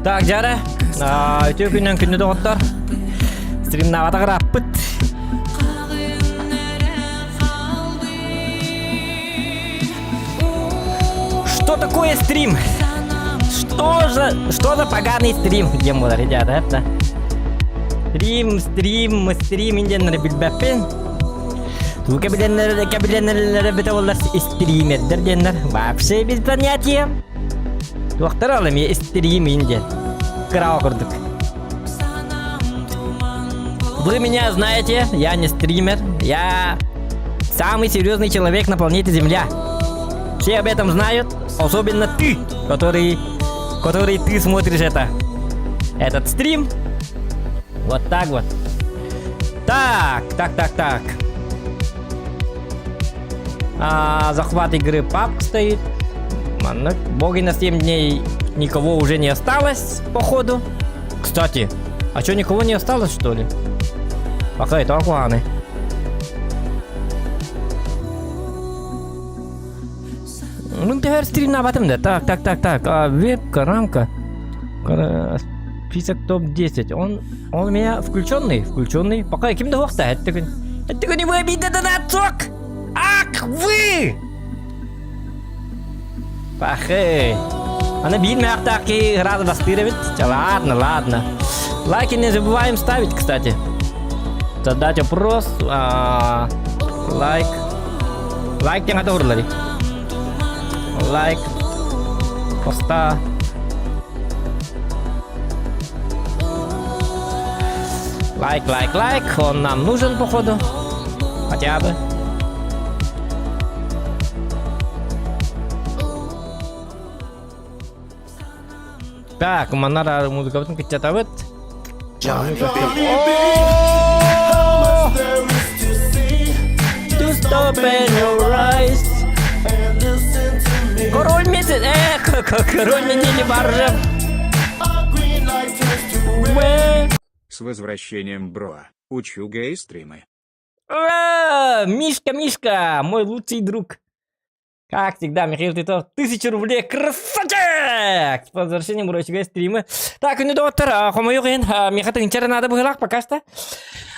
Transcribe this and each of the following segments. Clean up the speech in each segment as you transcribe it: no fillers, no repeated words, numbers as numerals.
Так, жары. Өтө күннен күнді доғыттар. Стримна аватағыр аппыт. Что такое стрим? Что за поганый стрим? Где мы, ребята, это? Стрим, инденлері білбәппен. Бұл кабеленлері біті олар стримердер денлер. Вообще без понятия. Доктор алым, я стрим инден. Крау курдук. Вы меня знаете, я не стример. Я самый серьезный человек на планете Земля. Все об этом знают, особенно ты, который ты смотришь этот стрим. Вот так вот. Так. Захват игры пап стоит. Боги на 7 дней никого уже не осталось, походу. Кстати, а что, никого не осталось, что ли? Пока это акуаны. Ну, теперь стрим на этом, да. Так. Вебка, рамка. Список топ-10. Он у меня включенный. Пока каким-то вахта. Это не вы обидно на отсок! Ах, вы! Пахай. Она бедная таки рада достырывать. Ладно. Лайки не забываем ставить, кстати. Задать вопрос. Лайк yang ada lagi. Лайк. Поста. Лайк. Он нам нужен, походу. Хотя бы. Так, манара музыкасын кечатабыт. Just open your eyes. Король месяц. Король недели баржа. С возвращением, бро. Учу гей-стримы. Мишка, мой лучший друг. Как всегда, Михаил Титов, 1000 рублей, красавчик! С возвращением, бро, стримы. Так, ну, доктор, хомоюгин, Михаил Тинчара надо было пока что.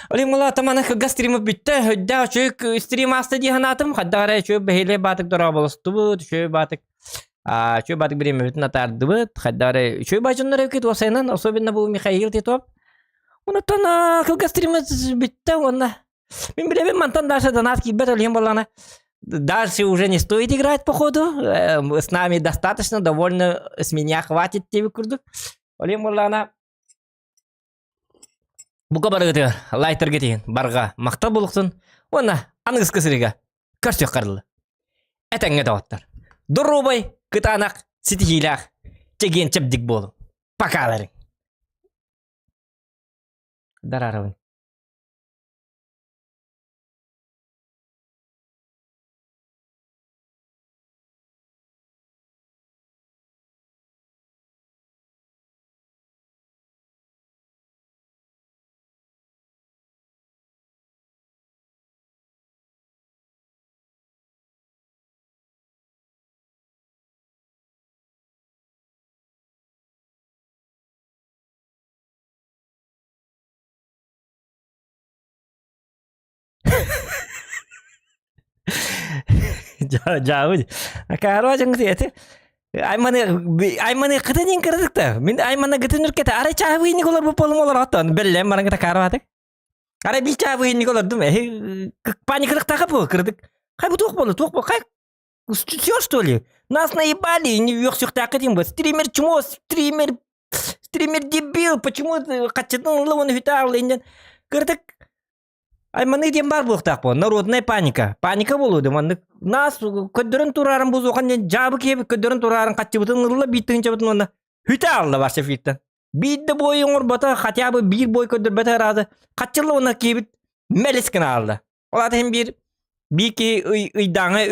Олег мала таманах гастримы битте, да, человек стрим астади ханатым, хаддаре, человек бехиле батык дорабалыстыбыт, человек батык время натардыбыт, хаддаре, человек бачыннары кит осайнан, особенно был Михаил Титов. Он это гастримы битте, он мен билебем мантан дальше донат кибет, Олег малана. Дальше уже не стоит играть, походу. С нами достаточно, довольно с меня хватит тебе, курдук. Олег Мурлана. Бука баргатыр, лайтер кетеген, барға мақта болуқтын. Онна, аңыз кісіріға, көрсек қарлы. Әтәңе дауаттар. Дұрубай, кытанақ, ситихилақ. İstеген çepdik bolu. Pakaların. Dararın. Jauh. Karo aja ngerti ya. Ay mana keten yang kerdik ta. Min ay mana geten kita. Are cawe ini kolor bopolong kolor oton. Belle marang kita karo ate. Are bi cawe ini kolor dum. Pani kerdik ta kapo kerdik. Кай bu тух бол. Кай все что ли? Нас наебали, не вёрсюх так этим вот. Стример чмо, стример дебил. Почему качетның лывын хитал инен. Kerdik. Ay mana diyem бар болуктак по. Народная паника. Паника болуду. Нас көддөрүн турарын бузукан жабы кеп көддөрүн турарын катчыбытын ырла биттин чабытын онда. Хүтө алды башы фиктен. Бидде бойың орбата хотя бы бир бой көддөрбөтө разы. Катчылы она кебит мелескен алды. Олар hem bir ki ыйдаңа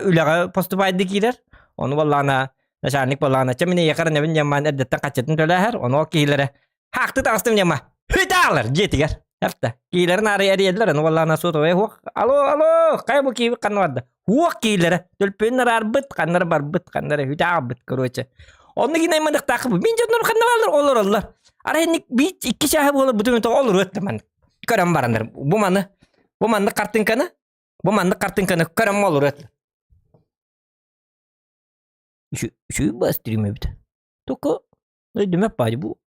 үлага поступайды килер. Onu валлана начальник валлана чемине якарын evin jamman эддеттен катчытын төлөһөр. Onu килере. Хакты тастым жама. Хүтө алыр жетигер. Hafta. Kilerin araya araydılar. Onu vallahi nasıl otoya huk. Alo. Kay bu ki kanvardı. Huk kilere. Dölpünler arbıt. Kanları barbıt. Kanları hüda bıt. Kırıçı. Onu yine imandık takıp. Min canlar kanvarlar olur. Araya bir iki şahı olur. Bütün olur öttü ben. Körem baranlar. Bu manı kartın kanı. Bu manı kartın kanı. Körem olur öttü. Şu bastırayım bir de. Toku. Ne demek bari bu?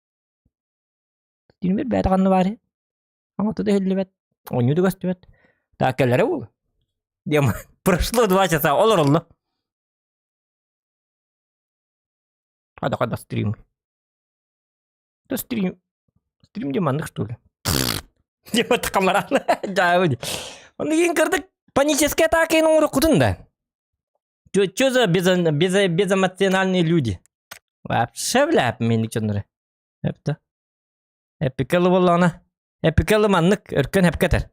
Streamer bir kanı var ya. Ama туда хиллебет. Он юды гостебет. Так, келлере бул. Дем, прошло 2 часа, олоролло. Када стрим. Да стрим. Стрим демандык, что ли? Дема такамаран. Да, уди. Он деген кырдык панические атаки нуру кудында. Чё за безэмоциональные люди? Вообще, бля, меник чоннары. Эпта. Эпикалы боллана. Epikalı manlık ırkın hep keter.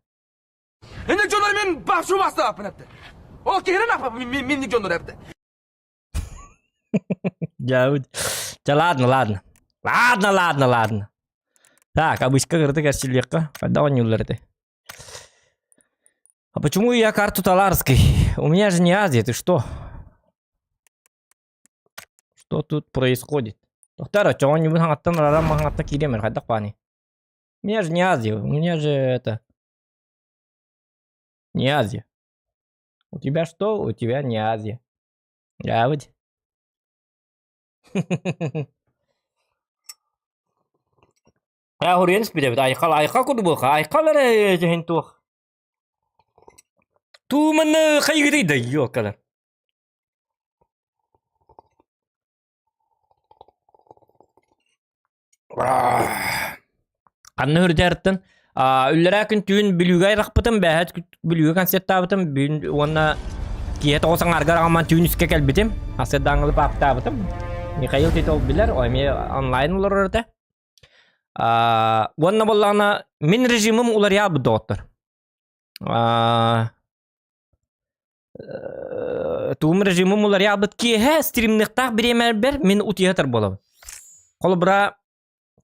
Minnik jonlar men başu bastı apın hepte. O kere napa minnik jonlar hepte. Jauh. Ладно. Так, обычка говорит, кашелека. Когда он не улетит. А почему я карту Таларской? У меня же не Азия, ты что? Что тут происходит? Доктор, что он не выхватил на рам махната киремер, хотя пани. У меня же не Азия, у меня же это... Не Азия. У тебя что? У тебя не Азия. Я вот... Я говорю, я спидет, айқал куды болха, айқал әрі жайын туақ. Туымыны қайғырейді, йоқалар. Qanны hürdertin. Üllerakin tüün bilügay raqpıtım, bähet bilügay konsept tabıtım. Ona kiyet olsan argar aman tüün üske kelbitim. Aset dağılıp aptabıtım. Mikhail Titov bilir, o emi online olur orada. Ona bollana min rejimim ular yabı doktor. Tuğum rejimim ular yabı ki he streamliqtaq bir emer ber min utiyatar bolabı. Kolu bura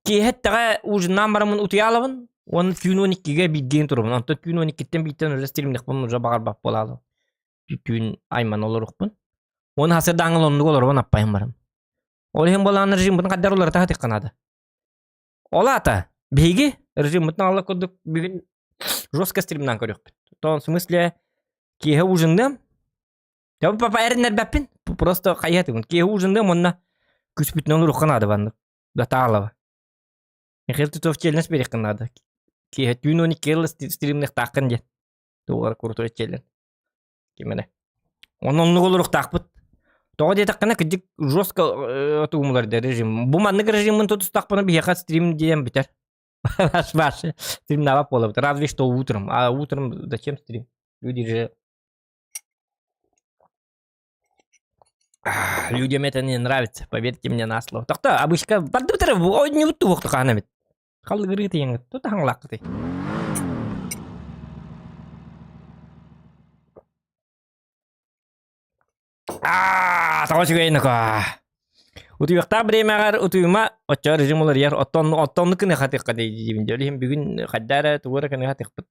ki hatta ucundan baramın utuyalabın. Onu tüyün 12'ge bilgen turubun. Anta tüyün 12'den bitten öyle streamlik bunun uca bağır bak bolalı. Tüyün ayman oluruk bun. Onu hasır dağıl onluk olur bun appayım barım. Olu hem bolan rejim bunun kaddar olur taha tıkkanadı. Ola ata. Begi rejim bunun Allah koduk bir gün жестко стримнан көрөк. В том смысле кие ужындым. Я папа эрнер баппин. Просто каятым. Кие ужындым онна күспүтнөн руханады бандык. Да таалава. Михаил Титов челленж береккен надо. Кие түйнөни келл стримнек такын же. Тугар куртур челлен. Кимене. Онун олурук такпыт. Тоо де таккана кыдык жестко туумулар да режим. Бу маннык режимин тутус такпына бияка стрим дем битер. Ваш стрим на поле. Разве что утром. А утром зачем стрим? Люди же... Людям это не нравится, поверьте мне на слово. Тохта, обычка, бардыбытыр, не утты оқты қанамет. Қалдығыры теңі, тұты хаңлақ қыты. Тағашы көйінікі. Утуйықта біремәғар утуйыма отча режим олар ер, оттонны күні қатық қады деймін. Жөлі бүгін қаддары туғыры күні қатық бұд.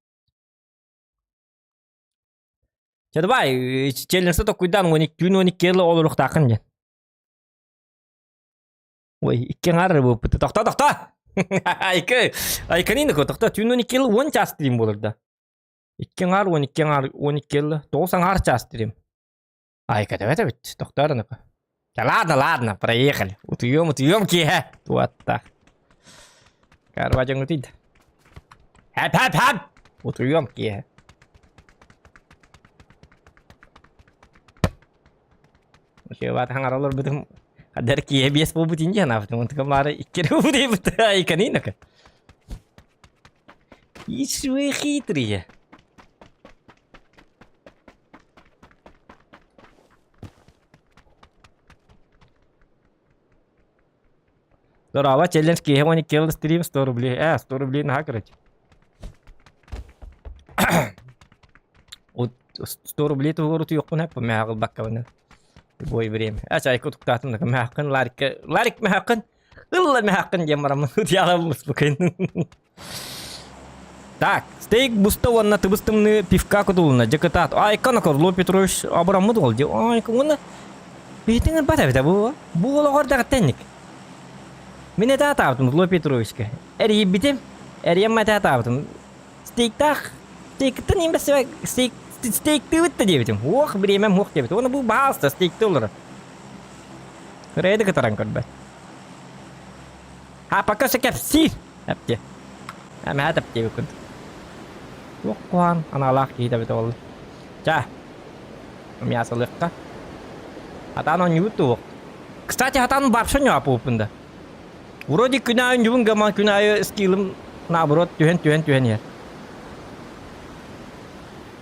Чадыбай, челленсі тоққойдан 12 келі олырық тақын ден. Ой, 2 ғары бұл бұты. Тоқта! Айканины ко, тоқта, 12 келі 10 час стрим болырда. 2 ғары, 12 келі, 9 ғары час стрим. Это ведь, тоқтарыны ко. Да ладно, проехали. Утуем, ке. Вот так. Карвачан утыйды. Хэп! Утуем, ке. Шеват хаңаралар бітім қадар кие бес бұл бүтін жан аптым. Онтықамлары иккері бұдай бұты айканын ақа. Ишь вы хитрые. Здорово, челлендж кие 12 келі стрим 100 рублей. 100 рублей на короче. 100 рублей туғыры тұйықпын әппі мәғыл баққабыны. Бой время. Айку туктатым да мәхкын ларик мәхкын. Ылла мәхкын демарамын. Утяламыз букин. Так, стейк бустованна тыбыстымны пивка кудулна. Жекатат. Айкана Корло Петрович абрамы дол. Айку оны бетingen бата бета бу. Бу олагарда тенник. Мен это атаптым Ло Петровичка. Эри битем. Эри мата атаптым. Стейктен немесе стейкті өтті дебетім. Оқ, біремем оқ дебет. Оны бұл бағалысты стейкті олары. Көрейді кітаран көрбәт. Пока кәп си. Әпте. Әмі әтіп дебет күнді. Оқ қуан. Аналақ кейді бет олы. Жа. Мясылыққа. Атаны не өтті оқ. Кстати, атаны бапшы не апы өпінді. Вроде күнайын жүбін гаман күнайы скилім наоборот түйен ер.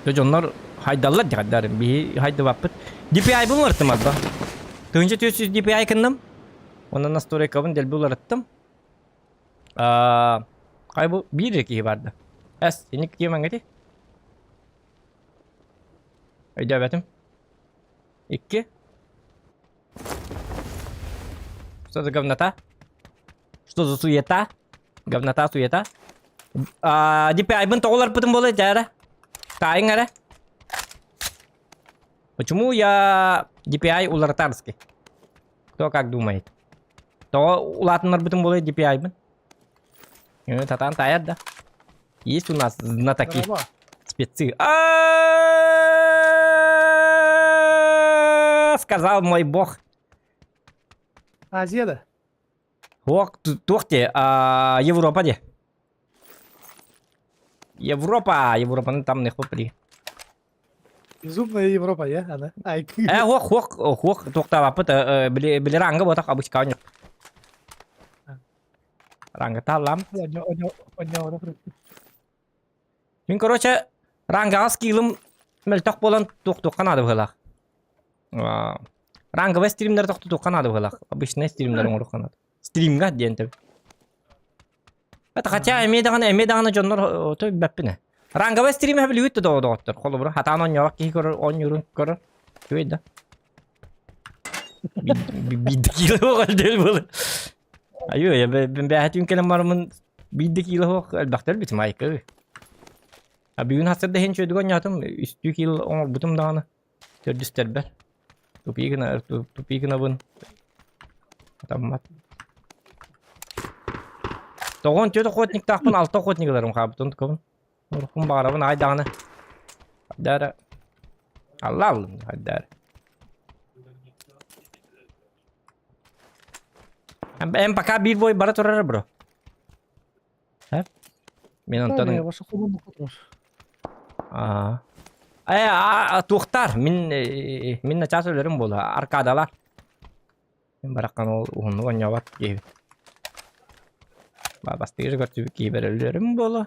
Onlar haydallar jaddarım. Bir hayda vapıt. DPI bunlar attım alba. Tönce 400 DPI kındım. Ondan nasıl story kabın del bunlar attım. Kaybı bir reki vardı. Seni kıyamam gati. Hayda baktım. 2. Что за говнота? Что за суета? Говнота, суета. DPI бын тоғылар бұтым болы жара. Кайын әрі? Почему я DPI улартарский? Кто как думает? То улатынлар бүтін болай DPI бін? Татан таяд да. Есть у нас знатоки. Спецы. Сказал мой бог. Азияда? Ок, тоқте, Европа де. Европаның там не хопли. Безумная Европа, я? Она. Ок, тоқта вапыт, білі ранғы ботақ обычка ойнып. Ранғы талам. Мен, короче, ранғаға скилім мәлтоқ болан тоқ-тоққан ады бұғылақ. Ранғыва стримдер тоқ-тоққан ады бұғылақ. Обычный стримдер оңырыққан ады. Стримға дейін тәбі. Хотя эмедағаны жонлар той бәппіне. Ранғаба стримі әбілі өтті доғыттыр. Қолы бұры. Хатан он яғақ кейі көрір, он юрын көрір. Көйді. Бидді кейлі оқ әлдел болы. Айо, ben бәхет үнкелем барымын бидді кейлі оқ әлбақтар бітім айқы. Бүгін хасырда хен шөйдігі ойнатым. Үсті кейлі оңыр бұтым дағаны. Төрдістер бәр. Тупигіна бұн. Атаммат. Тоғын төті қотник тақпын, алты қотникілерім қабытын көбін. Ұрқын бағарабын айдағаны. Айдары. Алла алым, айдары. Әм пока бір бой бара тұрары, бро. Мен онтаның... Ваша құлын бұқытыр. Туқтар, мен начас өлерім болы, аркадалар. Мен бараққан ол ұғынны ойнауат кейбі. Бастығы көртіп кейбір өлерім болы.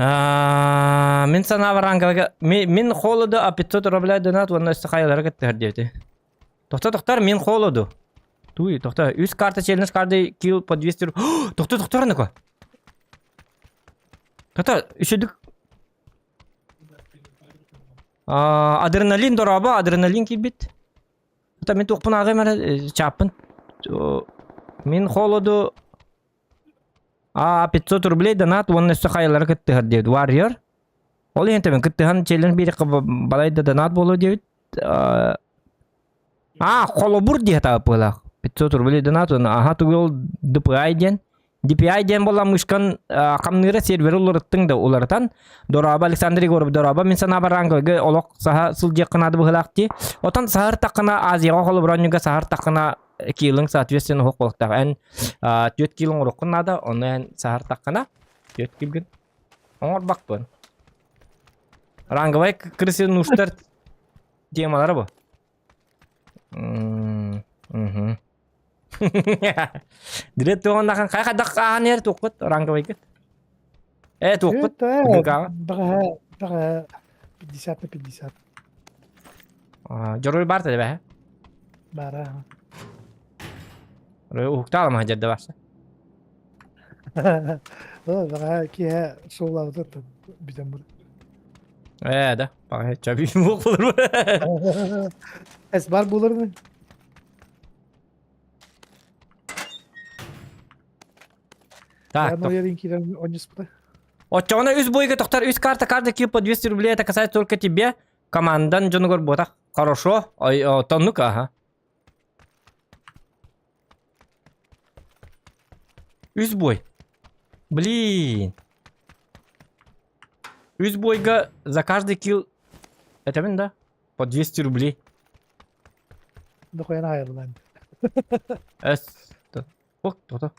Мен sana varangaga min холоду а 500 рублей донат вон өсті қайылары кеттер деуді. Тоқтар, мен холоду. Туй, тоқтар, үз карта челлендж карды кил по 200 рублей. Тоқтар, нако? Тоқтар, үшедік. Адреналин дораба, адреналин кибит. Тоқтар, мен тоқпын ағай мәлі чапын. Мен холоду 500 рублей донат вон өсті қайылары кеттер деуді. Warrior. Ол енді мен кіттіған челлендж бері балайды донат болу деуді. Холобур дейт апылақ. 500 рублей донат, аға тугел DPI ден. DPI ден бола мұшқан қамныры сервері оларыттың да оларытан. Дораба, Александр Егоров Дораба, мен сана баранғығы олық саға сыл жеққынады бұғылақ де. Отан сағыр тақына Азияға қолы бұранюға сағыр тақына килың соответственно хоқ болықтағы. Ән 4 килың ұрыққынады, оны ән сағыр тақына 4 килгін. Оңыр бақ бұн. Раңғывай кірісі нұштар темалары бұл. Дирет туғандақын қайқадақ ағын ер тоқпыт, раңғывай кет. Тоқпыт. Бағы 50 на 50. Жорой бар тәді бәе? Бара. Ұқта алама жерді барса. Бағы кеге соғылады бітен бұр. Да, бағы чабы мұқ болыр бұр. Әс бар болыр мұ? Так, Я ярин кирен онес бұда. Отчоғына үз бойға тоқтар, үз карта кип по 200 рублей, это касается только тебе. Командан жоны гор ботақ. Хорошо. Тоннук, ага. Үз бой. Блин. Үз бойға за каждый килл. Это мен, да? По 200 рублей. Да қойын айырлан. Ох, то-то.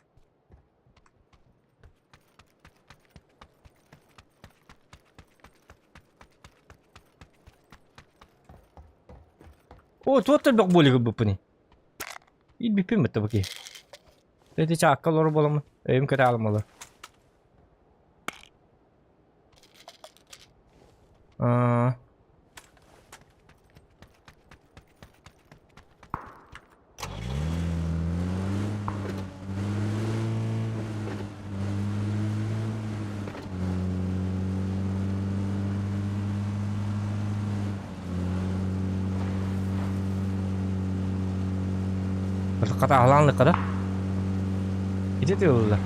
Туот бақ болығы бұпыны. Ид біппен бұтты бұке. Әті чаққал оры боламын. Өйім көті алым олар. Kata halanlık kada. Gide diyorlar.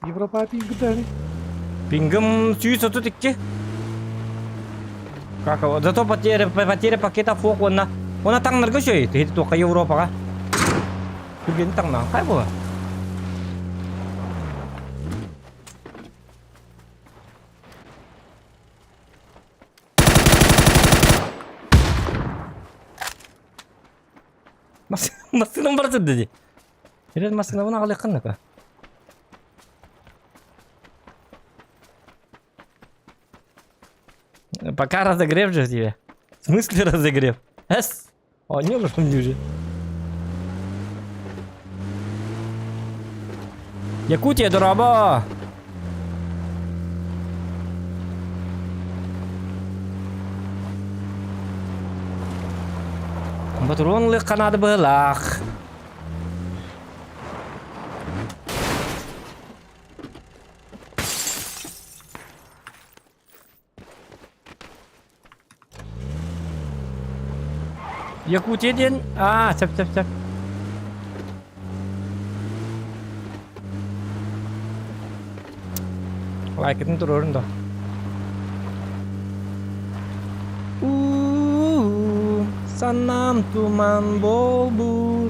Европа пингы дәні. Пингом 132. Как его? Зато потеря пакета фок она там наргошей. Ты только Европа. Ты где там на? Как было? Masih nomor tadi. Jadi masih nomor nak lekan nak? Пока разогрев же тебе. В смысле разогрев? Не уже уже. Якутия, дораба! Патронлы канады былах. Якутиядан, чап. Лайкетін тұр орында. Sanam tuman bol but.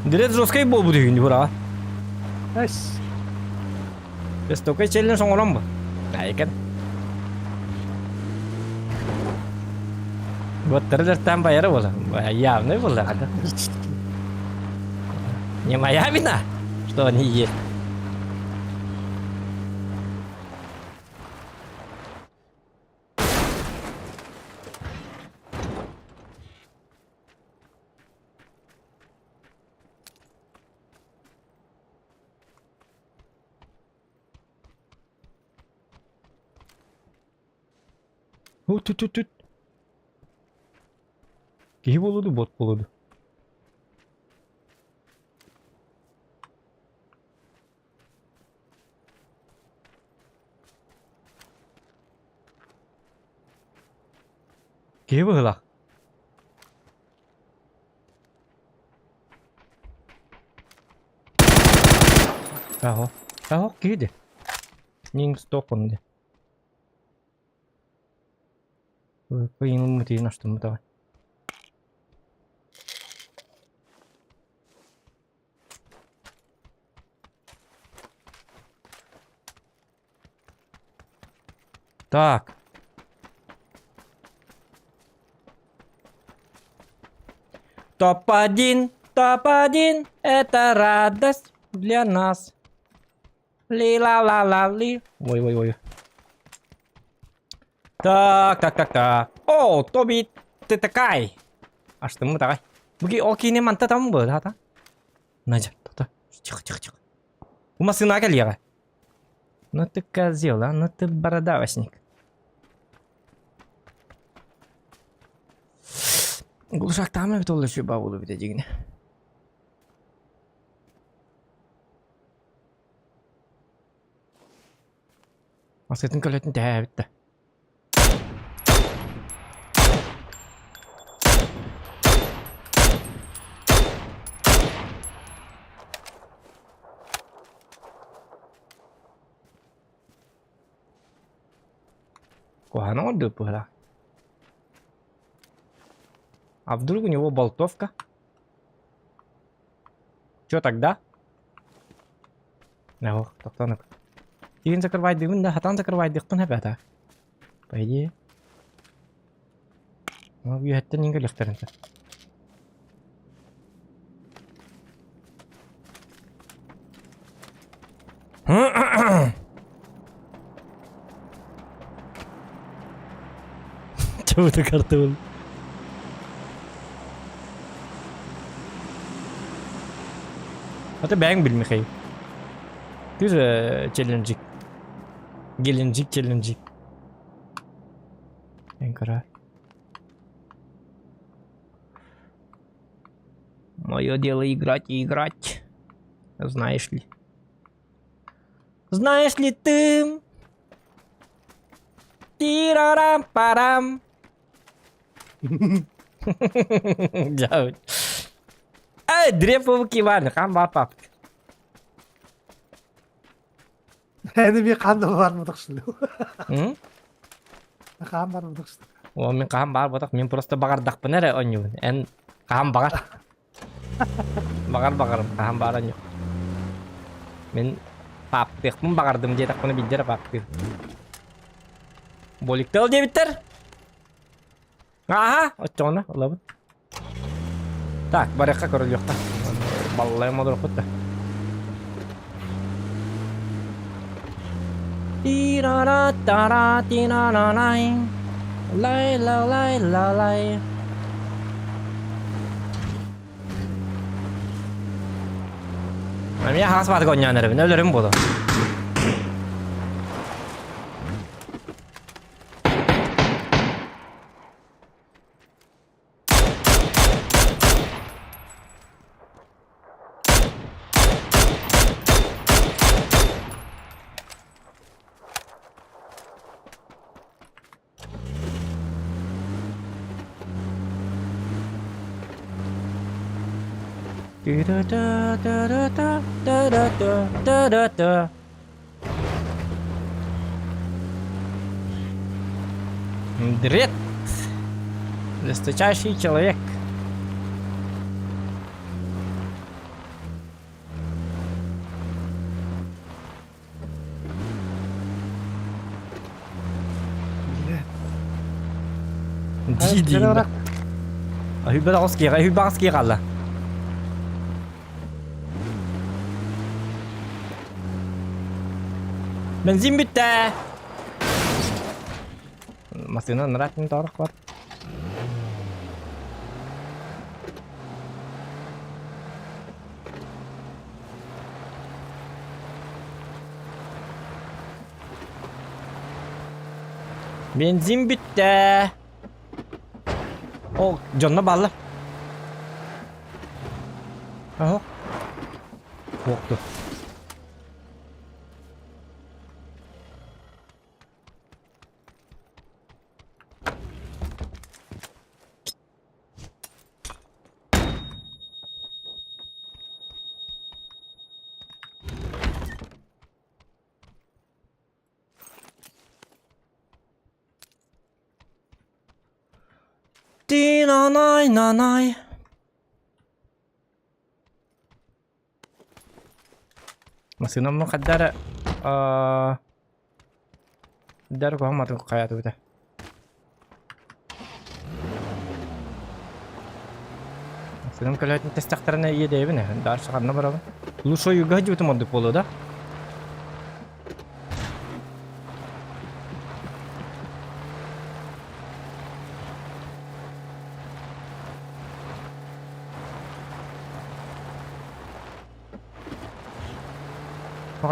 Direct Roskay bol but hindi pura. Nice. Bes to kay challenge song orang ba? Nah, ikan. Buat terus tambah ya bola. Ya, nih bola ada. Не моя вина, что они есть. Тут. Кей болуду, бот болуду. Кей было? Tahu, kei deh. Ning stopon deh. Pengen mati nasta mata. Так. Топ-1, это радость для нас. Ли-ла-ла-ла-ли. Ой. Так. О, Тоби, ты такая. А что мы такая? Бги, окей, не манта там был, да? Надя, тихо. У нас сына коллега. Ну ты козел, а? Ну ты бородавочник. Глушак там и толы шиба буду видеть. А с этим колетом тявит-то. Кухана отдых была. А вдруг у него болтовка? Чё тогда? Ох, тоқтанып. Кейін закрывать дымын да, хатан закрывать дықпын әпәті. По идее. Ну, үйәтті неңге лехтерінті. Чего ты картон? Это бэнг бил Михаил. Ты же челленджик. Челленджик. Энкара. Мое дело играть и играть. Знаешь ли? Знаешь ли ты? Тирарам-парам. Jauh. Дрепов киван, хамба пап. Yani bir kan da var mı dıksılıyor? Kan var mı dıksılıyor? О, мен кахам бар батак, мен просто багардак пенере оню. Эн кахам багар. Багар, кахам бар оню. Мен пап пекпун багардым жетак пуны билдер пап пек. Боликтел дебиттер. Ага, очоңна, олабы. Так, баракка көрөл жокта. Баллай модур кутта. Тирара-тара-тирара-лай. Лай. Мен хас бат гоняныр, мен өлөрүм болду. Дрет. Жесточайший человек. Диди. Bırak. Hübber alla. Benzin bitti. Masını nıratın doğru var. Benzin bitti. O canına bağlı. Aha. Korktu. Nanay nanay. Masih nama kadar kadar gua matu kayak tuh dah. Masih nama kalau tes takternya iya deh bener. Dar sekarang berapa? Lu so juga aja tuh madu polo dah.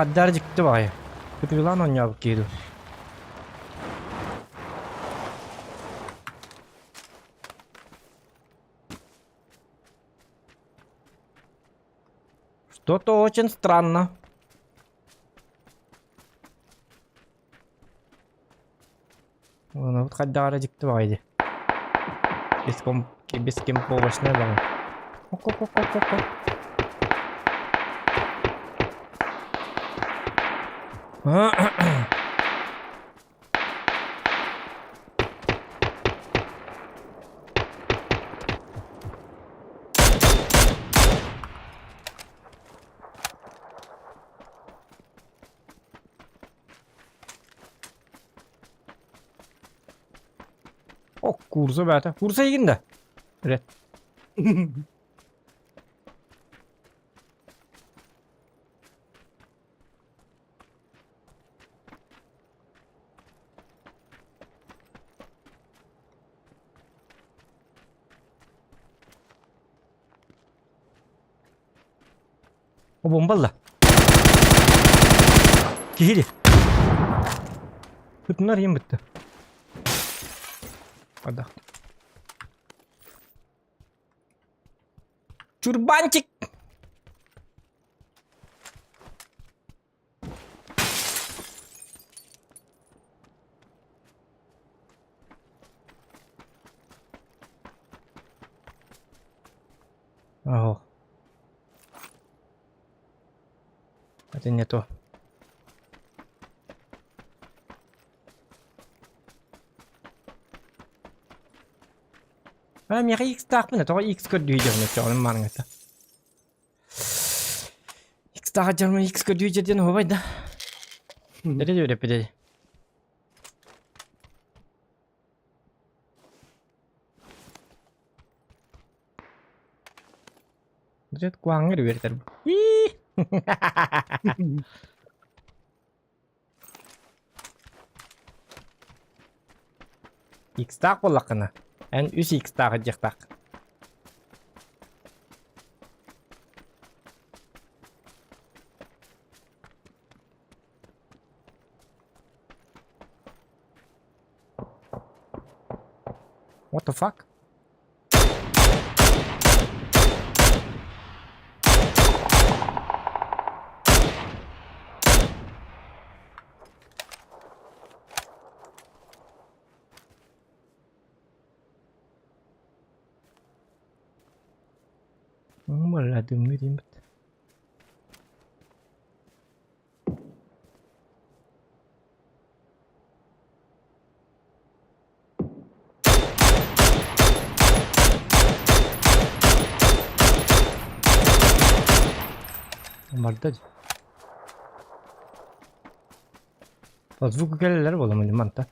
Kadar çıktı bak ya. Kötü lan on ya bakıyordu. Что-то очень странно. Ну вот kadar çıktı bak ya. Без кемповоч не было. Око. O kursa bata. Kursa yiginde. Evet. O bombalı. Kihiri. Bunlar yem bitti. Hadi. Çurbancık. Oh. Это не то. Я X тахмын, то X көдүй жеріне чоғын марыңызда. X тағы жеріне X көдүй жерден обайды. Дәреді өреп бедеді. Дәреді қуаңыр өрдер бұл. X тақ болақына. En üst X tағы жақтақ. What the fuck? Malah dengerin bet. Barda. Звук gelirler oğlum manta.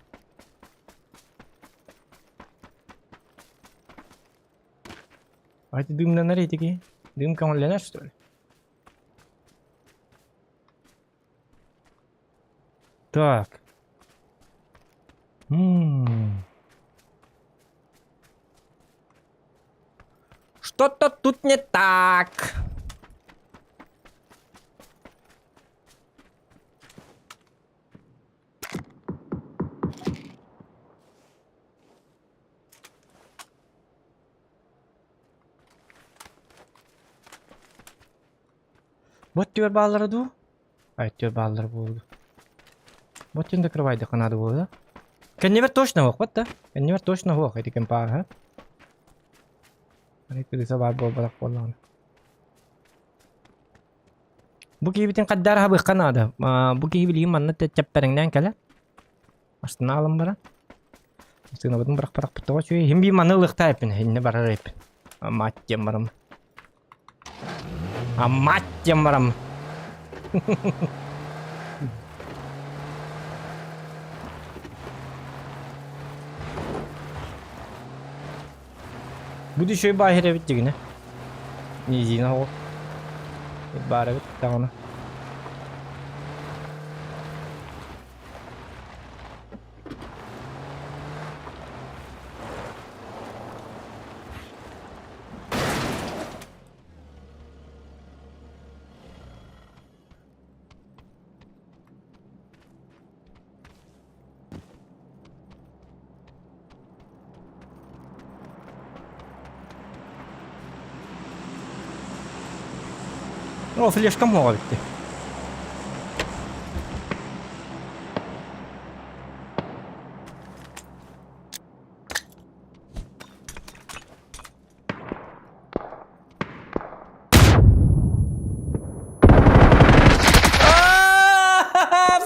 А ты дым на наритике? Дым камалена, что ли? Так. Что-то тут не так. Вот тебе баллар ду? А тебе баллар булду. Вот тебе закрывай до надо было, да? Конневер точно хох, вот да? Конневер точно хох, эти кемпар, ха? Ini tuh bisa bawa balak polon. Buki bitin kadar habis kan ada. Buki beli mana tuh cepet yang kala. Mas nalam bara. Mesti nabat berak betul cuy. Himbi mana lek type ini bara rep. Amat jam maram. Amat jam maram. Budi şey bahir evet yine. İyi na o. Bara evet tamam. О, флешка молит.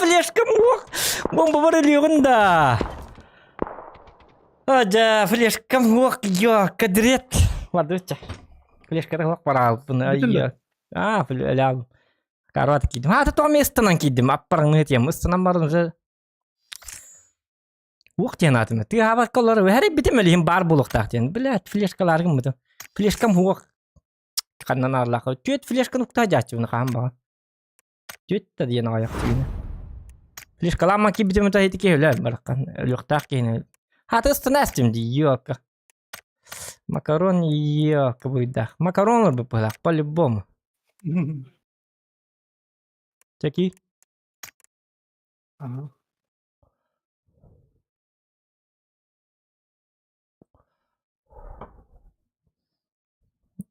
Флешка мох. Бомба варилионда. Аja, флешка мох, я кадрет. Waduh, флешка мох парал, iya. Фляг. Короткий. Ты то место накидим, аппарный тем. Мы станем уже. Ух ты, натами. Ты хава колор. Вы битим ли им бар булух тахтен. Блядь, флешка ларгым это. Флешка мух. Канна лах. Чуть флешка нукта жачу на хамба. Чуть тadi на аяк тигин. Флешка лама ки битим это хитики хля баркан. Люхтах кин. Ты станастим ди ёка. Макарон ёка буйдах. Макарон бы пылах по-любому. Чеки. Ага.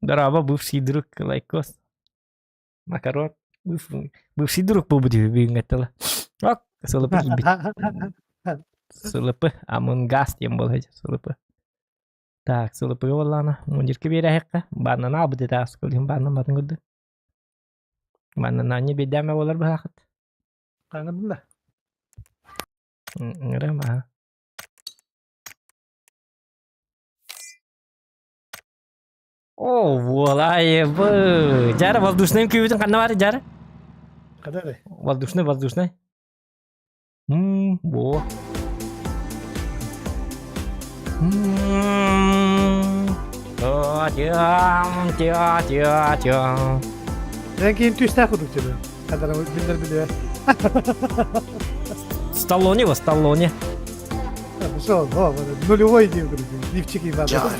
Здорово, бывший друг Лайкос. Макарон. Бывший друг побуди бingатла. Ок, сулапы ибит. Сулапы амунгас тем был эти сулапы. Так, сулапы валана. Мундирки берехка. Банана абды тас кулим банана матнгуд. Банана не бедаме олар бахат. Anladın da. Нрема. О, волае бы. Жара воздушным күйбүтүн кандай бар, жара? Kadar. Воздушный. Во. Тя. Rengi intüsten kurduk canım. Kadar bilir. Сталлоне во Сталлоне. Что, нулевой день курдuk. Лифчик и вода.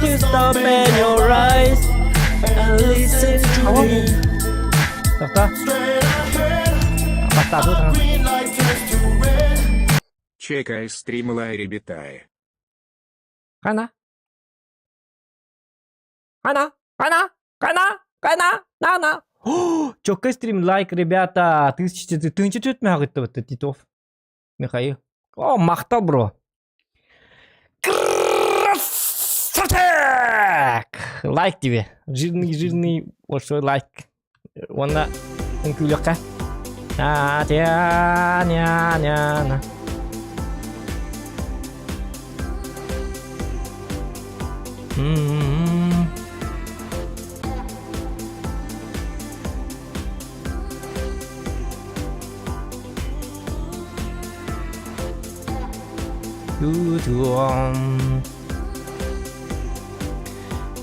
Just open your eyes and listen to me. Tá. Afastado, tá? Чекай стрим Лайри Битая. Кана. Чокай стрим лайк, ребята. 1400 мегагатты вот Титов. Михаил. О, махта, бро. Красавчик! Лайк тебе. Жирный большой лайк. Вона инкулёка. Ня-ня-ня.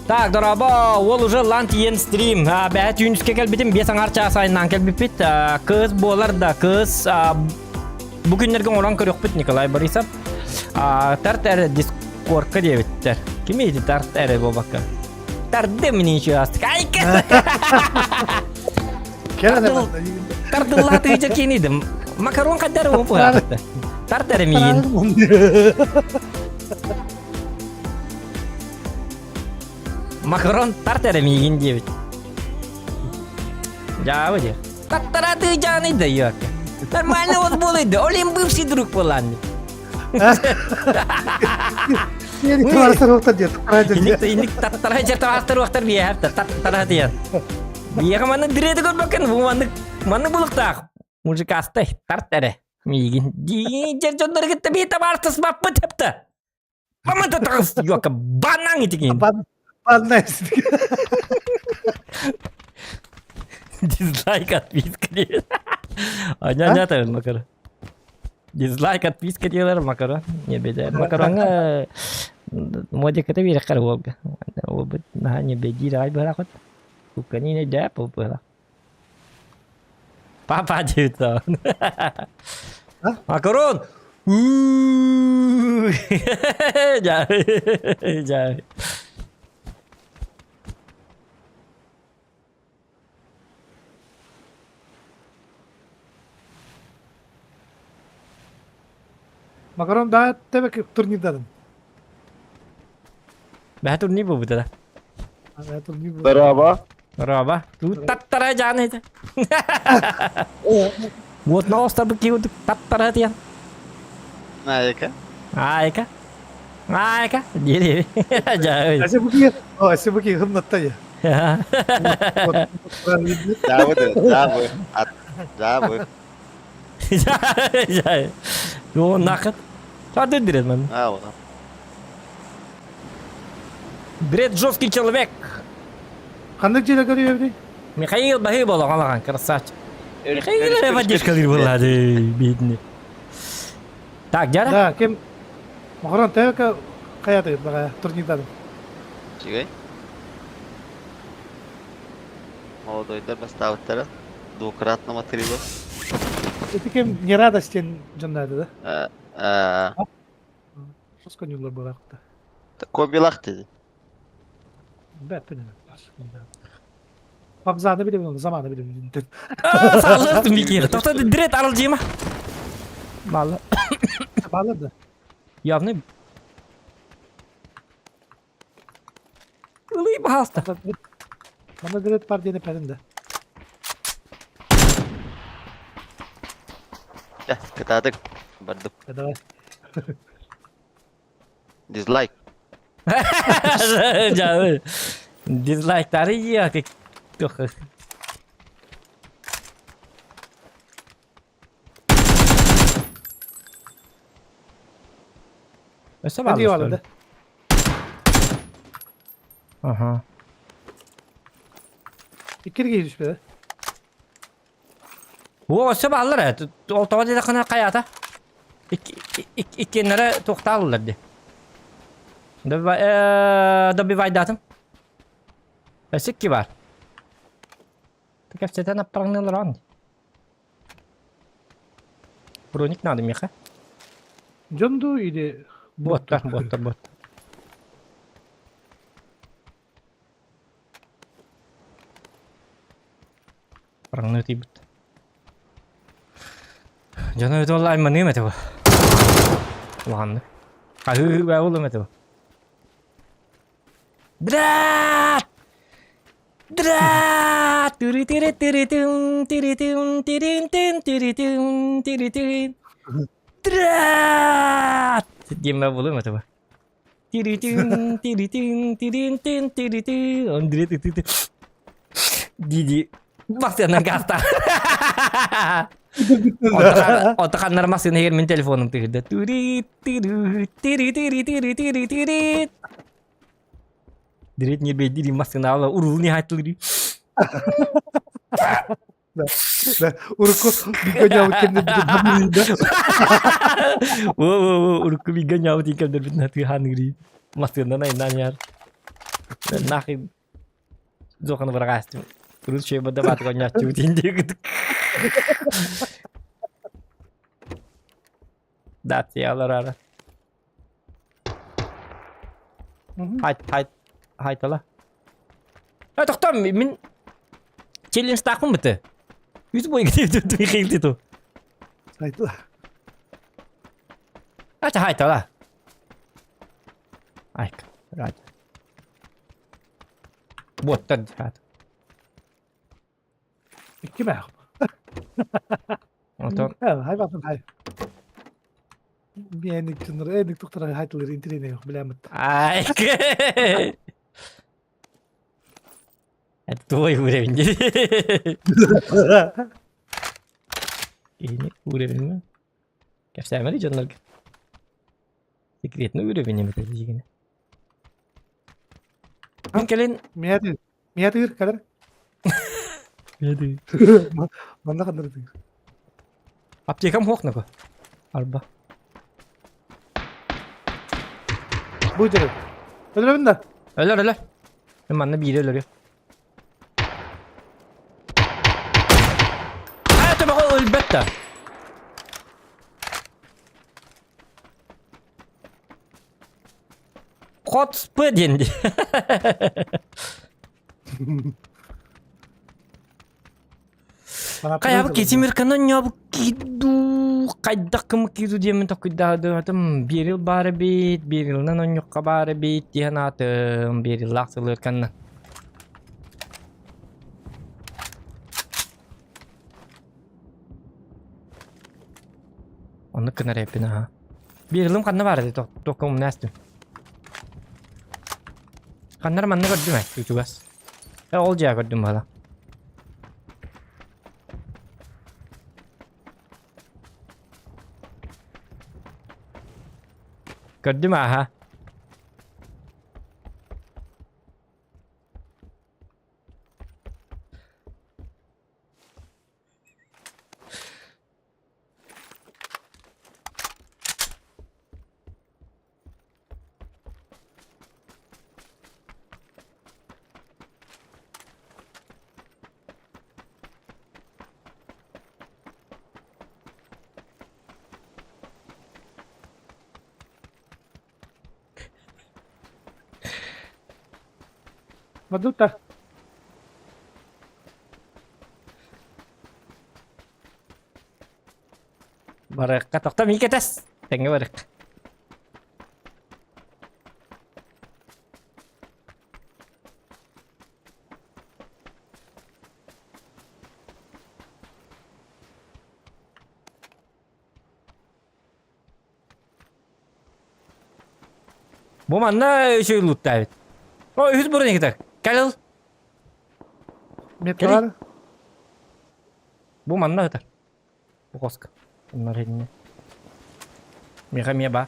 Так, дораба, ол уже лант ен стрим. Бәт юниске келбетім, бес аңарча сайынан келбепет. Кыз болар да, кыз бүгінлерген оран көрек бет, Николай Борисов. Тарт әрі дискордқа дебеттер. Кім еді тарт әрі бобаққа? Тарды менен еще астық. Ай, кәді! Тардыллаты жер кен едім. Макарон қадары опы ғақты. Тарт әрі мейін. Макарон тарт әрі мейін дебет. Жауы де. Таттараты жаны да yok. Нормально вот болыйды. Олем бывший друг боланды. Yani kıvarsın orta diye. Индик таттара жерті астыр уақтар бия әпті. Таттара дейін. Бияға маны диреті көрбекен. Маны бұлықтақ. Мужик асты. Тарт әрі. Мейгін. Жер жондар кетті бейті бартыс баппы тепті. Мамады тағыз. Йоқа банан етіген. Anlayısın. Дизлайк, отписка делают. Аня таын макарон. Дизлайк, отписка делар макарон. Не беда. Макаронга моде ката бирек кар болга. Ол бит на не беди рай баракот. Укани не да попала. Папа дюта. Макарон. Ja. Ja. Makaron daha demek turnirdedim. Бә турни bu da. Evet turnir bu. Merhaba. Раба. Тут таттара жаны это. Вот на остров киуд таттара тиян. Nayaka. Айка. Айка. Дири. Жай. Ase bu ki hımnatta ya. Jabı. Jabı. Жай. Ну нахат. Что дирет man? Ау. Дирет жесткий человек. Kandık cile görüyor evde. Михаил Бахи был он красавчик. Михаил ревадишка дир был бедный. Так, Джара? Da kim? Makaron tevek kaya da baka turnirdedim. Чигай. Молодойдар баставаттара. Двукратно материал. Eti kim не радостен жандайды da. Э, Şos konuylar bıraktı. Такой белах dedi. Ben bilmiyorum. Abzada bile bilmiyorum, zamanı bile bilmiyorum. Sağlırsın bir kere. Toxtadı direkt aralcıyım ha. Valla. Bağladı. Явный. Улыб hasta. Bana direkt partiye perimde. Ya, katadık. Bardım. Bedava. Dislike. Jauh. Dislike-ları iya. Tuh. Öse Ne diyor bağlı. aldı? Aha. İkili giymiş be. O öse bağlılar ya. O tavada da kana kayata. İkinlere toxtalırlar de. Добивай Esik ki var. Tekrar направленный раунд. Броник надо, Миха. Jondu или Botta. Правильно тибет. Жана это онлайн манем это. Ладно. Бә улым это. Драт! Драт! Game bulur mu acaba? Andre Didi masih nangkasta. Otak masih nahir min telefonum tuh. Dirit nyebe diri masih nala urul nih hati diri. Urku bir nyawa kendine bir hamil da. Wow, urku biga nyawa tinggal dari Tuhan gini. Maksudnya nanyar. Nah, zo kan berkas. Terus siya ba dapat ko nyacu hindi gitu. That's ya Allah. Hayt Allah. Ha doktor min challenge takım mı te? Yüz boyu gidiyor tu hilti tu. Itu. Acha hayt Allah. Ay, right. Buat tad hat. İki mi? Oto. Ha, hay bakın hay. Bir enik çınır, enik tuktura haytılır intirine yok bilemet. Ay. Это твой уровень. Ini уровень mı? Göstermedi canlar. Секретный уровень mi dedi yine? Mungkin Miyatir kadar. Hadi. Manda kadar itu. Aptekam hook na ko. Arba. Bu jadi. Öyle mi de? Öyle. Hemen biri ölüyor. Hayatım o elbette. Господин. Kayak begitu mereka nanya begitu. Kayak begitu dia minta kita ada biril barbit, biril nanya kabarbit dia nate biril laksalarkan. Onu kena repina ha. Birilim kanna vardı tokum nestim. Kanlar manne gördüm ha YouTube'as. Olacağı gördüm hala. Gördüm ha. Maduta. Baraka tokta mi ketes. Tengah barak. Bu mana şey loot David. Oh, hüt buraya gidelim. Gel. Metlar. Bu mana hüt. Bu koska. Bunlar ini. Mereka mia ba?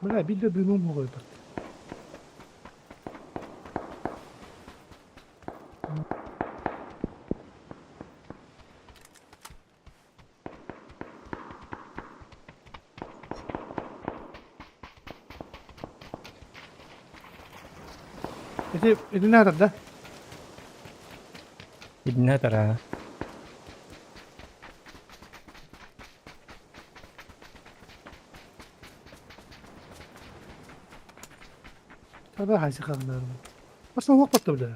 Bela bir de duyumum mu koydu? Ini nerede da? Ibna tara. هذا حاجة خلنا بس هو وقت ولا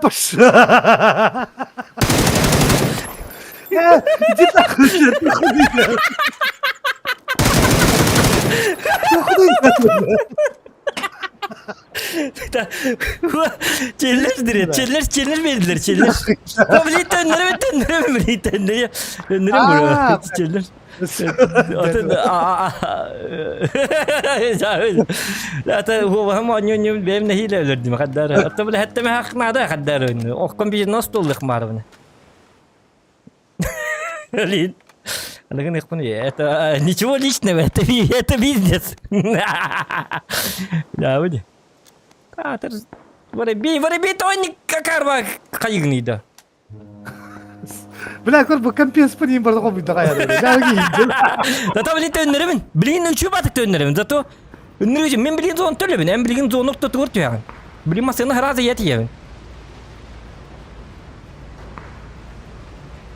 بس جيت Çeller dire. Çeller verdiler. Çeller. Tabii döndüreme. Aa, Çeller. لا هو هم نيو بيمنا هي لا ولد ما قدر طب حتى ما حق ما ده قدر او كم بيجي نص طول خمارنا لين انا كان يخون это ничего личного это бизнес да ودي катер вареби тоник какарва кайгни да Bля, korba kampiyon spani barda ko bida kaya rin. Zато блин төннөрөмүн. Блин үчү батык төннөрөмүн. Зато өннөрү мен блин зон төлөбүн. Эм блин зонукта турт ягын. Блин масына хараза ятиябын.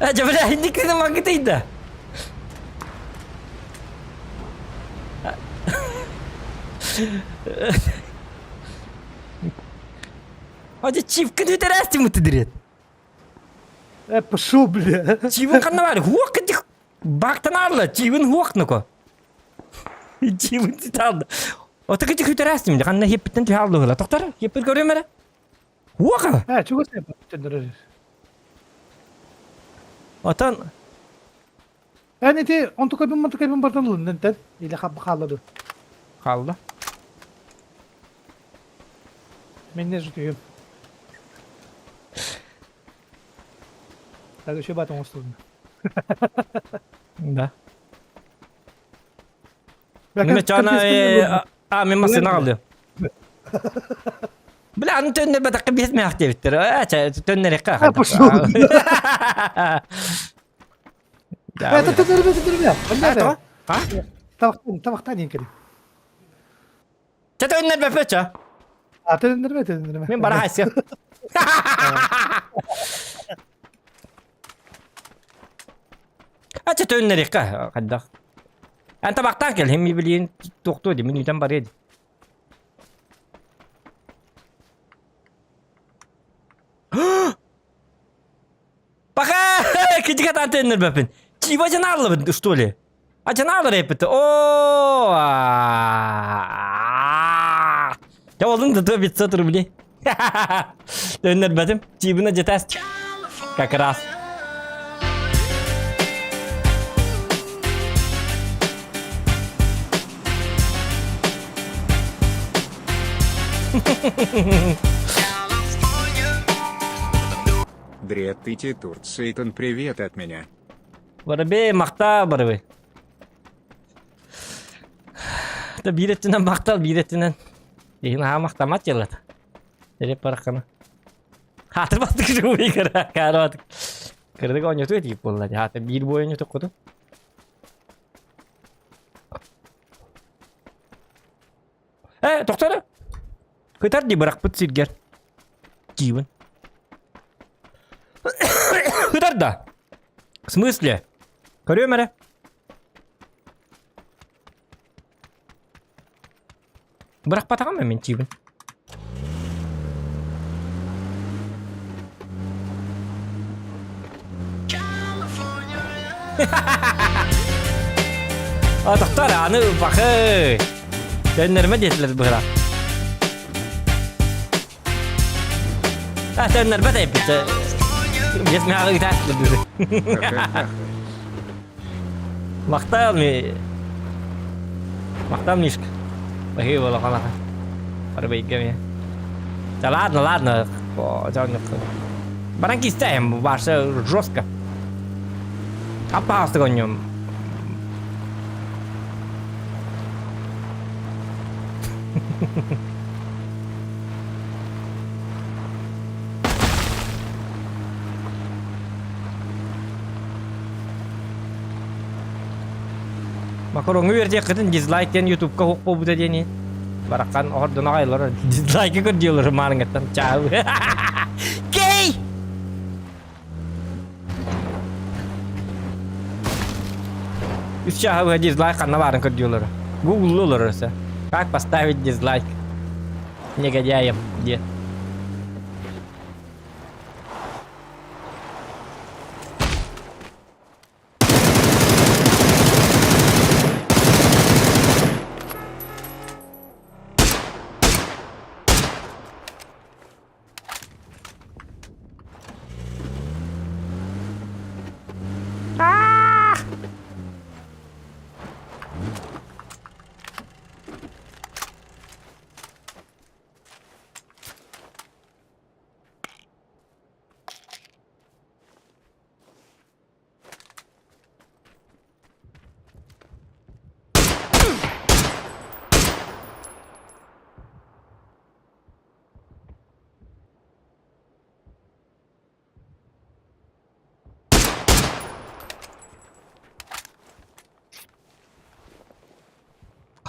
Бля, индик кеде магытыйда. Hadi çift kıdı terasti mı tediret? Пошел, бля. Чивын қанна бар? Хуақ кыдық. Бақтан арлы. Чивын хуақ нұқы. Чивын титалды. Ота кыдық хүтерәстім. Қанна хеппіттен түйалды ғыла. Тоқтар, хеппіт көрем әрі? Хуақы. Чего с ним тендеришь? Отан. Yani te on tukay bin bardan lun nenten. İle khalladı. Қалды. Men ne tutuyorum? Hadi şu batın olsun. Да. Мен чана мен масына қалды. Бля, аны төннер бата қыбес мен активиттер. Төннер еққа. Пошел. Да. Tendere. Ha? Tabaktan yiyin kelim. Tönner bepöçə. Tendere. Men bara haysiya. Aça tönner yeqqa qaddaq. Anta baqtan kel hem bilin toqtu di minutan baredi. Baqa kijiga tan tönner bepin. Чего жанарлы что ли? А жанарлы репеті. О! Я олдың да 500 рублей. Төннер бәдім. Чибіна жетәс. Как раз. Дред, ты Титур, Сейтан, привет от меня. Барабе мақта барабе. Та биретінен мақтал биретінен. Егін аға мақтамат елады. Дереп бараққаны. Хатыр баттық жуы кірі. Кәрі баттық. Кірдік ойнету етіп болады. Хатыр бір бой ойнету қоду. Тоқтары. Көтар дей бірақ бұт сиргер. Живын. Көтар да. В смысле? Көрем әрі? Бірақ батаған мен чибін. Тоқтар, аны бақы. Төннеріме детілер бұғыра. Төннер бәт әйпітті. Есме ағы күтәсілер дүзі. Мақтал мишка. Бахи было халаха. Парбейка мне. Да ладно. Баранки ставим, ваше жестко. Опасно гоним. Макаронғы верде қытын дизлайктен ютубқа хоқ болбыда дені. Бараққан ордын ағайлары дизлайкі көрдейлері марыңеттен чағы. Кей! Үс чағы дизлайк қанна барын көрдейлері. Гуглы олар өсі. Как поставить дизлайк? Негодяем, где?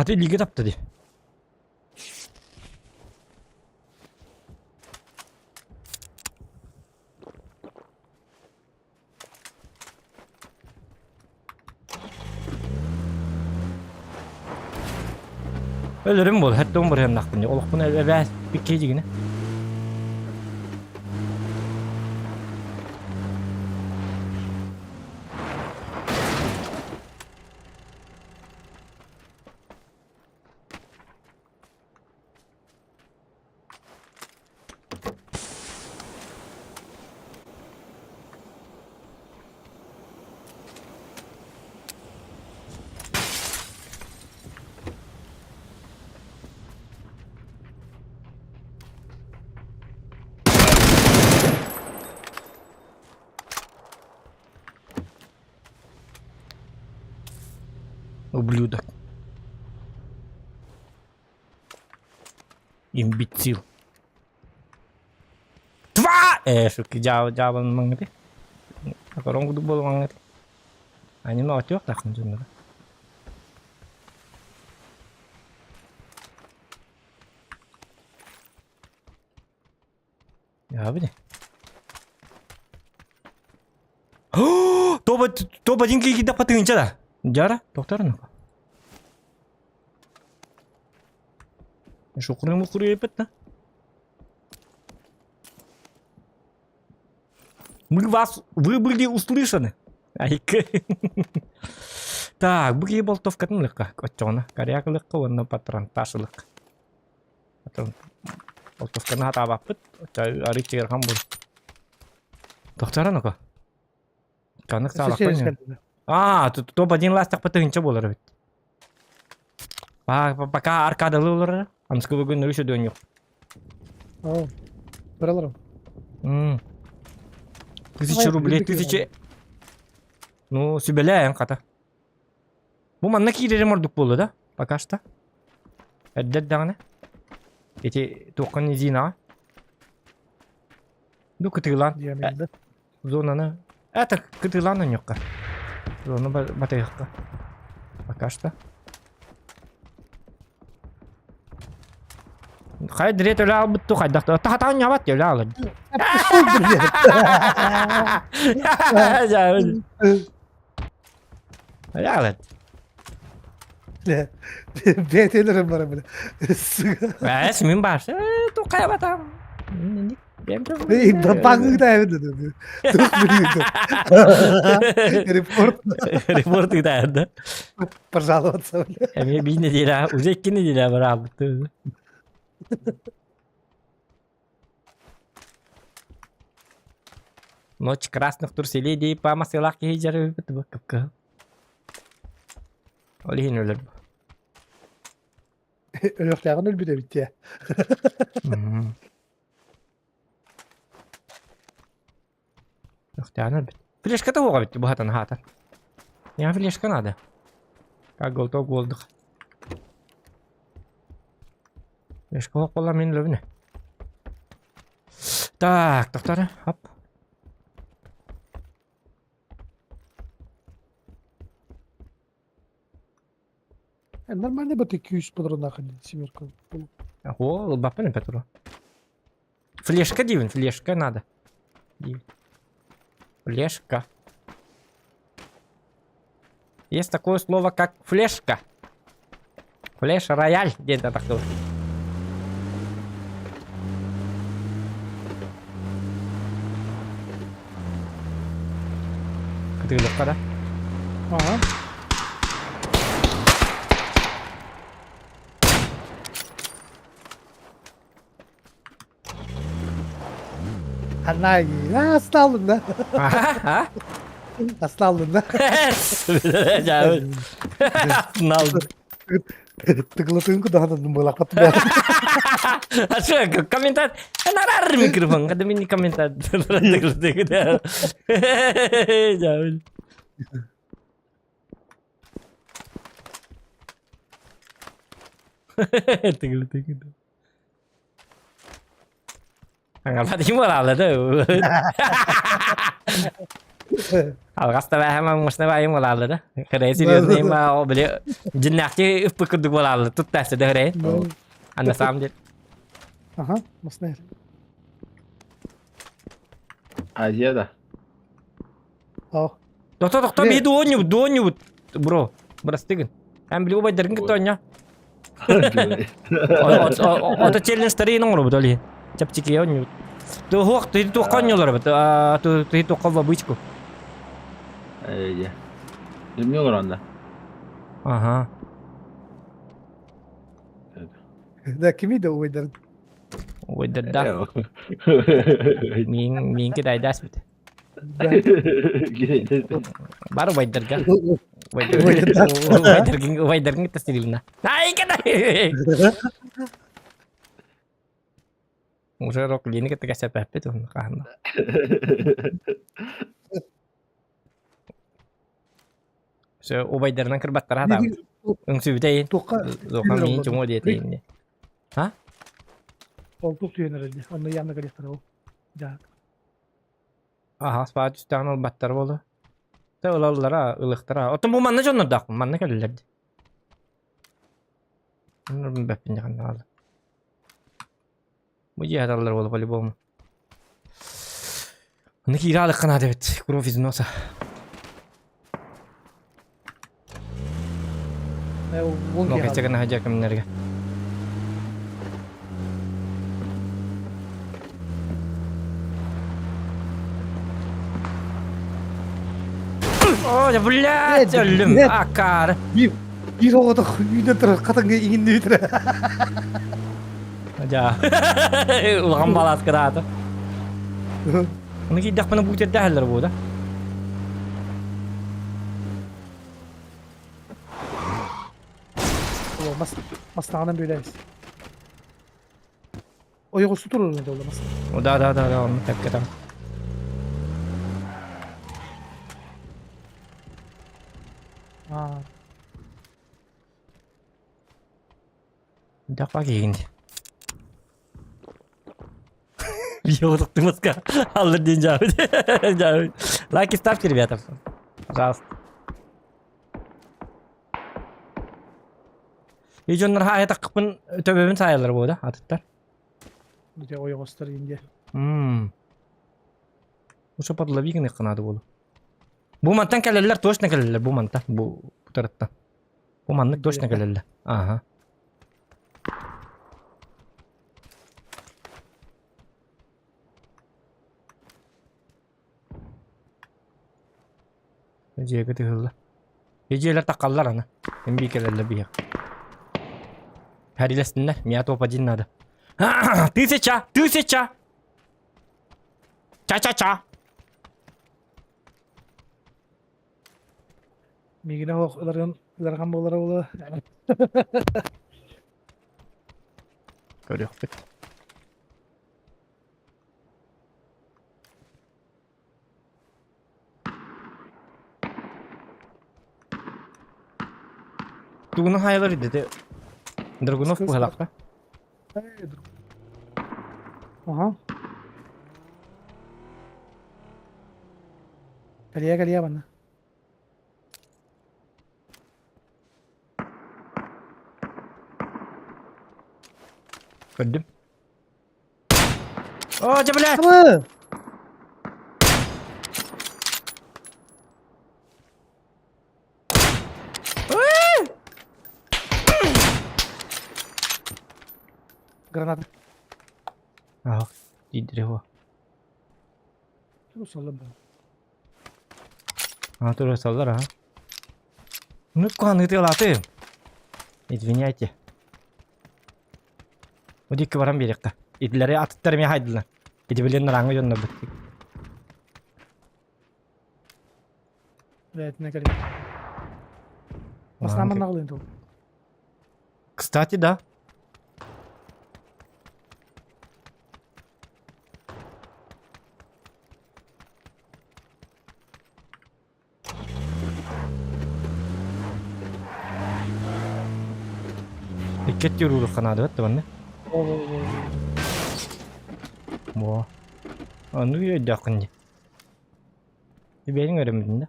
Hadi lige taptı di. Ölürüm bol, hatta on bir hem nakdın. Oluk bunu eve bir keyci yine. Ублюдок. Имбецил. Twa! Şu ki cevabın mangati. Akarong kudu bol mangati. Ani no atıyor takım cümle. Ya abi ne? Toba jingki kita patingin cara. Jara, dokter apa? Şu kuruyum yapıt da. Вы были услышаны. Так, быги болтовка легко. Кочона. Коряк легко, он патрон ташлык. Патрон. Болтовка на хата бапыт. Аричер хамбур. Доктора ну-ка. Канык сağlık koyuyor. Топ один ластық бітігінші болар бет. Пока аркадалы олар. Амсқы бүгін үші дөң жоқ. Bir alırım. 1000 рублей, 1000. Ну, sübeleyen kata. Bu manna ki ремонтдук болды да? Пока что. Әддәт дағаны. Эти тоқын изина. Ду кытылан. Diyemeyim. Зонаны. Это кытылан онёққа. Зона батайыққа. Пока что. Қай дирет өлі алып бұтты қайдақты. Тағатағын ябат өлі алып. Өлі алып. BT'lerim var böyle. Esmin barsa. Toqaya batam. Bangı da evde dedi. Çok büyüdü. Report kita ada. Пожаловаться. Эми бийне дира, узеккини дира барабыты. Ночь красных турселей по маселах хижары бит бакка. Олин өлөр. Ölüklağın öl bir de bitti ya. Yok bit. Флешка того бит bu hatan hatan. Ya флешка надо. Как гол то голдuk. Флешка около мен лөвне. Так, доктор, хоп. Нормально бы ты 200 патронов ходить, семерку. О, бапен Петру. Флешка дивен, флешка надо. Флешка. Есть такое слово, как флешка. Флеш-рояль. Где-то такое. Ты легко, да? Ага. Anay, hasta aldın da. Aha. Hasta aldın da. Jauh. Nal. Tıklatın ku daha da numara kapatma. Asyik komentar. Narar mikrofon. Kada mini komentar. Tıklatın. Jauh. Tıklatın. Anggap hati moral lah tu. Algasta ben hemen başına bayım olardı da. Kırayı seriyorsun ama o bile cinnakçı ıppı kırdık olardı. Tut dersi de kırayı. Anlasam değil. Aha, masne. Азияда. Aa, Doktor bir doğun yubut. Bro. Burası değil. Hem bile o baydırgın ki tonya. O da challenge tari nong ro betul cap ciki on yubut. Tu huak tu konyolar betul. Tu kova buisko. Iya. Bilmiyorum oranda. Aha. da kimiydi o Uyder? Weather da. Min kedai das betul. Gitu. Baru weather ka. Weather Weather kita stilna. Naik ka na. Musa rok gini ketika saya pepe tuh kan. So weather nang kerbat terhata. Ang sibitay. Toka. Lo kami cuma dia tin. Koltuk tüyün herhalde. Onun yanına kadar o. Da. Aha, sepatu stanol battar bolu. Te olallara ılıktara. Otom bu manna jonno dak. Manna kellerdi. Bunlar ben bepince kan aldı. Bu cihatarlar bolu pali bom. Onu kiralık kanat evet. Kurofizin olsa. Wong Oke, ya. cek aja kemenarga. Oh, ya bulat, ölüm, akar. Bir o da yüzde tır katın ingin düdür. Aja. Ulan balat kerata. Onu kidak bana butir derler bu da. O masnağının böyleyiz. O yok su turur ne oldu mas. Da, onu tek kata. Ha. Dak lagi ini. Bir yoluk tumuska. Alır din jauh. Jauh. Lagi start kiri biar Пожалуйста. Ижоннар хаа тақпын төбөмөн саялар бу да атыттар. Bir de o yok ostar inge. Uşa подловик не канады болу. Бу мантан келелер точно келелер бу манта бу тарапта. Бу маннык точно келелер. Ага. Jega tihilla. Jejeler takallar ana. Embi kelelер biya. Harilesinler. Miyato pajinnada. Тысяча! Ча-ча-ча! Migine o ılargan bolara ola. Görüyor bek. Tuğunun hayaları dedi. Dragunov bu halakta. Aha. Geliyor bana. Gördüm. Oh cebelat. Tamam. Granada. Ah, tidak wah. Dur sallam ben. Ah, terus saudara. Nước quan itu latih. Извиняйте. Udah kebaran birik ta. İdleri atıtlar mı haydılar. İdi bilen rangı yönde bittik. Evet ne geliyor. Masnaman nağılıyım tu. Kstati da. Dikkat yürürlük kanadı teman. Wah. Anu ya dakannya. Benim öğrenmedin de.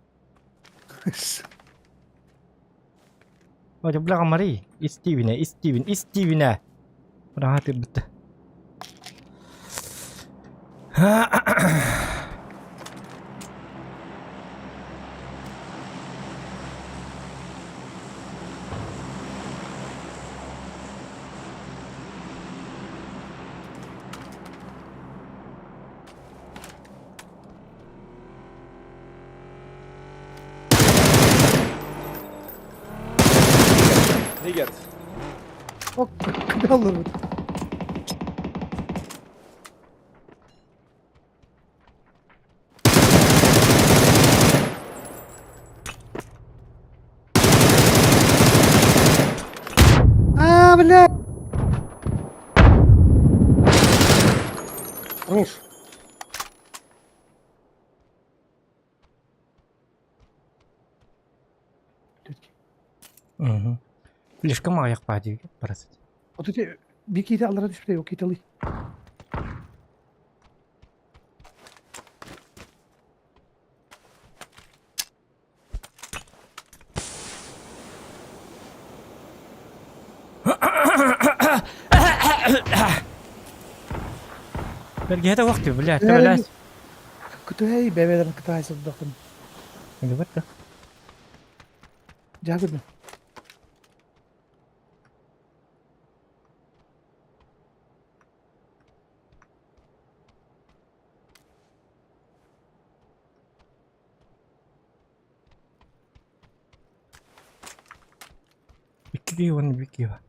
Hadi bırak kamerayı. İstivine. Rahat et bitti. Nigger. Bak ne olur. Бля! Хорош. Слишком аяқ па дейге барасыз. Вот эти бикиді алыра düşürüyor, o kiti alayım. Belki hada vakti billah tabalas. Kutu hey bebelerin kutu hay sıddakın. Ini betul. Jago ben. Biki wa.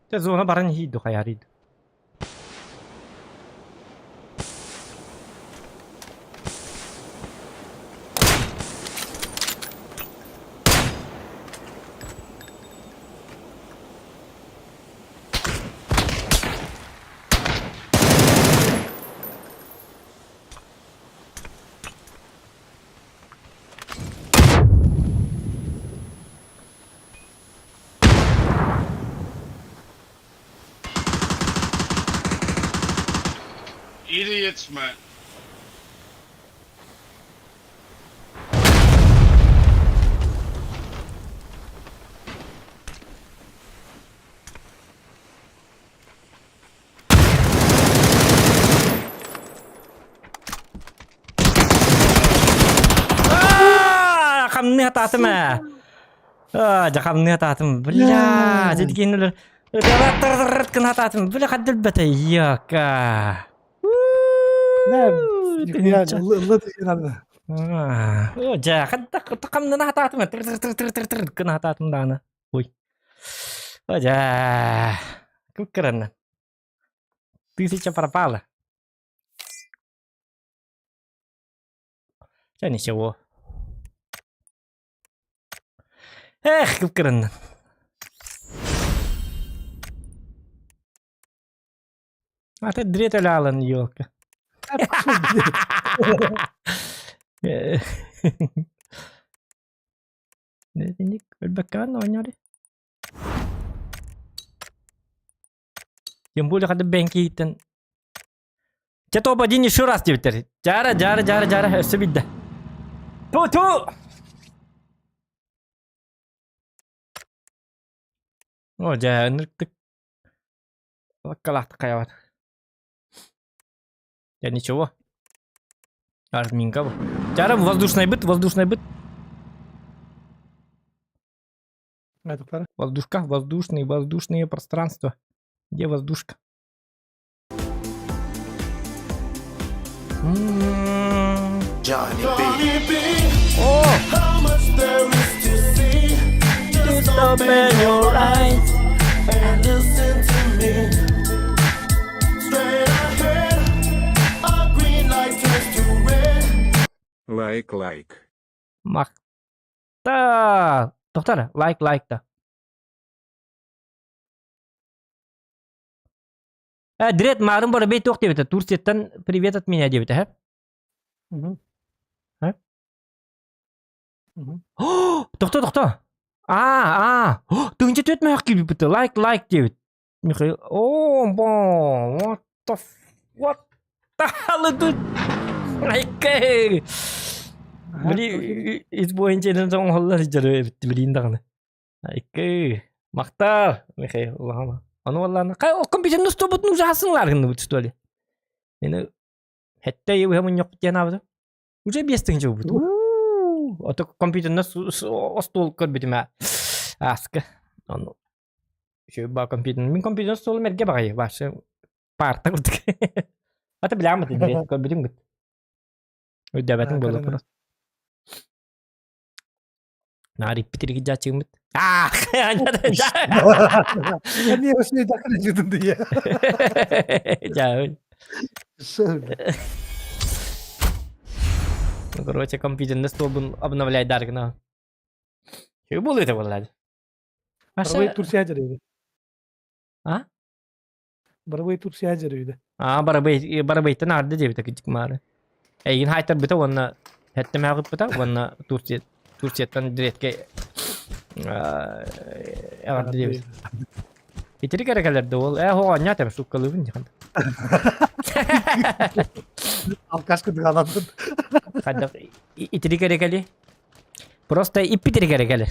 Te zona baran hidu khayarid. Idiots, man. Kamni hatatım ha. Jakamni hatatım. Billa. Jadi kini udah kena hatatım. Billa kadal bata ya ka. Ne? Yani Allah dışarıda. Ja, kamni hatatım. Kena hatatım dana. Uy. Ja. Keren. Tisi para pala. Jadi siapa? Keren. Ata direkt öyle alan yok. Ne dedik? Ölbakan oynuyor. Yang boleh kada bangkitan. Jatuh apa jenis suras dia betul. Jara sebida. Tu. Oh, jangan tık. Kalah kayak. Я ничего. Арминка. Жара воздушный быт. Ne tukları? Воздушка, воздушные пространства. Где воздушка? Johnny B. О! How much there is to see? Just Open your eyes. and listen to me. Straight ahead, a green light turns to red. Лайк. Makta. Doktor, like da. Direkt marun bara bey tok debete. Tursiyetten привет от меня debete ha. Mhm. Ha? Mhm. To'xta. Tığınca tötme hak gibi bıtı. Like debet. Mikhail. Bon. What the hell dude? Like. Beli iz boyunca elin zaman hollar jarı bitti bilin dağını. Like. Maktar. Mikhail. Allah'ım. Onu vallahi. Kay o kompüter nasıl tobut nuzasınlar gını bu tutuali. Beni hatta yew hemen yok diye nabdı. Uca biestin jo bu. Ото компьютер нас стол көрбүтүм аска. Onu şu ba компьютер. Min компьютер стол мерге багай. Башы парта курдук. Ата билам бит direkt көрбүтүм бит. Өдәбәтин болуп тура. Nari pitiri jachым бит. Я не вообще так не видно, я. Жа. Что? Ну, короче, компьютерный стол будем обновлять даргна. Что было это, влади? Барбай Турсия жарıydı. А? Барбай Турсия жарıydı. Барабайта нарды дебита кичик мары. Эйгин хайтар бита онна хеттем хагып бита онна Турсияттан диретке ягарды дебит. Итери керекелерди ол. Хо анятем суккалыбын диган. Алкашка дыганандын. Хадда итери керекели. Просто иппитери керекели.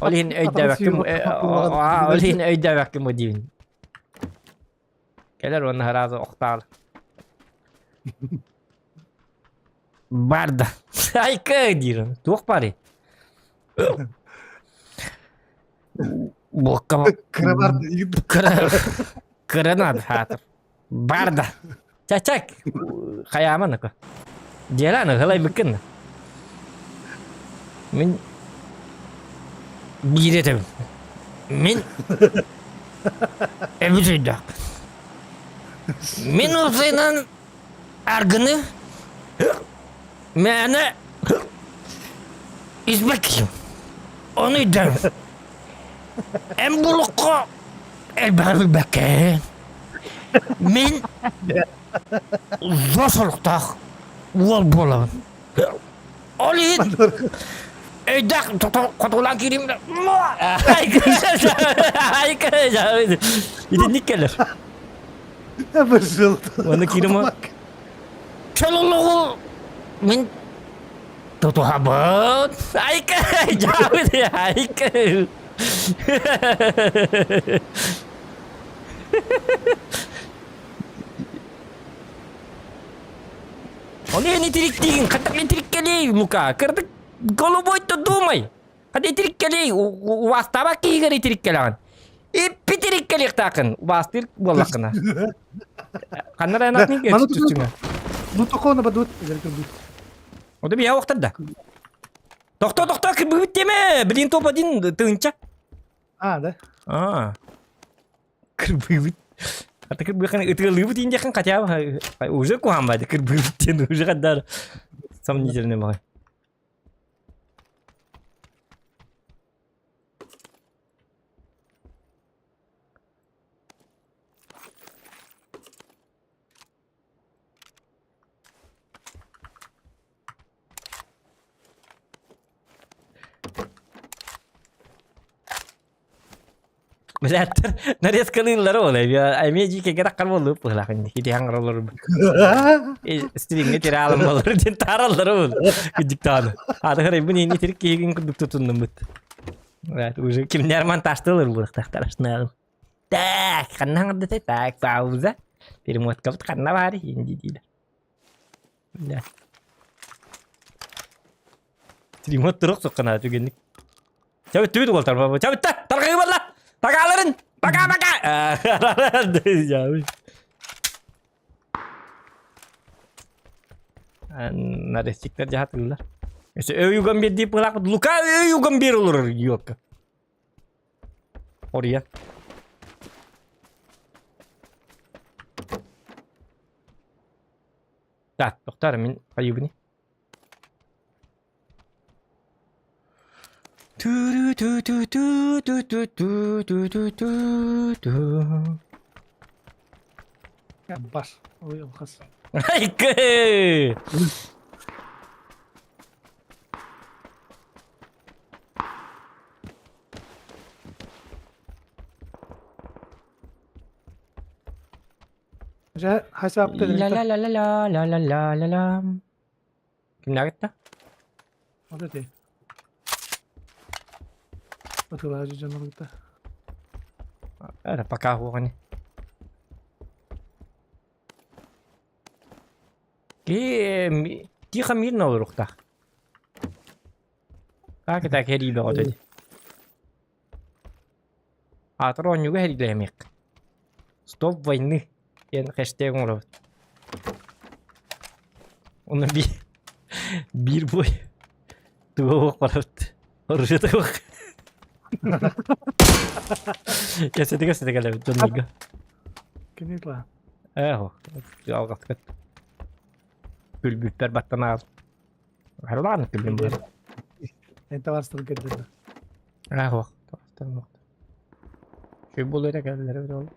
Olin öydäbäkkim o dibin. Geler onu haraza oktal. Barda. Ayka diyorum. Tuğ bari. Bokka Kıra vardı. kıranad hatır. Barda. Çak. Khayaman ko. Jelan halay bikin. Min Gidelim. Min evde. Min olsaydan argını mene izbekiyim. Onu da en bulukku elbette bekken. Min zosulukta wol bolan. Olin Dak kotolan kirim. Ay kaya. İdi nikkeler. Bırsıldı. Onu kirim o. Çalolu. Min Toto habat. Ay kaya. Jauh ay kaya. Onu yeni trik katak trik kali muka. Kırdık. Голубой-то думай. Hadi tirikkeley. Uvastaba kiygeri tirikkelan. İppi tirikkelek takın. Uvastir bollakına. Kanlara enak ne Mana geçtüsüne. Dut toko ba dut. Özellikle dut. O da bir ya vakti da. Doktor kırbıbıt deme. Bilin topa din tığınca. Da. Kırbıbıt. Hatta kırbıbıt kan ıtırlıbıt ince kan kaçağı. Uza kuham badi kırbıbıt din. Uza kadar. Sam nicerine bakay. Belatar, naris kalillar olay ya. Ameji ke gerak kan bolu pula kan hidi hangrolor. String'e tira almalar din tarallar ol. Gidiktan. Ada hare bu ni tirik kegin kuduk tutundum bit. Evet, ucu kimler man taştılır bu taştırasına. Tak, kan nang de tak pauza. Bir muat kaput kan var hindi değil. Ya. Trimot turuk sokana tu genik. Çabuk tübü gol tarfa. Çabuk ta, tarkayı balla. Pagaların. Paka. Jauh. Naresikler jahat dulu lah. Eu gambir di pelak luka eu gambir ulur yok. Oraya. Tak, doktor min kayu ini. Turu tu tu tu tu tu tu tu tu tu tu. Ya baş. Oy olmaz. Hayke. Hesapta La la la la la la la la la la. Kimler gitti? O da değil. Atıl ağacı canım gitti. Ada pakai aku kan ni. Dia kan mirna uruk tak. Kita kiri bawa tadi. Atron juga hari lemek. Stop ini. Yang hashtag orang. Onun bir boy. Tuh korat. Harus itu. Kesetega lah John Mega. Kini lah. Ho. Jauh kat. Gülbütler battana al. Harlan gülüm bu. Ente varsın gitti. Ho. Tamam. Şu buluyla geldiler öyle oldu.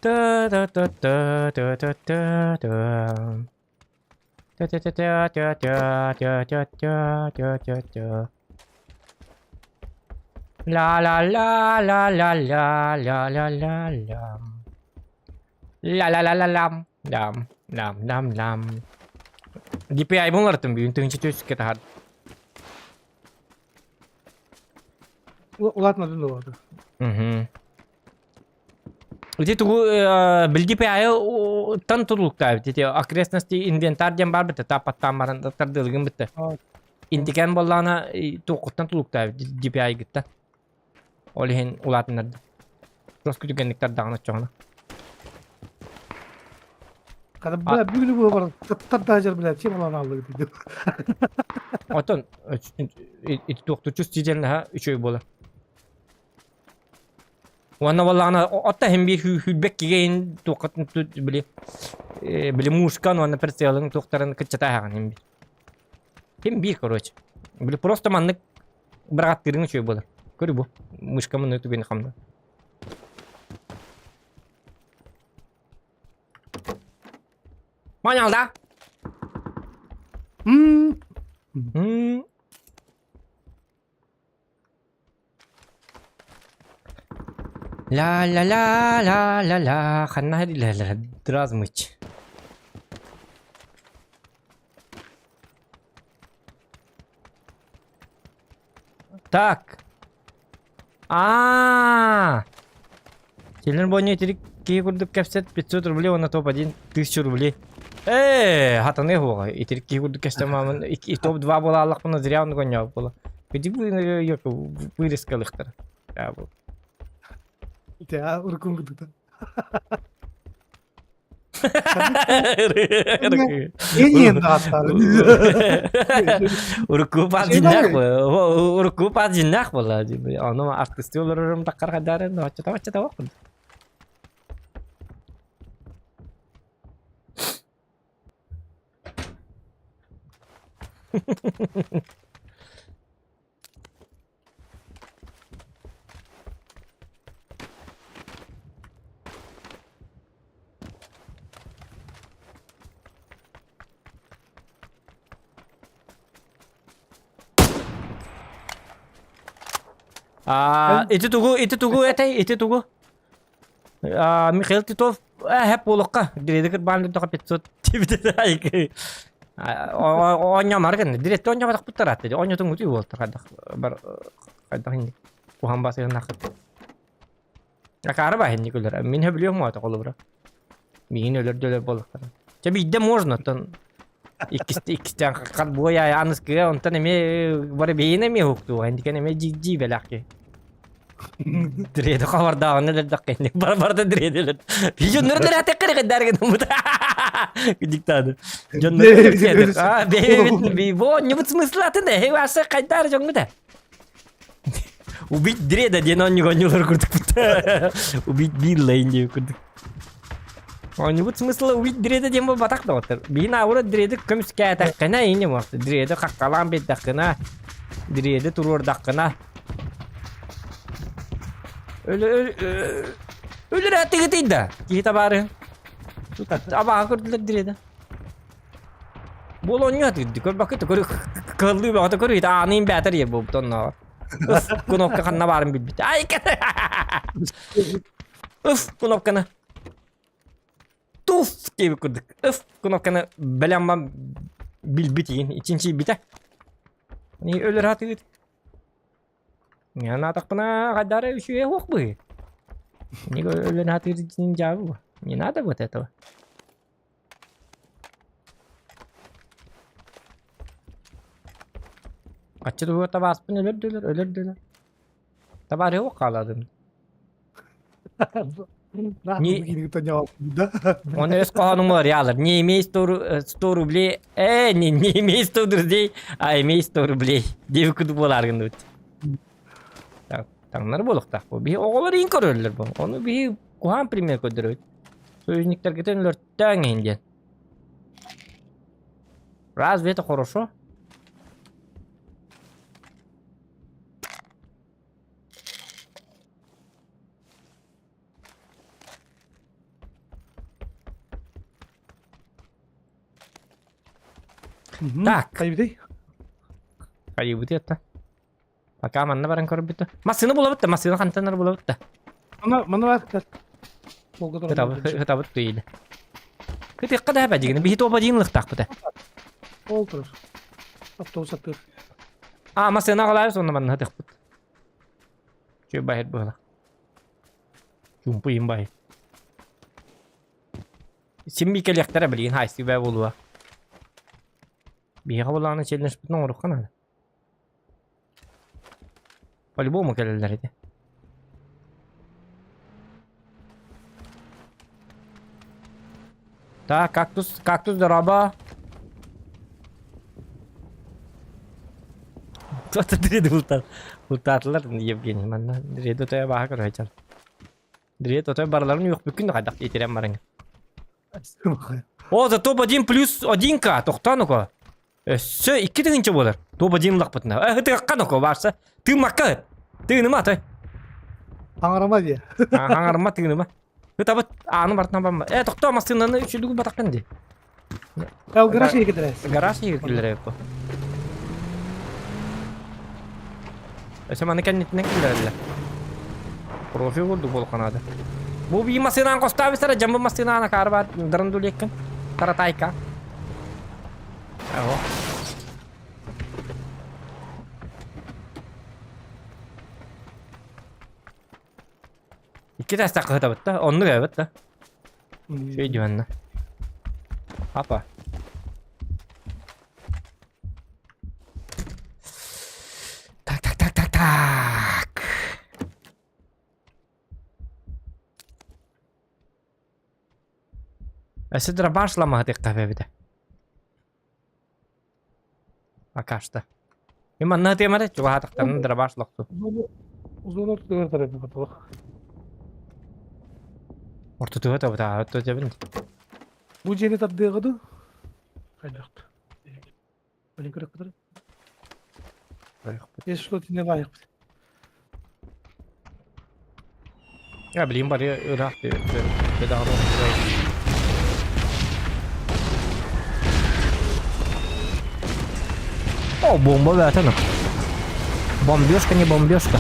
Ta ta ta ta ta ta ta ta. Ta ta ta ta ta ta ta ta ta ta ta. La la la la la la la la la lam. La la la la lam. Lam. DPI mo ngerti bi untuk cuci kita had. Ulatmadın da orada. Itu bil DPI tan tuluk tabi. Jadi okresnosti inventar jam bar bitte tapat tamaran tardılgın bitte. İntikan bollana toquttan tuluk tabi DPI gitti. Olihin ulatınlar. Terus kütükenlikler dağınık çoğuna. Kadın böyle bir günü bu var. Tatlı acar bile. Kim olan aldı gidiyor. Oton, itu doktorcu stijen ha, üçü bola. Wana wallana otta hem bir hülbek gigen toqatın tut bile muşkan wana perselin doktorun kıçata hagan hem bir. Hem bir короче. Bile просто manlık bıraktırın üçü bola. Görü bu. Muşkamın ötü beni kamda. Mana alda? La la la la la la. Kanna hadi la la. Draz mıç. Так. Челнер боня терик кей курдук кепсет 500 рублей, он на топ-1 1000 рублей. Хатаны хуга. Итерик кей курдук кепсет мамын топ-2 бола аллах буна зря он гоня бола. Где вы yok вырискалыктар. Ya bu. Ya urkun gitti. En iyi dağıtlar. Urku pas jinnak bu. Urku pas jinnak bola. Onu artist olurum takar kadaran. Macet-macet. Itu tunggu itu tunggu. Mikhail Titov hep bolakka. Direkt bandı da kapitso tipte ayık. Onya markan. Direkt onya batak putar attı. Onya tunggu tuh volt kadak. Bar kadak ini. Kuham basıyor nakit. Akarba hindi kular. Min biliyor mu ata kolubra. Min öyle bolakka. Tabi idde можно там. İkisten kat bu ya yalnız ki ondan eme var beyine mi huktu. Hindi kan eme jiji belaki. Direde kavar dağını da dakikini. Barbarda direde. Video nerede rahat kare kadar ki namut. Diktado. John be bu ne смысл atında? Hey varsa kadar jongu da. Ubit direde diye non nyular kurduk. Ubit bir lane kurduk. Он не будет смысла увидеть дреды, где мы батак доктор. Бина аура дреды көміс кәтәк кіна ені мосты. Дреды қаққалан бет даққына. Diriyede turur dakikana. Öyle rahat değil de. Kita bari. Ama kurdular diriyede. Bolonyo dedi. Kör bakıt kör kıllı bir hata kör. Anayım beter ya bu tonla. Uf, knopka kanna barım bilbit. Ay. Uf, knopkanı. Tuf gibi kurduk. Uf, knopkanı belamam bilbitiyin. İçinci bite. Ni öyle rahat değil. Ya natak bana kadar bir şey yok bu. Ni öyle rahat değil cevabı bu. Ni nada bu tete. Kaçır bu tabas pun ölür döler. Tabar yok kaladım. Nah, Ni- begini kita jawab udah. Onu öz kanun var ya alır. Ni mi 100 rubli. Ni mi 100 rubli. Ay mi 100 rubli. Diye kudu bolar gındı. Tanrı bolukta. Bu bir oğulları in körürler bu. Onu bir kuhan primer ködürür. Sözünükler getirirler. Tağın indi. Разве это хорошо? Так. Kayak gitu. Kayu putih eta. Pakai mana barang korup itu? Masina bola betta, masina kantanar bola betta. Mana var? Mau ke Kita betul ini. Kita kada apa jigin, bihi to bajin lek tak betta. Olur. Avtobus atır. Ah, masina kalar sonra mana hatek betta. Coba head bola. Jumpa imbai. Simbi kelektere bilin haysi ve bolua. Bihi kabolana challenge bitno oruk kana. По-любому келелер иде. Так, кактус дороба. Кто-то дреды ултатылар Евгений. Мана дреды тоя баха көрөй чар. Дреды тоя барларын yok бүкүн кайдак етерем барың. О, за топ-1 плюс 1к. Токта ну-ка. Все, 2 дегенче болар. Топ-1 лак бутна. Ты какка ну-ка барса. Ты макка. Ты нема той. Аңырама dia. Аңарма ты нема. Ты табыт аны бартына барма. Токта машинаны үчүдүгү батаккан ди. Kau geras ini kita. Гараж килдер эко. Маны кеннетинен килдер. Профи болду болканада. Бу би машинаны костависара жамбы машинаны карба дырынду леккен. Таратайка. Ао. İki tane saklı bitti. Onu da bitti. Şey diyorsun. Apa? Tak. Sidra başlama hadi kahve bir de. Akaşta. İman ne diyeyim hadi? Coba hataktan dra başlaktı. Uzun waktu dengar tadi betul. Orta tuh tahu tahu tuh jawabin. Bu jeni tadi gadu. Kayak. Paling kira kira. Yeşil otine layık. Ya bileyim bari Irak bir daha Oh, bomba versene. Бомбёжка, не бомбёжка.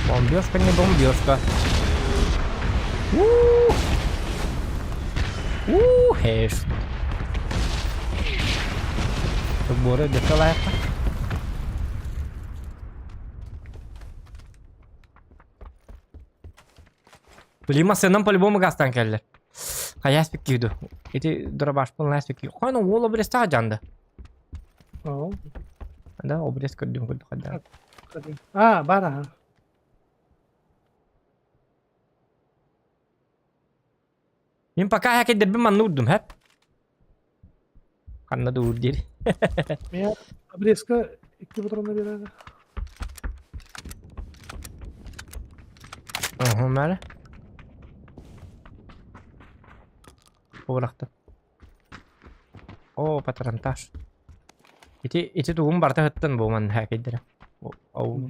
Бомбёжка, не бомбёжка. Хэш. Сборы декалайка. Блин, машинам по-любому гастан келдер. Каяс пикиду. Эти дробаш полнас пики. Хана ол обрез та жанды. Oh. Да, обрез көрдүм када. Bara. Мен пока хакет дебим маннурдум hep. Kanna dur diri. Ya, Abreska 2 patronla beraber. Aha, mera. Buğraktı. Oo patrontaj. İti tuğum barta hıttın bu man hakidire. O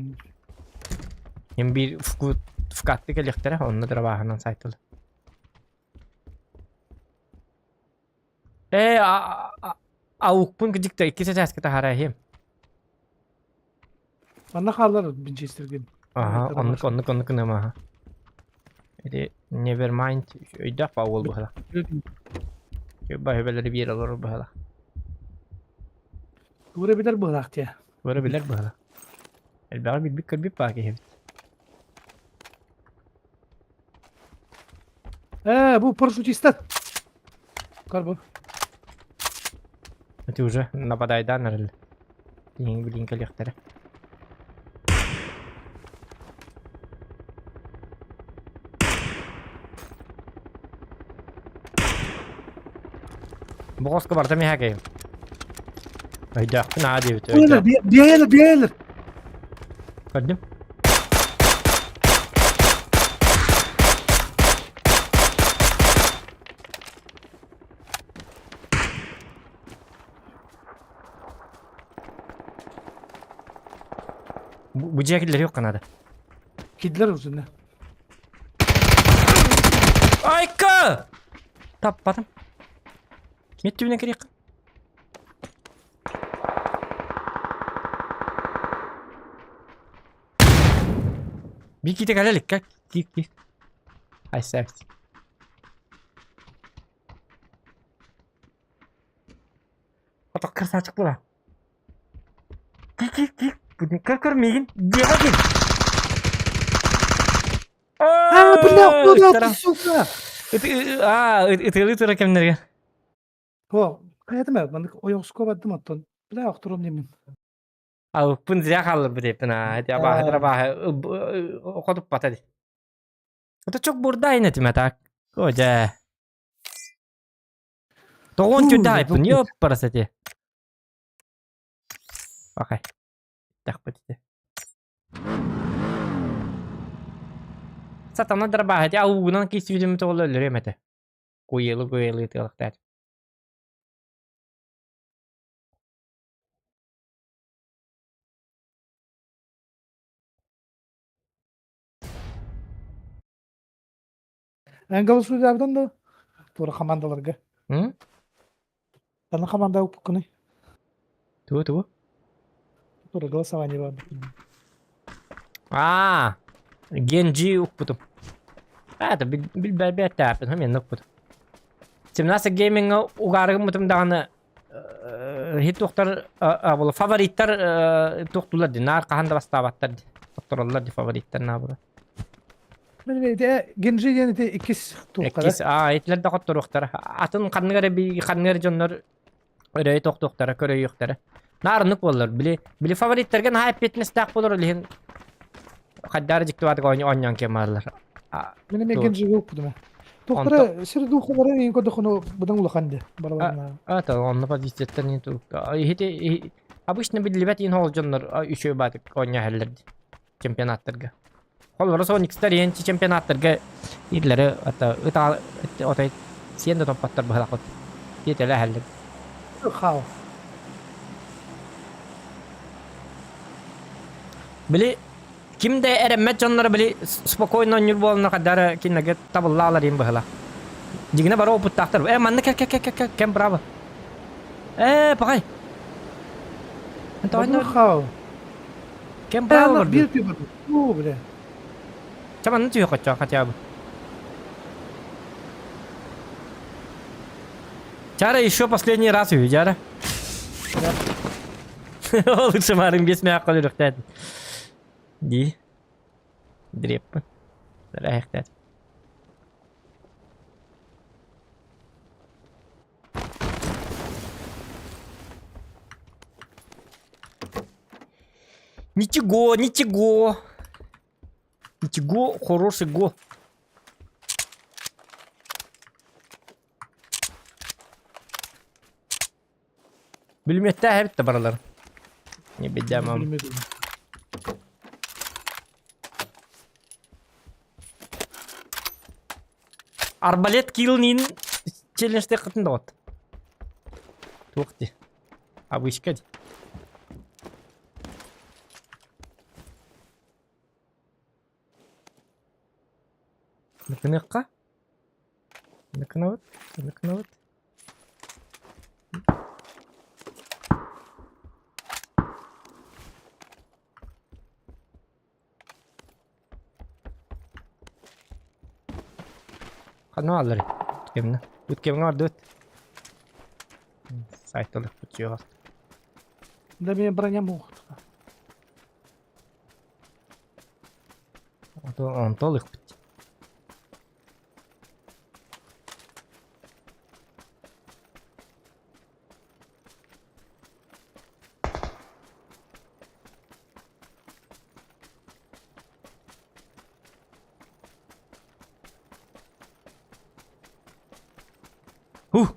hem bir fukatlı geliktere onunla drabahanan saytılı. Avukpun gıcıkta ikisi teskite harayım. Bana kalır bince istirgin. Aha Evet, onluk nama ha. Jadi nevermind öyle faul bu hala. Coba hebeleri bir alır bu hala. Buraya bilir bu vakti ya. Böyle bilir bu hala. Elbette bir kalbi paki hep. Bu paraşütist. Karbon. Это уже нападает, да, наверное? Блин, коллекторы. Boğazka barda mı hakeyim? Hayda, ne adi bit. Diğerler. Gördüm. Bu ceketleri yok kanada. Kediler üzerine. Ayka! Tapmadım. Met dibine gerek. Bir gide gelelik kalk. Git. Ay sevdi. Otak kırsa açık bura. Git. Bu ne kır Megan. Diye bakayım. Bu ne yapıyor Taraf. suka? Itırı rakemlerge. O, hayatım evet. Ben o yok skobadım atton. Bir daha oturum demin. Pun ziya kalır bir deyip na. Hadi abah okutup bat hadi. O da çok buradayın etime tak. Koca. Doğun künde haypın yok parası diye. Bakay. Tak bat diye. Satana drabah hadi avugunan ki sivdim to ölür mete. Koyelu tılaktar. Ben Galatasaray derden de. Tura komandalarga. Hı? Ben komanda yok bugün. Tu. Tura Galatasaray var. Genji ukputum. Hadi bil bet tapın hemen ukputum. Şimdi nasıl gaming ugargım mutum dağını hit doktor abla favoritler doktorlar di nar kahanda bastabatlar di. Doktorlar di favoritler ne burada? Ben de genci yani de ikis tukara. Ekis etler de doktor doktor. Atın kanıgara jonlar öyle doktora köre yoktora. Narınık bollar bili favoritlergen hype etmesi tak bolur lihin. Kaddar jikti vaat oynayan kemarlar. Benim genci yok bugün. Doktora sır doktora en kodu konu budan ulakande. Barabarna. Ata onu pozisyondan itu. Hiti abuşne bir libet in holjonlar üçü batık oynayan herlerdi. Çempionatlarga. Kolları son ikisler yeni çempionatlarga illeri ata otay siyende topatlar bahalakot. Yeterli herler. Xaw. Bili kimde eremet jonları bili spokojno nyur bolna kadar kinage tabullalar yim bahala. Jigine baro putaktar. Manne kem bravo. Pakay. Tabii xaw. Kem bravo. Bir tübür. Bu bile. Çaman ne yok kaça bu. Чара еще последний раз увидел, да? Лучше марим без меня колю рухтет. Ди. Дреп. Рахтет. Ничего. Хороший го. Bilmette hep de baralar. Ne bileceğim ama. Arbalet kill'nin челленджде кытында вот. Туқти. Обычка. Накыныкка? Накынабыт? Накынабыт? Kanı alır. Ütkemini. Ütkemini vardı öt. Saytılık bıçıyor. Да мне броня могут. Ontoluk bıçıyor.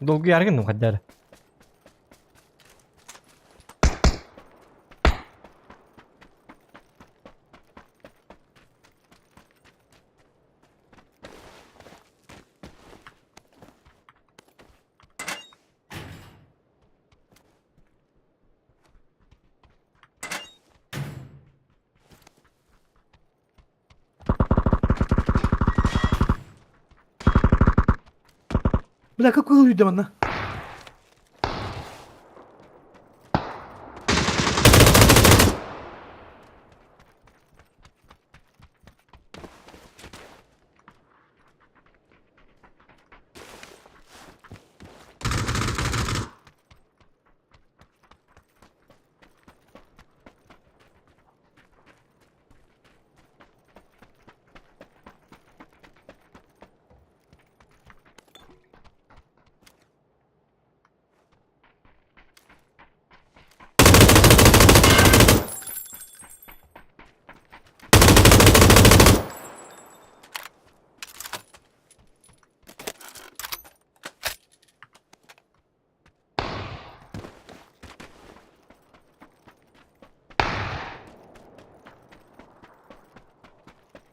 Dolgu yargındım kadar. Бля, какой луй демона?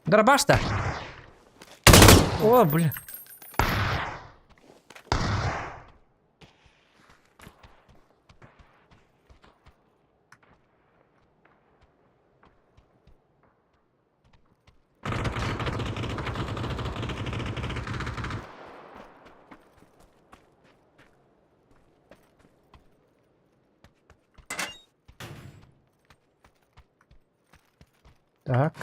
Дробаш-то? О, блин. Так.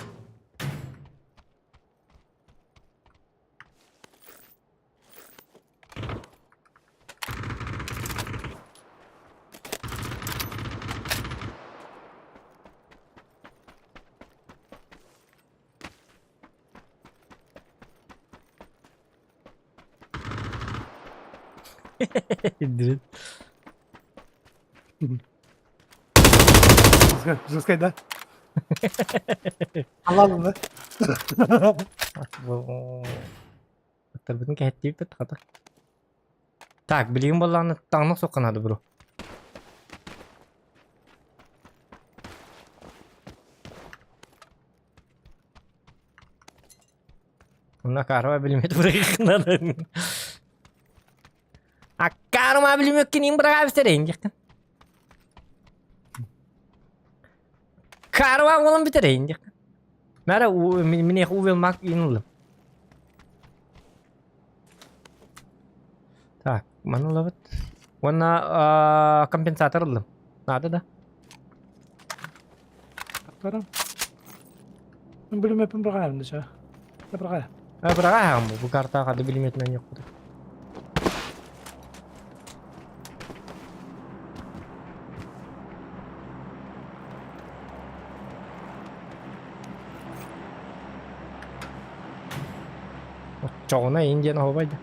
Дрит. Жесткая, да? Alalım da. Bütün kehittiği bir tıkadı. Так, bileyim ballarını tağına sokan hadi bro. Buna karma bilim et bırakın. Karma bilim yok ki neyim bırak abi sereyim yakın. Karma oğlum bitireyim yakın. Mera mini uvelmak inulum. Так, mana lewat? Warna kompensator belum? Nah, ada dah. Sekarang. Belum ya pemberkaan dah sih. Pemberkaan. Berapa kamu? Bu karta kada bilimet yok. Çoğuna ince ne havaydı.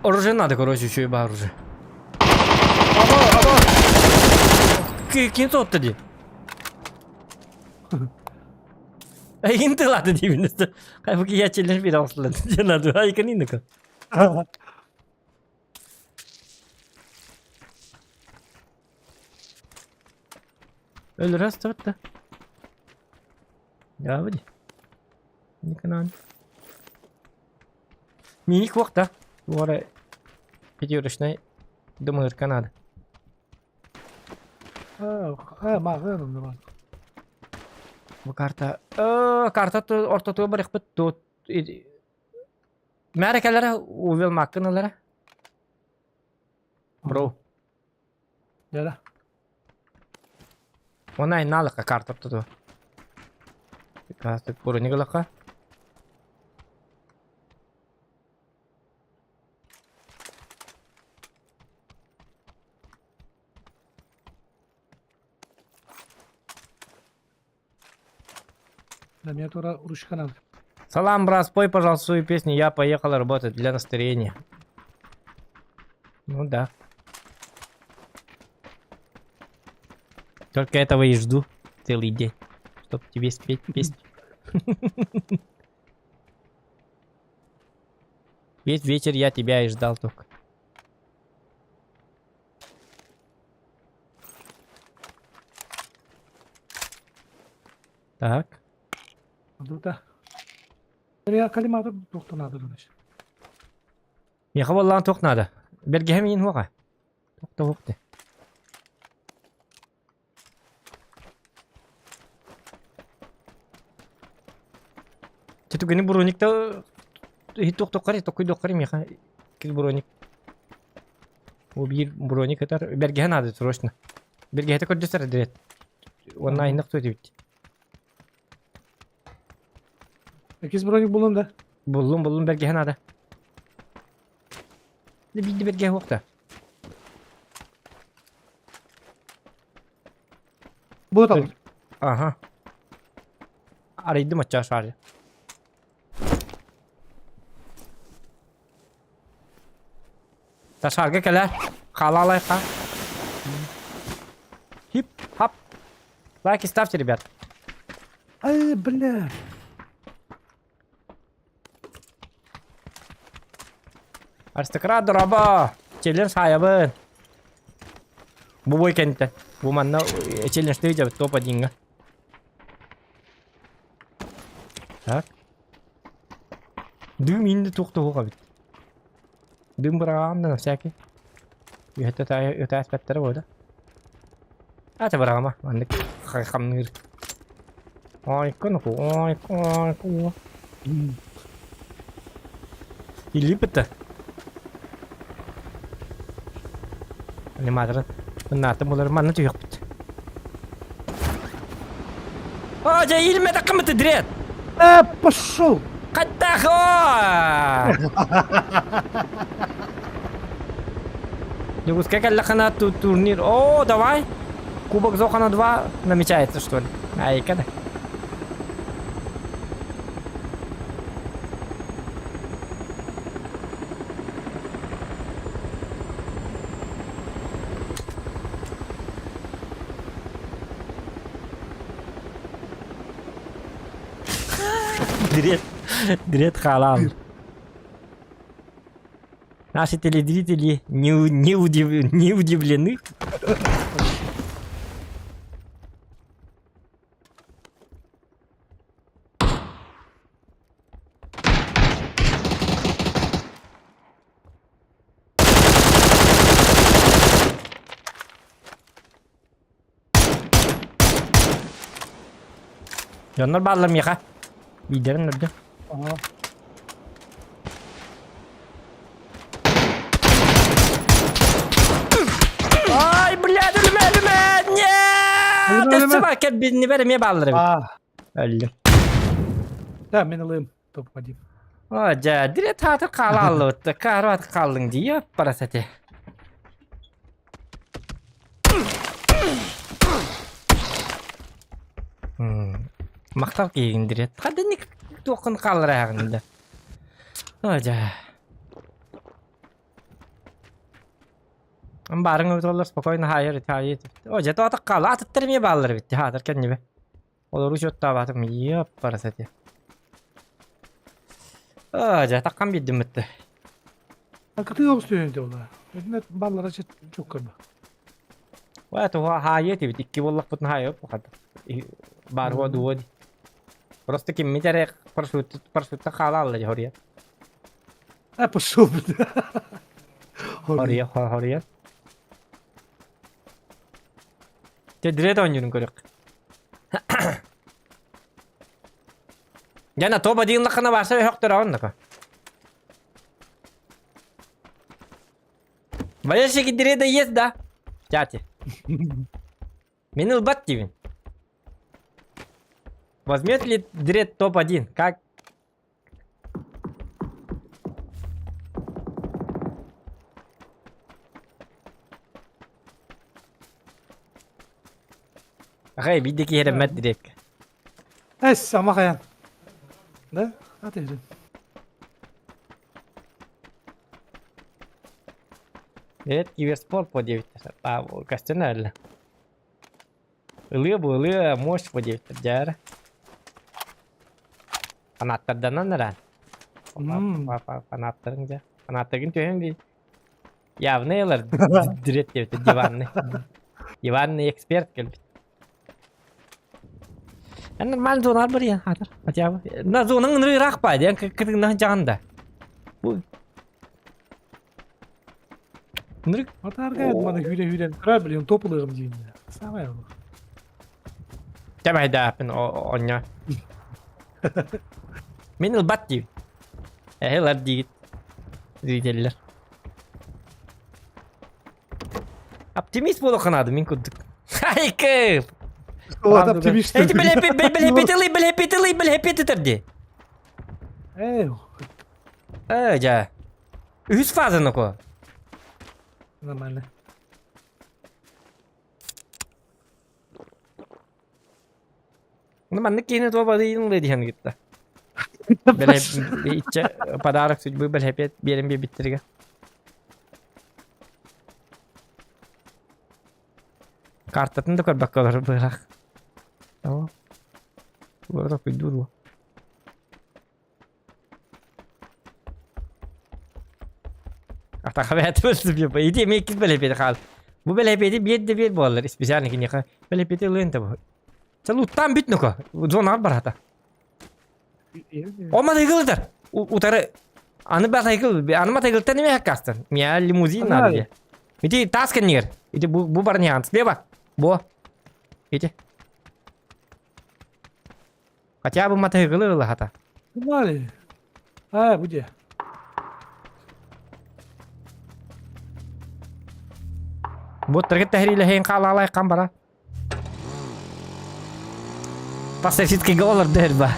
Оружие надо, короче, еще и оружие. Kim tuttu diye. İntiladı dibinizde. Halbuki geçilmiş bir aslında. Cenab-ı Hakk'ın indik. Öyle rast da. Ya hadi. Ne kadar? Minik vakta. Bu ara gidiyoruşuna dımır kanadı. Mağarım da var. Bu karta. Karta orta tuğa barık bit. Merkelere uvel makinalara. Bro. Yara. Ona inalık karta tutu. Karta burun yıkılaka. Да, меня тура ручка надо. Салам, брат, спой, пожалуйста, свою песню. Я поехал работать для настроения. Ну да. Только этого и жду целый день, чтоб тебе спеть песню. Весь вечер я тебя и ждал только. Так. Да. Я калиматор доктор надо значит. Меха والله توق نادا. برجع مين هو؟ توق وقته. Itu gini buronik tuh hitung tokari tokoi dokari меха. Кис буроник. وبير буроник это برجع надо срочно. برجع это код сэр дирет. Онна инак той дибит. Ekis bronik bulun da. Buldum برجع надо. ده بيدي برجع وقته. Bu da. Aha. Araydım aşağı şarjı. Taşarga keler. Халалай ха. Хип, хап. Лайки ставьте, ребят. Ай, бля. Аристократ дораба. Челлендж hayabın. Bu boy kenti. Bu manna challenge değil top один. Так. Дым инде тухты хуга бит. Дым бараганда на всякий. И это аспекттері болды. Аты барагама. Андык хамныр. Ой, кунку, ой. Или бітті. Аниматоры. Наты бұлар манны түйек бітті. О, жа илме тақымыты дірет. Пошел. Каттахо! Не пускай каллахана турнир. О, давай. Кубок Зохана 2 намечается, что ли? Ай, когда? Дред халал. Наши телезрители не удивлены. Onlar bağlarım yaka. Liderin nerede? Aha. Ay блядь, ölme. Нет! Teslim hareket birini vermeye bağlarım. Öldüm. Tamam ben alayım. Top hadi. Hoca direkt hatır kalalı öttü. Kahrabat kaldın diyor paraseti. Maqtal keyin direkt. Hadi ne to'qin qalrag'ingda. Hoca. Барың өтөлөр спокойно хайыр тайы. Hoca тота кала аттырмыя баллар битти. Хатыр кеннебе. Олар учетта батым еп парасети. Hoca таккан бидим битти. Hakikaten yok stüdyoda ola. Net ballara çok kırma. وقت هو حياتي بتكي والله فتنا هاي وخد بار هو دودي просто كمية ريق برشوت تخال الله جهوريا Пошел, бля. Oraya. Te direkt oynuyorum körük. Yana topa diyin lakana varsa yoktur onun da. Vaya şeki direkt de yes da. Чати. Минул Баттивин. Возьмет ли Дред топ-1? Как? Ага, бидeki yere met direkt. Ama kayan. Ne? Hadi yürü. Evet, киберспорт по 9. А, костюмерли. Ылы мощь по 9 jar. Fanatlardan neren? Fanatların. Fanatların tüyüm bir. Ya ne yalar? Direkt devlet divanlı. Divanlı ekspert geldi. Yani normal zonar var ya. Hadır. Acaba. Na zonun nırı rakpaydı. Yani kırıkından canda. Bu. Nırık. Hatta arkaya bana hüren. Kırar biliyorum topluyorum diyeyim ya. Sana ya. Coba hadapin onnya. Minul Batti. Helar digit. Rideller. Optimist bolu kanadı min kudduk. Hayır. O adam optimist. Enti belhepeti terdi. Aja. Üst fazla ko. Normal. Ну, kini tuh pada ini di hand kita. Belhe içe padarak sucu belhepet biarin bir bitirga. Kartatın da kadar kalır bırak. Tamam. Burada bir dur. Hatta hayat böyle bir şey. İyi mi ikisi belhepet kal. Bu belhepeti bir bollar. İspesial kini ka. Belhepeti lain tabu. Çalu tam bitno ko. Zona barata. Olmadı yıkılır. Utarı. Anı ben yıkılır. Anı mata yıkılır. Ne mi hakastan? Mia limuzin nabi ya. İti tasken yer. İti bu barnya hans. Beba. Bu. İti. Kaça bu mata yıkılır lah hata. Normal. Ha bu diye. Bu terkait tahrilah yang kalah kambara. Pas sit ke golar derba.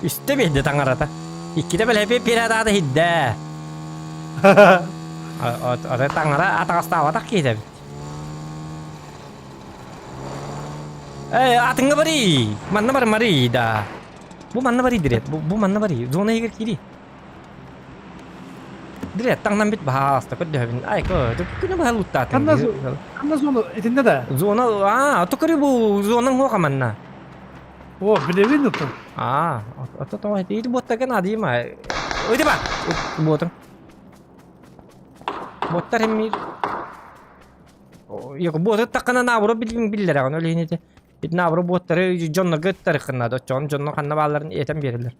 Üstte bir de tangarata. İkide böyle hep bir ada hidde. Ada tangara atas tawa tak kita. Atın bari. Mana bar mari da. Bu mana bari direkt. Bu mana bari. Zona higir kiri. Direkt tangnan bit bahas takut dah bin. Ay ko, tu kena bahas lutat. Kanna zonu etinde de. Zona tu kari bu zona ho kamanna. O bilevin tuttu. Atau tahu itu buat tekan adi mah. Oh itu pak, buat terhemir. Oh ya buat tekan na bro bilirler kan öyle ini de. Bir na bro buat terı John'la götter kına da John'la kanna balların etem verirler.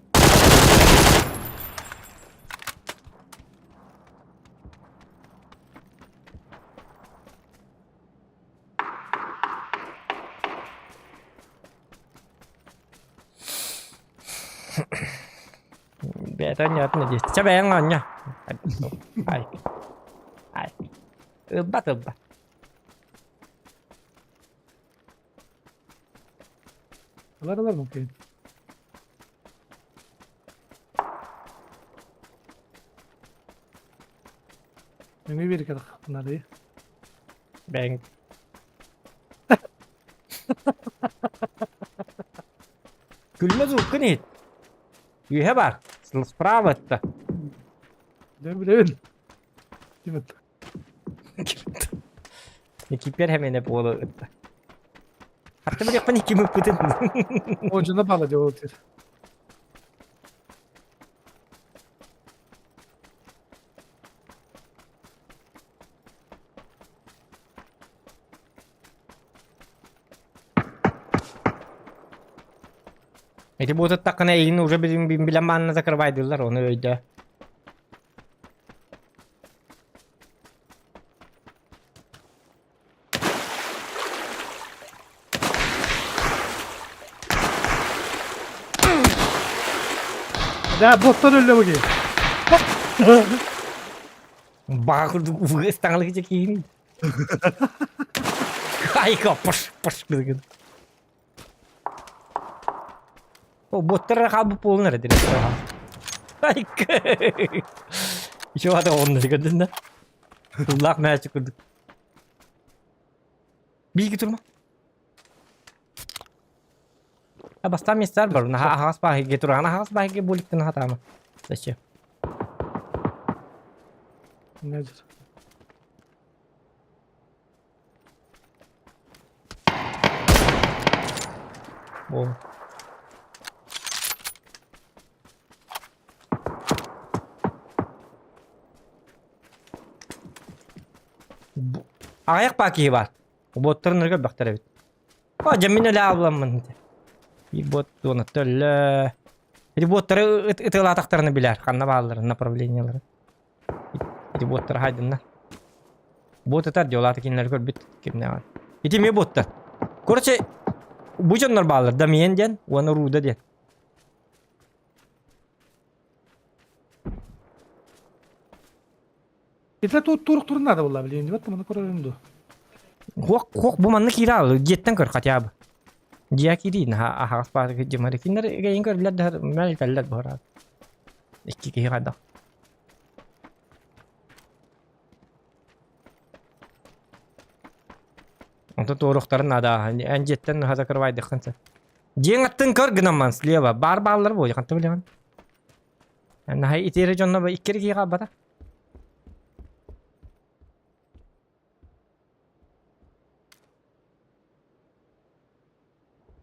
Bé tao nhớ là gì? Chắc bé ngon nha. Ai. Bắt được. Var mümkün. Ne bir kadar bunlar iyi. Ben. Gülmez o kınit. Yuhe var. Справа это. Ne bileyim. Evet. Ekipler hemen hep oğlu. Hatta bir yapan iki mümkün. Ucuna bağladı o tir. Eti bu takkana elini уже bilen manna zakırbaydılar onu öyle. Da bottan öyle bakayım. Bağa kurduk ufuk istanlık çekeyim. Ay kapış pış kırgın. O botlara kabı polunlar direkt. Ay şu ada onları gördün mü? Allah meğer çıkırdık. Bilgi durma. Ha basta misal baru nah has bahi gitu rana has bahi bulik tengah tama. Saçı. Nedir? O. Ayak paki var. O botların nereye baktı evet. O jamin öyle ablamın. Bir bot onu tölle. Bir botları ıtıla taktarını biler. Kanna bağlıları, направлениялары. Bir botları haydınlar. Bot atar diyorlar tekinler gör bit kim ne var. İti mi botlar? Korçe bu canlar bağlar. Damiyen diyen, onu ruda diyen. İtle turuk turun nada vallahi bileyim. Dibat bunu korarım do. Hok bu manna kira al. Jetten kör kat ya bu. Dia kiri nah ha pas ke jemari kinder gayin kör lad har mel kallat bahara. İki kira da. Onta toruqtарын ада анжеттен хаза кырбайды кынса. Жең аттын көр гынаман слева бар баллар бой канта билген. Ана хай итере жонна ба иккери кийга бата.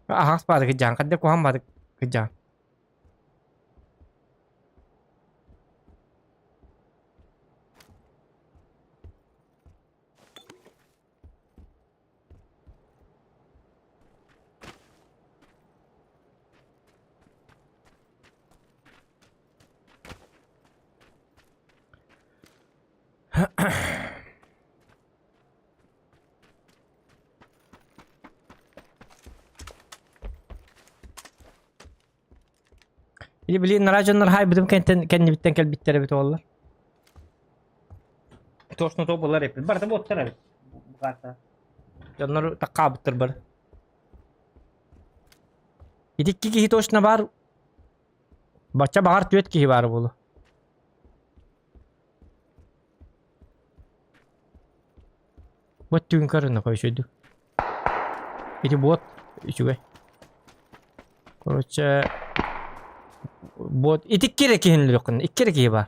Ahas pada kejang kadde ko ham pada kejang. Ili bilin rajonlar hay bidim kendi bitten kel bittere bit ollar. Toşnu topular hep. Barda botlar abi. Bu karta. Jonlar takka bitter bar. İdikki ki toşna bar. Bacha bahar tüet ki var bolu. Bot tün karına koyuşuydu. İdi bot içüge. Korça bot itik kere kihin lokun ikkere ki var.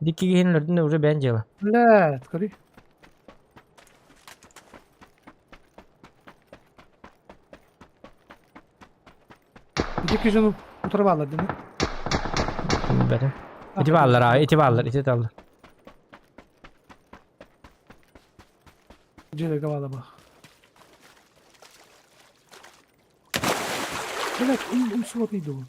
Dikki kihin lordun da ure bence var. La, tkari. İki kişinin bu tarafa alır değil mi? Benim. İtibarlar abi itibarlar itibarlar. Cile kavala bak. Evet, suvat neydi bu?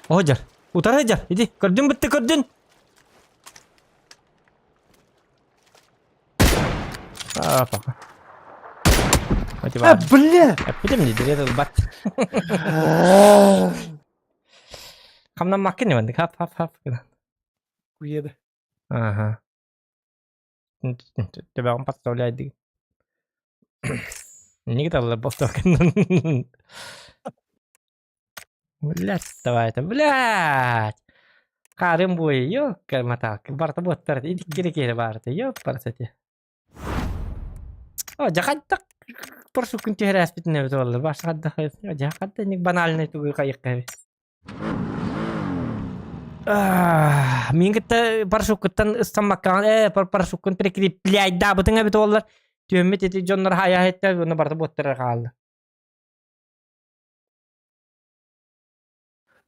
Hajar. Utar hajar. İdi. Gördün bitti gördün. Apa? Hadi Ha, bak. bля! Bilim nedir ya da bat. Kamdan makin ne bandık? Hap. Bu yedi. Aha. Coba empat tahun lagi. Ini kita lepas token. Belat tawa itu belat. Karim boy yo ke mata ke barta botar ini kira-kira barta yo saja. Oh jangan tak persukun cihara aspitnya betul. Bas ada jangan ini banalnya itu kayak kayak. Min kita parsukutan istamakkan parsukun prekri playda butun abi tollar. Tüyümmet eti jonlar haya hette onu barta bottara kaldı.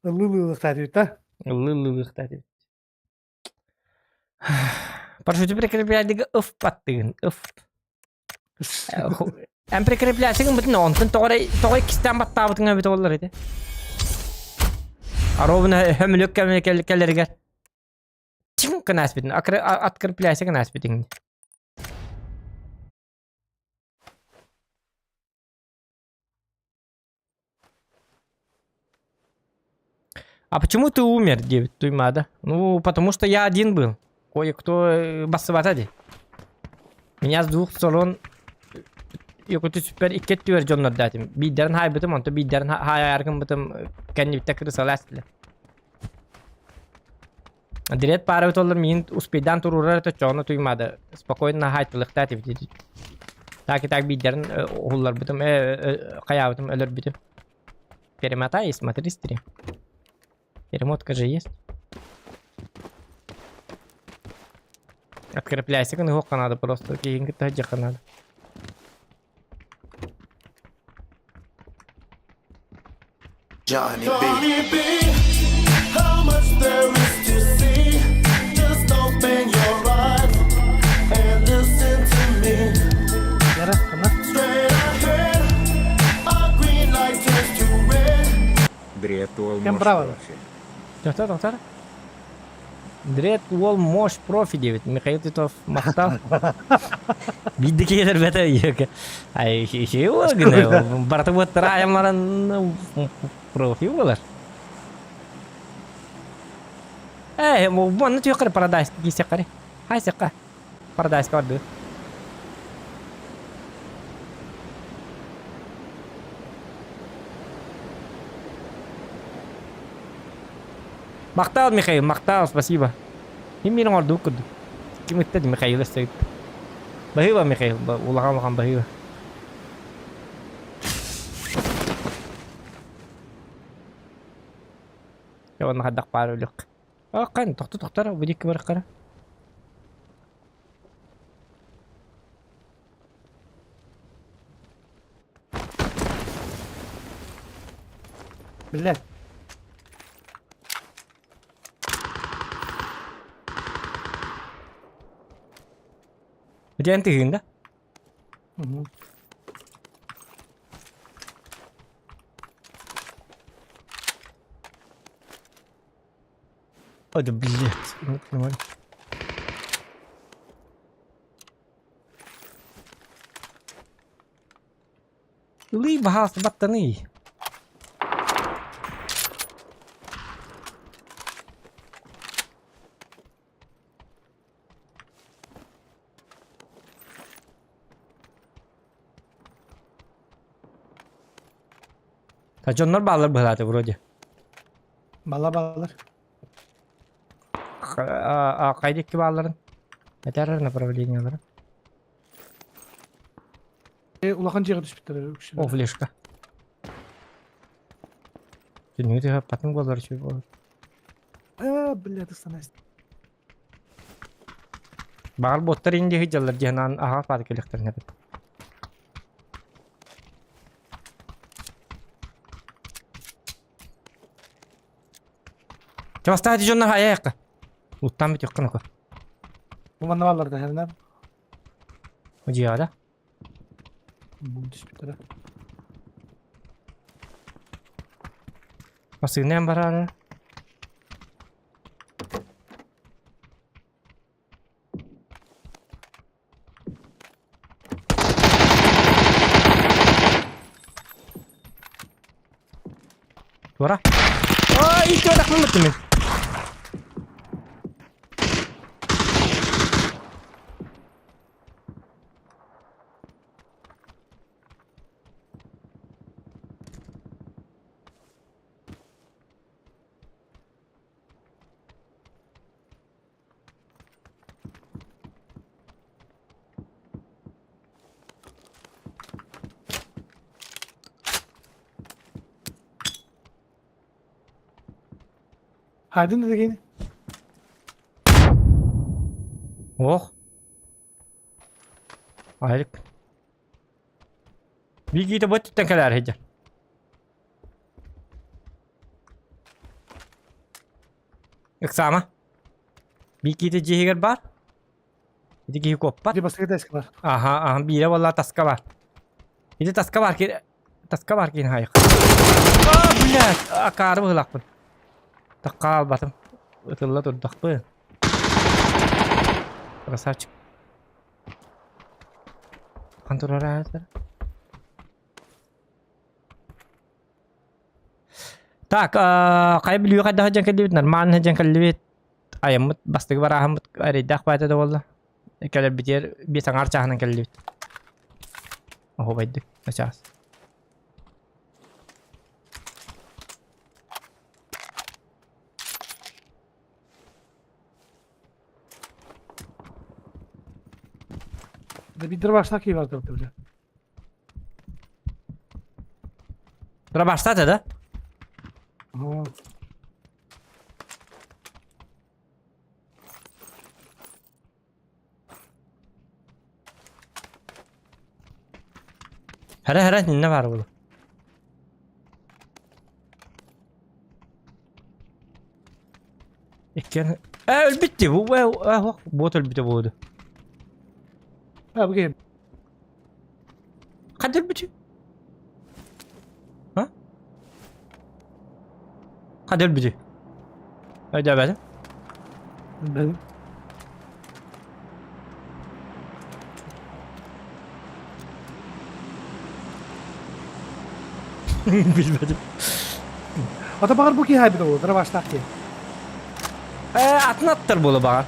Lılılık tadi ta. Lılılık tadi. Парашюті прикріпляйдігі ұф баттығын, ұф. Әм прикреплясың бүтін онтын тоғай кістен баттабытың әбіті олар еді. Аробына хөмілік кәлерігер. Чың қынас бітін, аткірплясың қынас бітің. А почему ты умер, Девид Туймада? Ну, потому что я один был. Кое-кто басыватады. Меня с двух сторон Йокуты süper iket diyor jonlar datim. Bidderin hay bitim onto bidderin hay yargın bitim kendi bitte kırısa lastile. Direkt para bitollar min uspeydan tururar to çoğunu tuymada. Spokojno haytılık datif dedi. Tak bidderin oğullar bitim kaya bitim ölür bitim. Перемотай и смотри стрим. Перемотка же есть. Открепляйся, к ногу надо просто. Кейнг-то одеха надо. Johnny B. How much there is to see? Just open your eyes and listen to me. Yara sana. Straight ahead, a green light turns to red. Дриатуал Прям браво. Доктор. Дред Уолл Мош Профи Девид. Михаил Титов мақтал. Бидді кейдер бәті ек. Ай, хей олгіне. Барты бұттыр аямларын профи олар. Бұны түйіқір парадайс кейсек қари. Хайсек қа. Парадайс қарды. Мақтал, Михаил, мақтал, спасибо. И менің орды өкірді. Кім өттеді Михаил өстегід. Бахива, Михаил, улаған бахива. Оны қаддақ бары өлік. Қайын, тоқтар, өдекке барық қара. Bilal. Dia entihin da. Aduh, блядь. Нормально. Лый bahas battani. Jonlar bağlar bıhladı vroде. Bağlar. Kaydaki bağların. Neler направлениялары? Улахан жиға түшіп біттір. О, флешка. Дүние де патын bağlar şey bağlar. Блядь, станайсın. Bağır botlar indi hıcalar cihanan aha padı keleklerine bit. Çabasta hadi jonlar haya yakka. Uttan bit yakkan oku. Bu bana varlar da her ne? O cihada. Düşüp bittiri. Masih nem var ara. Dua. Oh, itu ada kemet temen. Hadi ne degeni? Oh. Aylık. Bir giyde battıktan kadar hece. Iksama. Bir giyde cihigar bar. Bir de giyi koppat. Bir bastığı da eski var. Aha biri vallahi taska var. Bir de taska var ki hayır. Aa blять, akarı bıhlak bu. Takka al batım. Itılla durduk bu. Красавчик. Контроль ayazlar. Так, кай билүү кайда хаҗан калбит, нормально хаҗан калбит. Аямыт бастыгы бар ахмыт арыдак байта да болла. Келер битер bir sangar çahının калбит. Ого байды. Сейчас. Bir de başta ki var tabii hocam. Bura başladı da. Aha. Hele ne var bu? İkken. Öl bitti bu. Bot öl bitti bu. Ha bu game. Kadir bitti. Ha? Kadir bitti. Hadi benim. Benim. Bilmedim. Ata bakar bu ki hay bir de o. Dara başta ki. Atın attır bolu bana.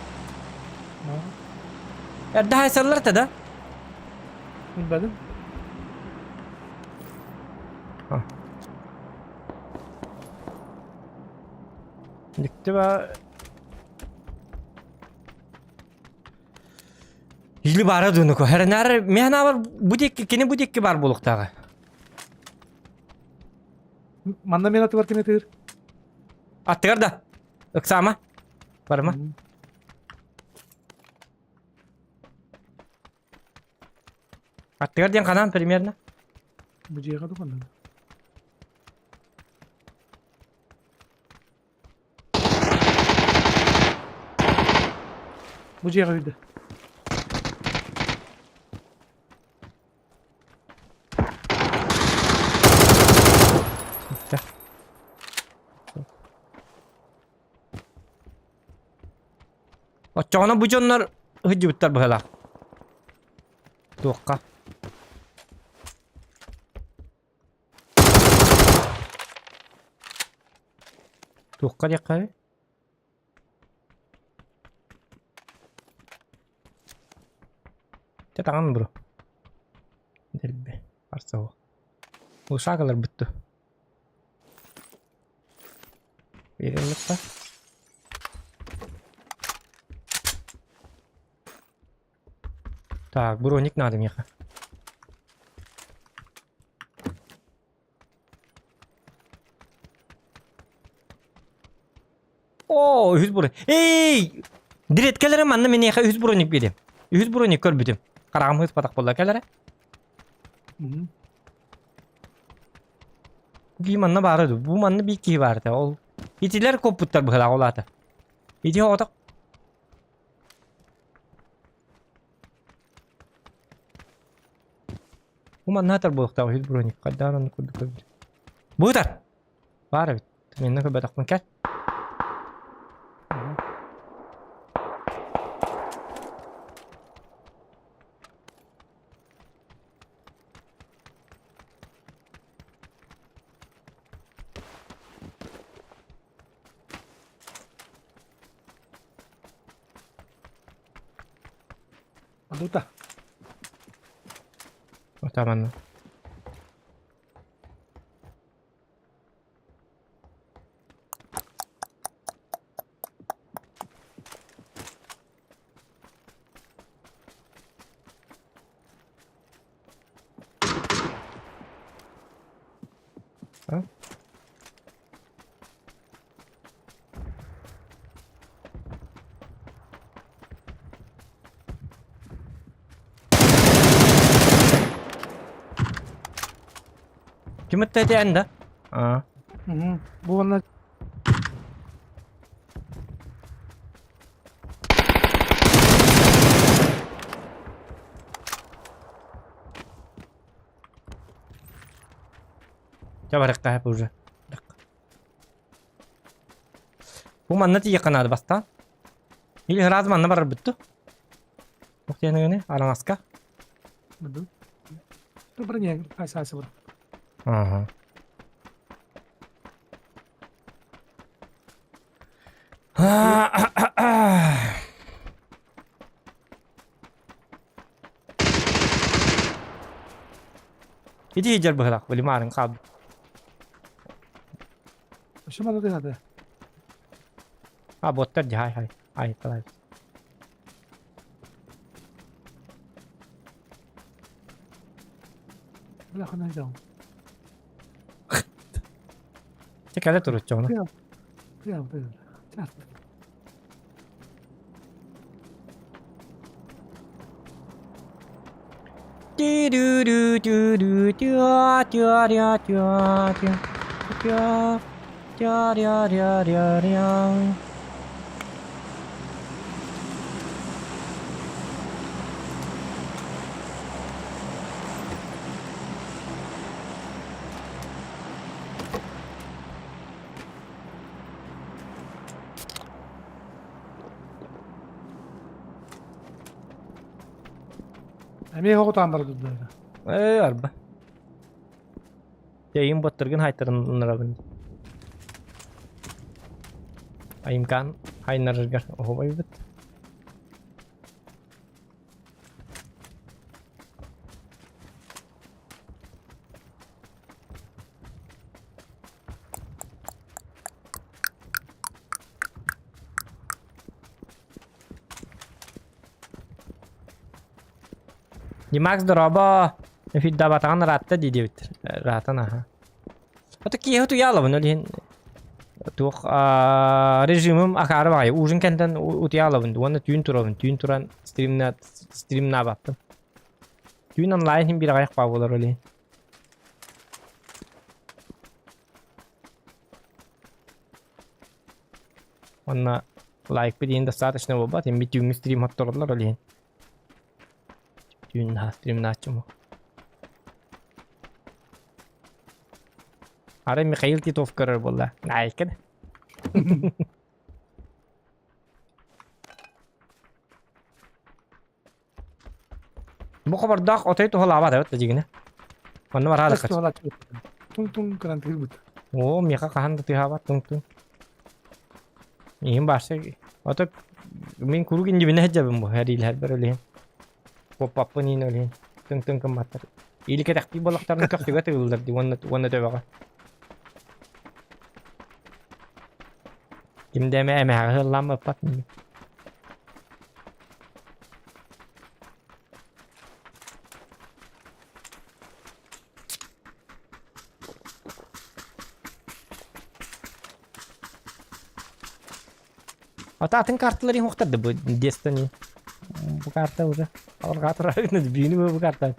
Daha eserler de. Bilmedim. Gitti be. Hili bara dönük o. Her nere mehna var bu dek kini bu dek var buluktağı. Manda men atı var ki ne tır? Attır da. Iksama. Var mı? Attır diyen kanan примерно. Bu ciye kadar mı? Bu ciye kadar. Açığına bu canlar hıcı bitler böyle. Tuğka. Tuğka diye kayı. Tangan bro. Delbe. Varsa o. Bu şarkılar bitti. Verelim lütfen. Так, броник надо, Миха. О, 100 броник. Эй! Дирет келере манна мен яха 100 броник берем. 100 броник көрбүтүм. Карагым хыз патак болду келере. Bu manna barıdı. Bu manna bir ki vardı. Ol. İtiler koputlar bıhla olata. İti otak. Bu manna atar bulukta. Hiç bronik. Kaddan onu kurdu. Bu atar. Var evet. Menna köbetak mı kel? Aduta. Tamam. Ha? Kim tadi anda? Bu bana Çabarıkta hep уже. Bu manna tiye kanadı bastan. İli hıraz manna barar bittu. Muhtiyana gani aranaska. Betul. Itu pernah asa bro. Aha. Itu hijar bahalak beli marang kab. Şu mana da hadi. Ha botlar jahai hai. Ai talai. Wala ka na daw. Çekale turut çoğunu. Ya böyle. Çat. Emi hoğut anlar dedi. Arba. Yayın botlargın haytarın narabın. Ayımkan haynarırgar. Oho bay bit. Max doroba في الدابات عن راتا دي ديوت راتنا ها أتوقع هو تيالا بنولين توق رجيمهم أكارب هاي وجن كنتن وتيالا بند وانا تيون توران ستريم ناباتم تيون أونلاين هم بيرغايق باولر ولين وانا لايك بدين достаточно وبات هم بيتيون ستريم هتطرد ولين تيون ها ستريم ناتشمو अरे मिखाइल की तोफ कर बोल रहा है क्या bu kadar dağ otayı to hala var evet jigine onu var hala kaç Tung tung kran tribut. o mika kahan tu hava tung tung ini bahasa otak min kuru gin jibine aja bumbu hari lihat beroleh pop up ni noleh tung tung kematar ili kita aktif bolak tarun kak juga tuh ular di wana tuh bakal kim deme emeğe hırlanma patmıyor. Atın kartları yoktu bu Destiny. Bu kartı uğra. Al kartı ne bileyim bu kartı.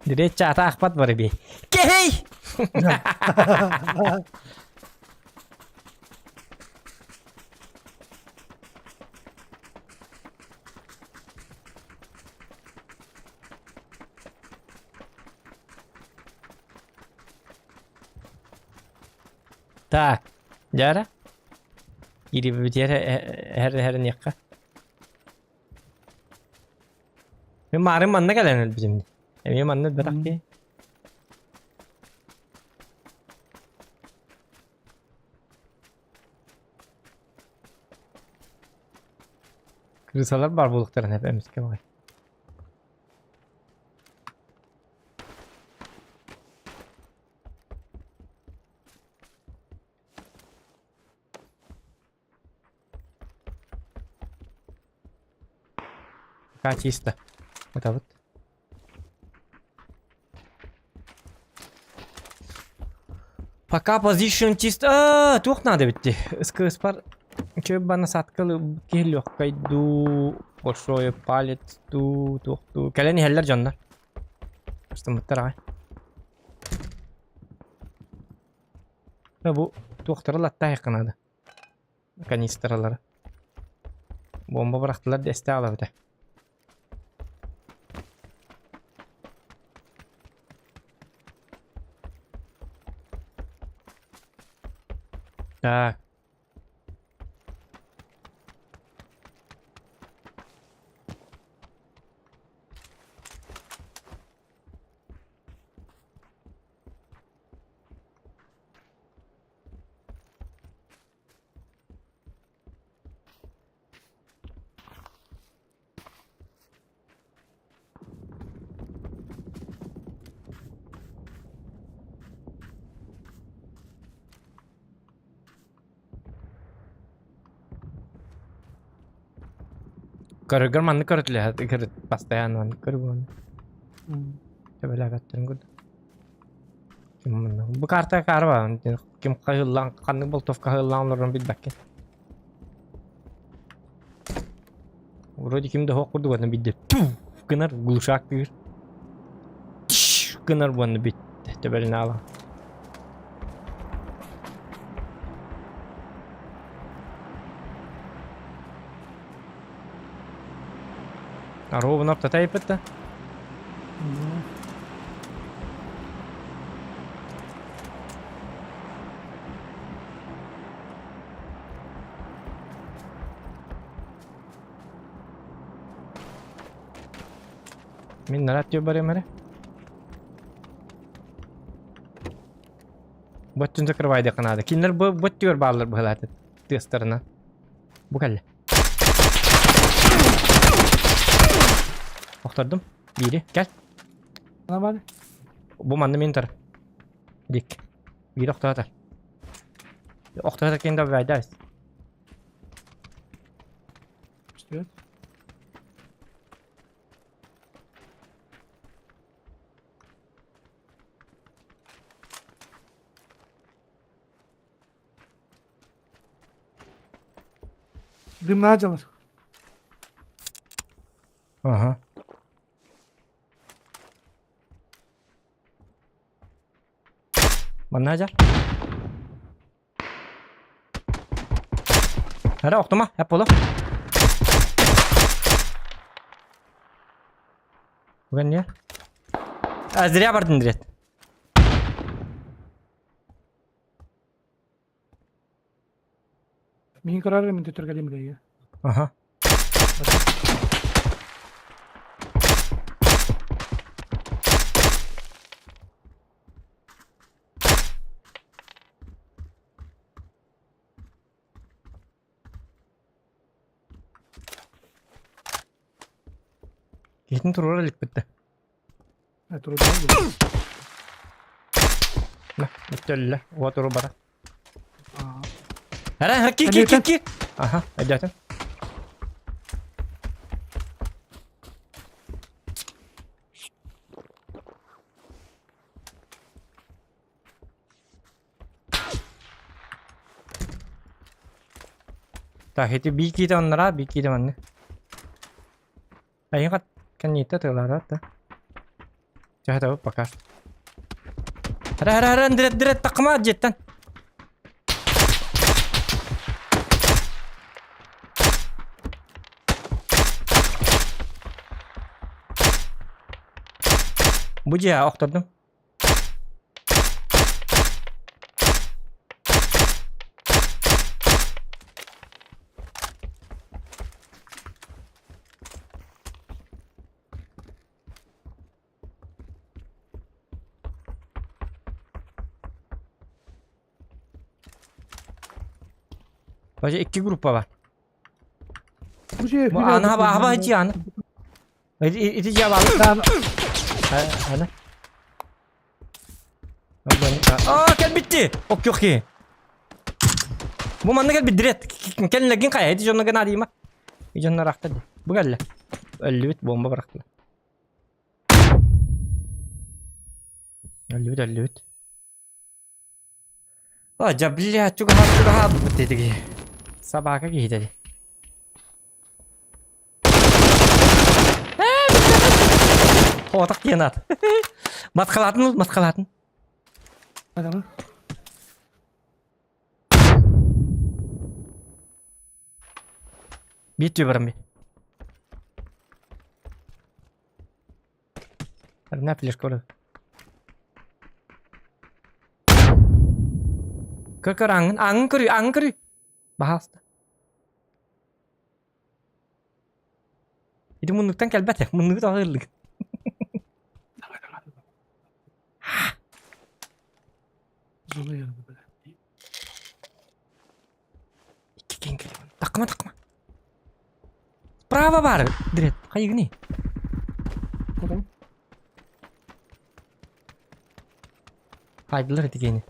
Direcha ata akpat bare bi. Kehey. Tak. Jara. Iri bicara her yakka. Kemarin mana kalian bizim? Emi mana berak ki? Kırsalar barbulukların hep emiz ki var. Kaç iste? Tabii. Пока position чисто. Тух надо bitti. Iskı ıspar. Çöp bana satkalı geliyor. Kaydu. Большое палец. Ту. Келени heller canlar. Istımıttır ay. Ve bu doktorlar hatta yakınadı. Kanistraları. Bomba bıraktılar desteği alabildi. Так. Kırgır manlı kırıtlı. Kırıt. Pastayan manlı kırgır. Coba lihat tunggu. Gimana? Bu karta karva. Kim kahılan kanı bultof kahılan olurun bir bakın. Вроде kimde hok kurdu bana bir de. Kınar guluşak bir. Kınar bana bir. Tebelini alan. Araba nokta tayip etti. Min narat diyor bari mere. Botun zakırvaydı kanadı. Kinler bot diyor bağlar bu halatı. Testlerine. Bu kalle. Okturdum. Biri gel. Bana bari. Bu mandı min taraf. Dik. Biri oktatar. Oktatar kendi vaydayız. İşte. Gymnaziyalar. Aha. Mana ajar? Ada waktu mah, ya polo. Bukan ya? Azriya bardın direkt. Mihin kararı mı tutur kalim buraya? Aha. Gittin turura lik bitti. Evet, orada da. Nah, bitti öyle. O turu bara. Aa. Hara, ki. Aha, ajatin. Tak, itu biki ta onlara, biki ta manne. Ayun kan nyita terlarat ta. Cah tahu pakar. Hara, direct takma jetan. Bu ya okturdum. Baca iki grup var. Bu şey. Bu ana hava hiç yani. Itu jawab. Ana. Oh, kan bitti. Oke. Bu mana kan bidret. Kan lagi kayak itu jonno kena mah. Jonno rakta deh. Bu galle. Öldü bomba bıraktılar. Öldü. Acaba billahi çok rahat dedi ki. Sabah ka gitti. Otak yanat. Matkalatın, matkalatın. Adamı. Bitiyor barım bir. Ne flash koru. Kır angın kırıyor. Bahasta. Itu munduktan kelbet ya, munduk da ağırlık. Zula yanı böyle. İki ken geliyor. Takma. Brava var. Direkt. Kayak gini. Adam. Haydiler hadi gini.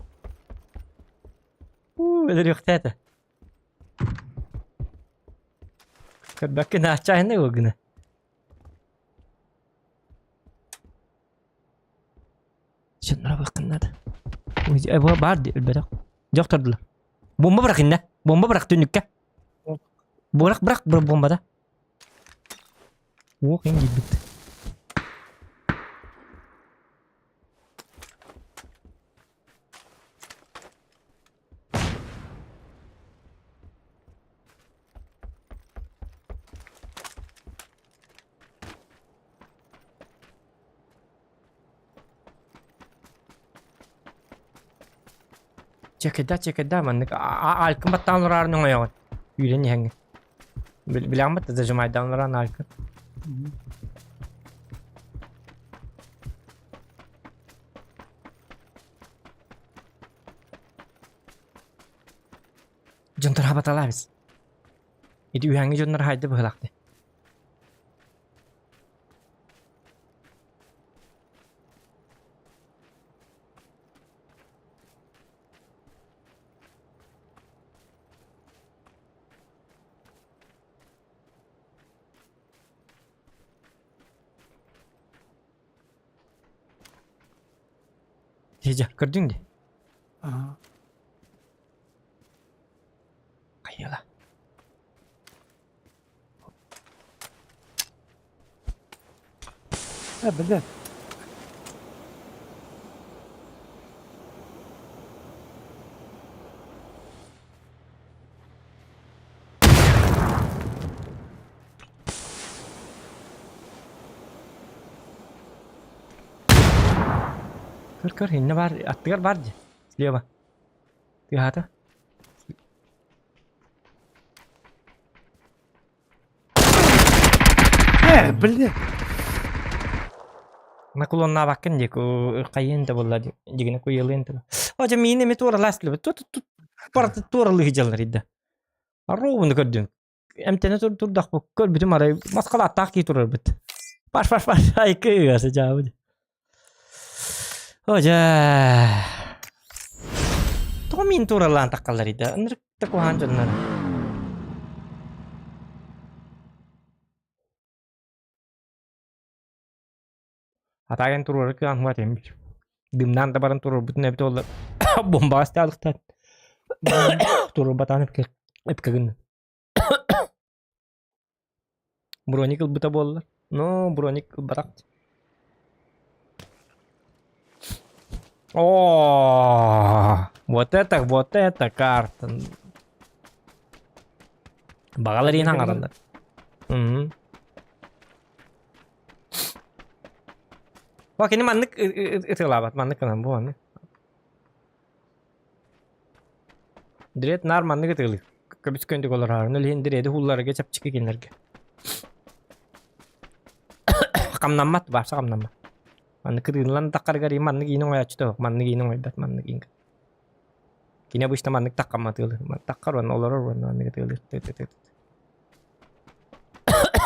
Belir yok tete. Bakın ne açayın ne o güne. Şunlara bakın hadi. Bu vardı elbette. Yokturdular. Bomba bırakın ne? Bomba bırak dönükke. Bırak bomba da. Oh yang gitu. Cek man. Alkın battan lorar nung ngayon. Yun yang. Bilang bat da jumay down lorar alkın. Jontor habat alabis. Itu uhangi jontor hayde bhalakte. Heja, gördün de. Aha. Kayalah. Bener. Kır hinne var. Attıgar var diye. Siliyor bak. Tihata. Bener. Nakulon na bakın diye. Kayin de bolla diye. Jigine kuyalın da. Hoca mini mi tuğra laslı. Tut. Parta tuğralı hicalar idde. Arro bunu gördün. Emtene tur dak bu. Kör bütün arayı. Maskala atak ki turur bit. Baş. Ay kıyı cevabı. Hoca. Tomin tuğralan takallar idde. Nırık takuhan canlar. Hatagen turur ki anhuat emir. Dimdan tabaran turur bütün hep oldu. Bomba hasta aldıktan. Turur batan hep kagın. Bronik buta bollar. No, bronik barak. Oh, вот это карта. Багаларин хангарандар. Wah, ini mandik itu labat, mandik kan bu mandik. Direkt nar mandik itu. Kabis kendi kolar harun. Lihin direkt hullara geçip çıkıkinlerge. Kamnamat bahasa kamnamat. Mandik kirilan takar gari mandik ino ya çto. Mandik ino bet mandik ing. Kini bu işte mandik takkamat itu. Takkar wan olar wan mandik itu.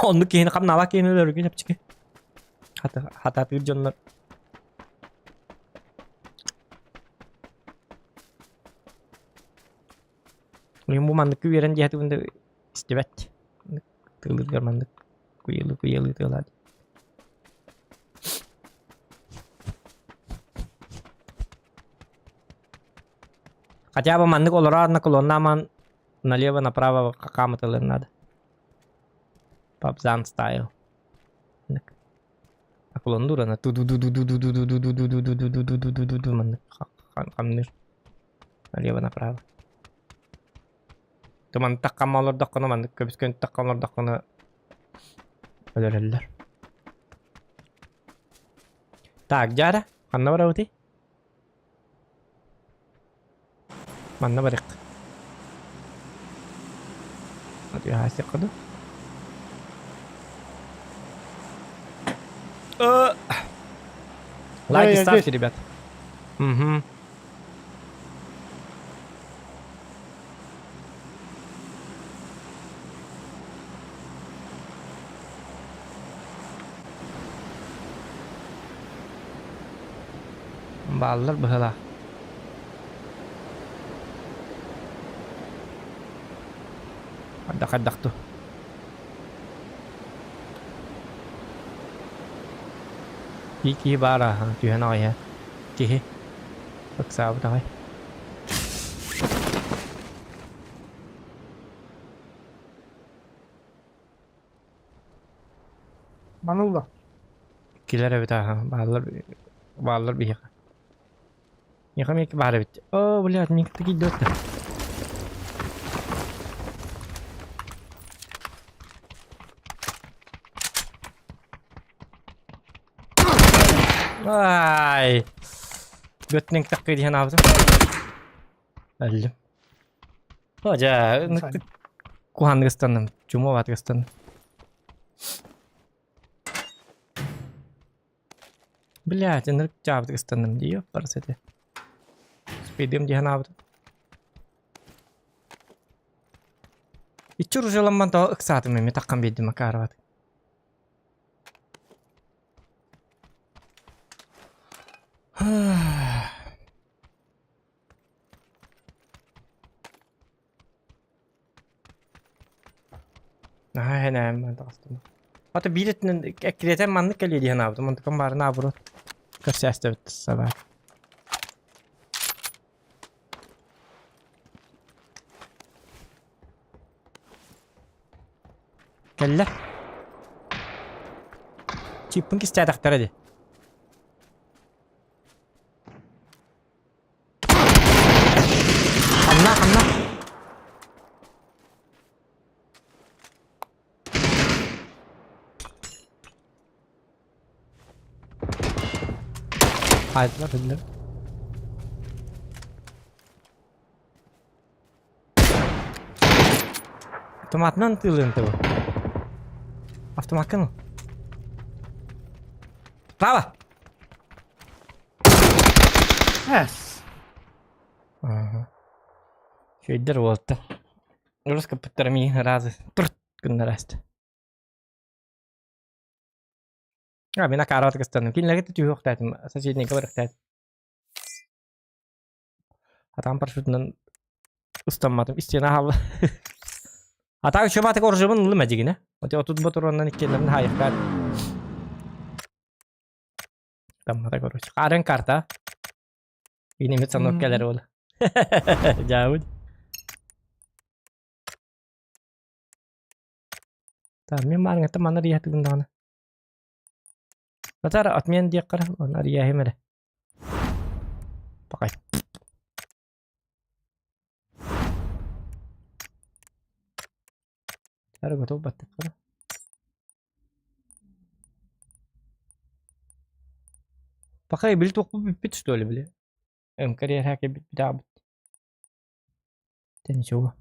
Onu kini kamnawa kini lor geçip çıkı. Hata jonlar. Limbu mandık veren jihati bunda istibet. Tılır mandık. Kuyalı tılır. Хотя бы манdık olar na колонна налево направо какама тылır надо. Пабзан style. Kullandı orana. Du du du du du du du du du du du du du du du du du du mandık. Kamnir. Налево направо. Туман таккамалар даккана манdık. Köpüskön takkamlar dakkana ölerler. Так, Jara. Kanna var avti. Manna barik. Hadi hasik kadu. Лайк и я ставьте, здесь. ребят. Угу. Ballar bıhıla. Kaddak tuh. Ki ba ra chuyện nói hả chị thật sao thôi Manılda. kiler evet ha ballar bir yaka yakam yak bağır evet oh блядь мне таки идёт Ay. Götünün takıydı ya ne yaptım? Öldüm. Hoca, Saniye. kuhan gösterdim. Cuma var gösterdim. Блядь, я cevap gösterdim diyor. Parası diye. Speedim diye ne yaptım? İçi rujalanma da ıksadım mı? Takkan bildim makara var. Aynen mantıklı. Hatta biletinin ekreten manlık geliyor diye ne yaptım? Mantıklı bari ne yapıyor? Kaç sesle bitti sabah. Gel lan. Çipin ki istedik hadi. Anla. Haydi. Автоматный тылын ты. Автоматный. Право. Yes. Ага. Шейдер вот. Русская подтерми разы. Кына раст. Мен акарат кыстан. Кинлеге түйөк тайтым. Соседний говорит тайт. Атам парашютнан устамадым. Истена хал. Ата üçe batık orucumun ılım acıgine. Oti otuz batır ondan ikkenlerin hayıflar. Tamam da koruç. Karen karta. Ini mit sanok keler ola. Jauh. Tamam memang nggak teman dia tuh bentang. Ntar admin dia kerah, on dia hemere. Pakai. Cara gue tobat kan. Pakai bil tuh aku bipit sudah beli. Karya hacker bit dapat. Tani coba.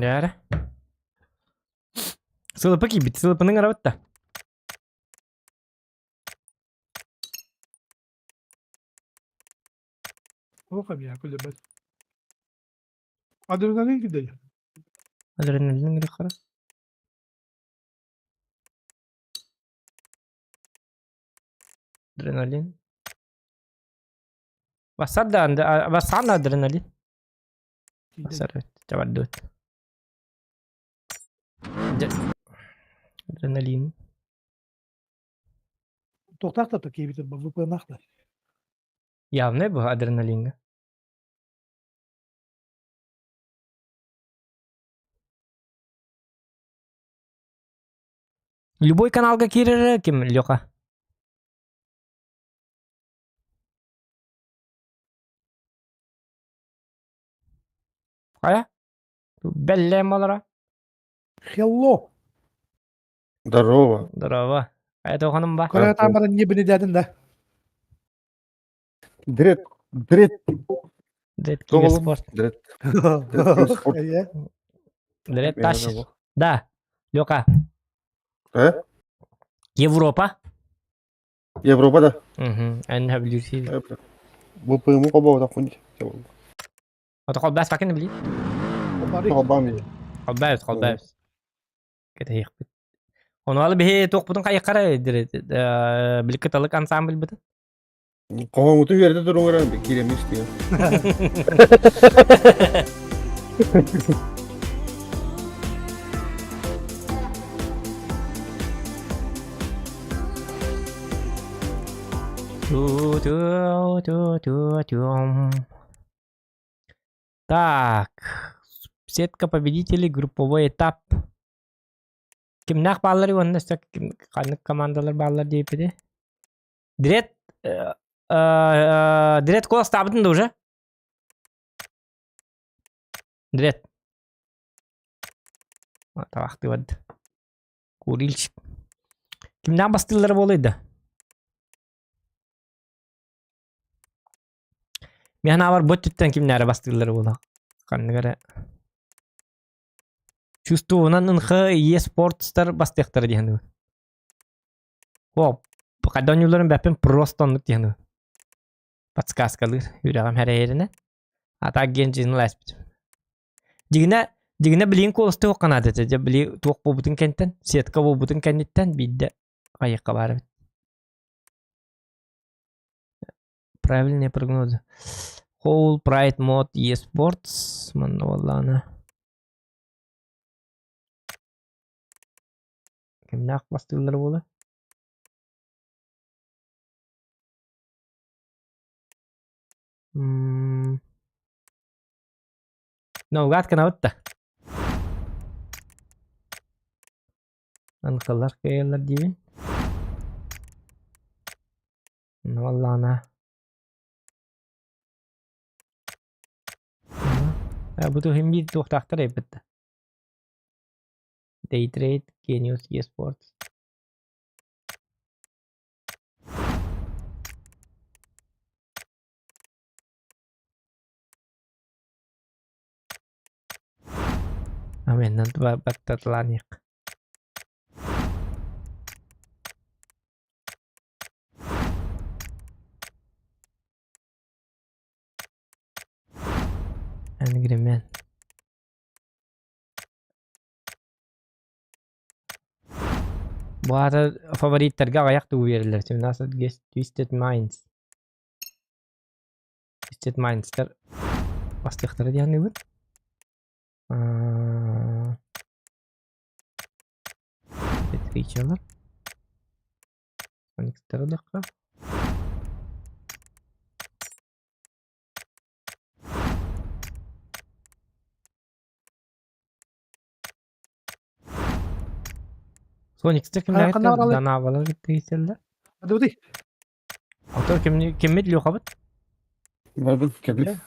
Ya. Sılıpı gibi, sılıpının arabatta. Oka بياكل بس. Adrenalin gidiyor. Adrenalin gede kara. Adrenalin. Bas عندنا adrenalin. Bas evet, coba dut. Адреналин. Тоқтақта то кейбітер бұл VPN-ақта. Явно bu adrenalinga. Любой каналга кирер ким Лёха. Кая? Белле молара. Hello. Здорово. Здорово. Это ханым ба. Көре тамырын не біні дәдің да. Дред. Дред Оğlum, киберспорт. Дред. спорт. Иә. Дред Мен таш. ана бұл. Да. Лёха. Европа. Европада. Мгм. NWC. Bu pığımı koba da kundi. Ото колбас пакин били. Kobami. Колбас. Кете хек. Onu alı bir tok butun kayık kara dire. Bilik katalık ansambl bit. Kovamutun yerde durun öğren bir kiremi istiyor. Так. Сетка победителей, групповой этап. Kimnak balları onda kanık komandalar balları deyip idi. Direkt kol stabıdın da уже. Direkt. Ata vakti vardı. Kurilçik. Kimden bastırları boluydu? Mihana var bot tutan kimlere bastırları bola. Kanıgara. Чувствованан ынхы e-спортстар бастыктар дигән. Хоп, кадонюларын бәпен просто онлык дигән. Подсказкалар юрагам һәр yerine. Ата генҗин ласпит. Дигенә билин колсты оккан адәте, дә били тук бу бутын кенттен, сетка бу бутын кенттен бидде кайыкка барып. Правильные прогнозы. Whole Pride Mode e-sports. Мана валлана. Kimnak bastırılır bu da? Naugat kena utta. Ankalar kayalar gibi. Vallahi ana. Bu da hem bir tuhtaktar yapıttı. Day trade, Genius eSports. Amin, nanti batat lanik. Angryman. Bu arada favoritlerge ayakta verirler. Şimdi nasıl geç Twisted Minds. Twisted Minds'lar bastıkları diyen ne bu? Creature'lar. Sonics'ları da kral. Sonics'te kimler gitti? Kanal alayım. Danavalar gitti geçerler. Hadi hadi. Otur kim biliyor kabat? Nereden kebli?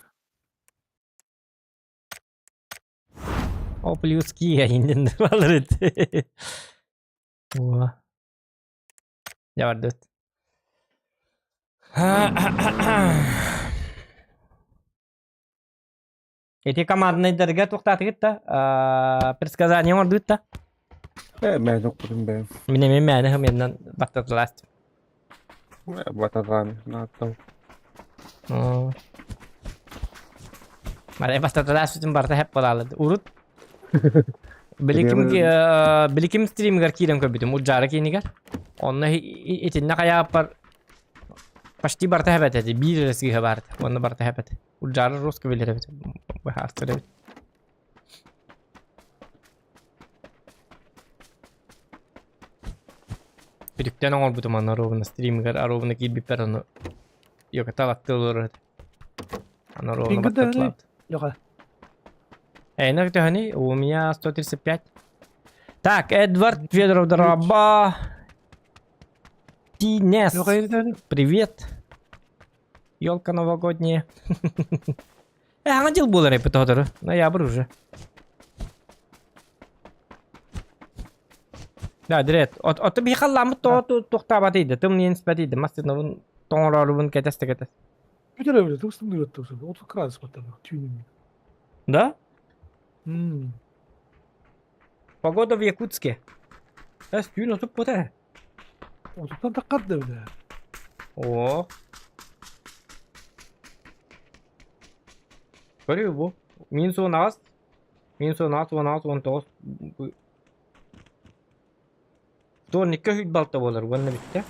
O плюски ya indin valır. Wah. Ya var dört. Эти командные дорога тухтаты гитта. Предсказания var дутта. Ben okudum ben. Minemi meni hem yandan battatlast. Batatan. Natau. Mare battatlast için barta hep balalı. Urut. Bilikim stream gar kirem kabitum. Ujara kini gar. Onna itinna kaya par. Pasti barta hebat edi. Bir reski hebat. Onna barta hebat. Ujara rus kabilir hebat. Bu hastır hebat. Birikten oğul butum anı arabına streamer arabına girbiper onu. Yok atalatты olur. Она ровно Пинга, да, подкатла. Лёха. Эйнер тяни, у меня 135. Так, Эдвард Федоров Дроба. Тинес. Лёха, я не знаю. Привет. Елка новогодняя. Hangi yıl bu olarak yapıyor? Ноябрь уже. Да, direkt. Otu bir kallamı toxtabadıydı. Tüm niye nispetiydi. Mastinavın tonrarıbın keteste ketes. Bütün öyle. Tuvstum diyor tuvstum. 30 gradus battı. Tüyünüm. Да? Hmm. Погода в Якутске. Тюйно тут поте. 30'dan takkat da öyle. О. Görüyor bu. Minus 16. Minus 16, 16, 19. Tornika hüt balta olur. Bu ne bitti?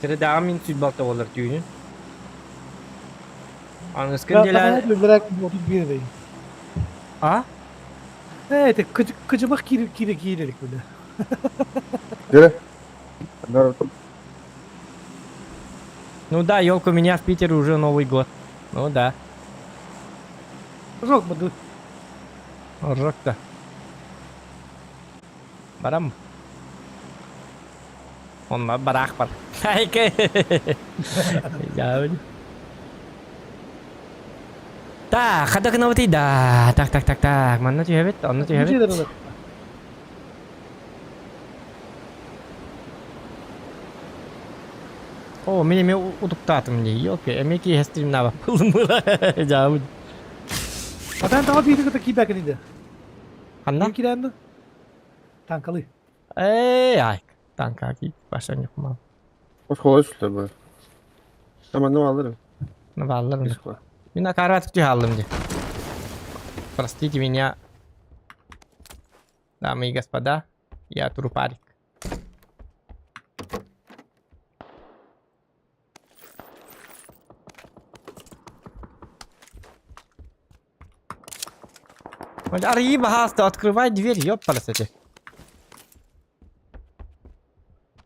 Sıra daha minus hüt balta olur tüyünün. Anıskın Ya diler. ben öldürerek 31 deyim. Ha? Evet, kıcımak giyilerek böyle. Где? Да, Ну да, елка у меня в Питере уже Новый год. Ну да. Yok mu? Рок-то. Барам. Он барах бар. Хайке. Jauh. Tak, ada kenapa tidak? Tak. Mana tuh habit? Mana tuh Bir habit? şeyler olur. Oh, mini utuktaadım diye. Yok ya, emeki hestrim nava. Pulmula. Jauh. Zaten daha bir kadar kibak edildi. Anna? Benimkilerini tankalı. Ay. Tanka ki baştan yok mu? вот холодно что ли? Hemen ne alırım? Ne varlar Biz koy. Mina karat halım diye. Простите меня, дамы и господа, я трупарик. Ори, пожалуйста, открывай дверь, ёппаласете.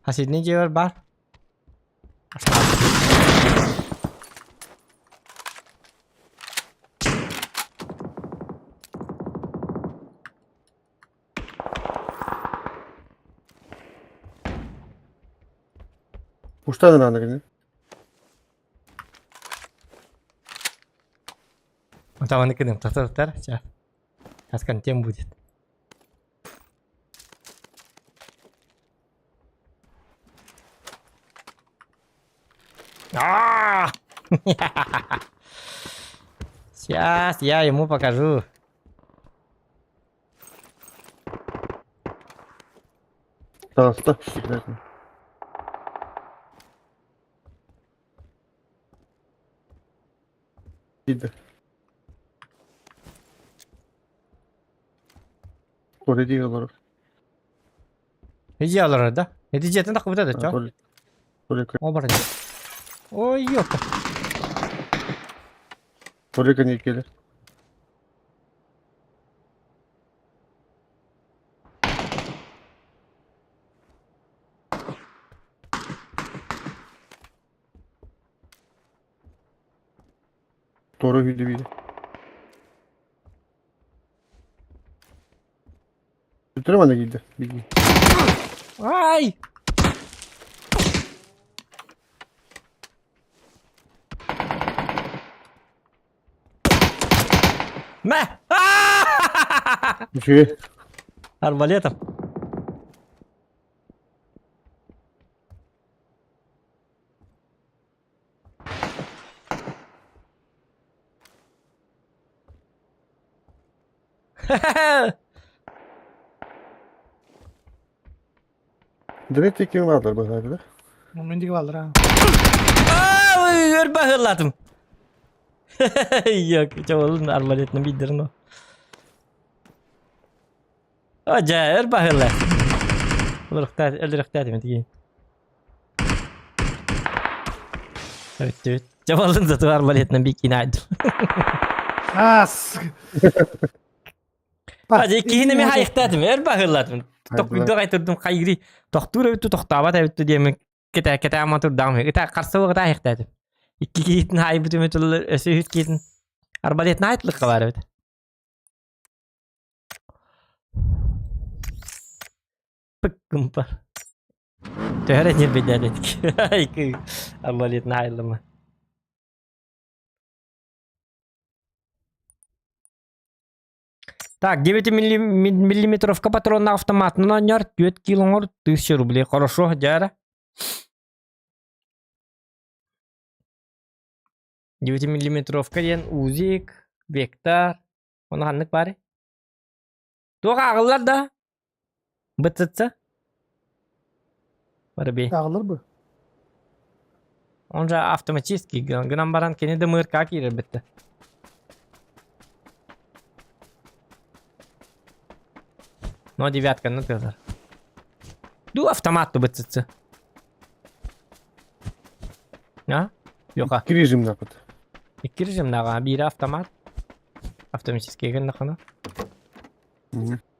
Соседний дверь бар. Uçta da ne gidin? Там накидем, тар, сейчас. Сейчас контент будет. Сейчас я ему покажу. Tamam, stop şikayet mi? Gitti. Oraya değil olarak. Иди алар, да? Иди где-то так вот это, чё? Oraya Оборот. Ой, ёпта. ne gelir? Doğru video. Götüremedi gitti. Bilgi. Ай! Мэ! Bir şey. Арбалетом. Direkt tekim vardır bu harbide. Momentik vardır ha. Örba hırladım. Yok, çoğalın arbaletini bildirin o. Hoca, örba hırla. Öldürük dedim diyeyim. Evet. Çoğalın zatı arbaletini bir kinaydım. Ha, sık. Hadi ikihini mi hayıktadım, er bahırladım. Tokuydu kaytırdım kayri. Doktor ötü toktaba da ötü diyemek. Kete amatör dağım. Kete karşı vakıta hayıktadım. İki kihitin hayıbı tümetülür, ösü hüt kihitin. Arbalet nahitlik var evet. Pıkkım par. Töre nirbeder dedik. Arbalet nahitlik mı? Так, 9 миллиметровка патронна автоматный нанер, 4 килонгор, 1000 рублей. Хорошо, дяра. 9 миллиметровка ден узик, вектор. Оны ханнык бары. Туға ағылар да. Бытсытса. Бары бей. Dağılır bu. Onca автоматический. Гынан баран кені де мырка кирер бітті. Но девятка, ну Петр. Ду автоматты бытсытса. А? Yoka. İki rejim nakıt. İki rejimdaga biri avtomat. Автоматический гэнэ хана.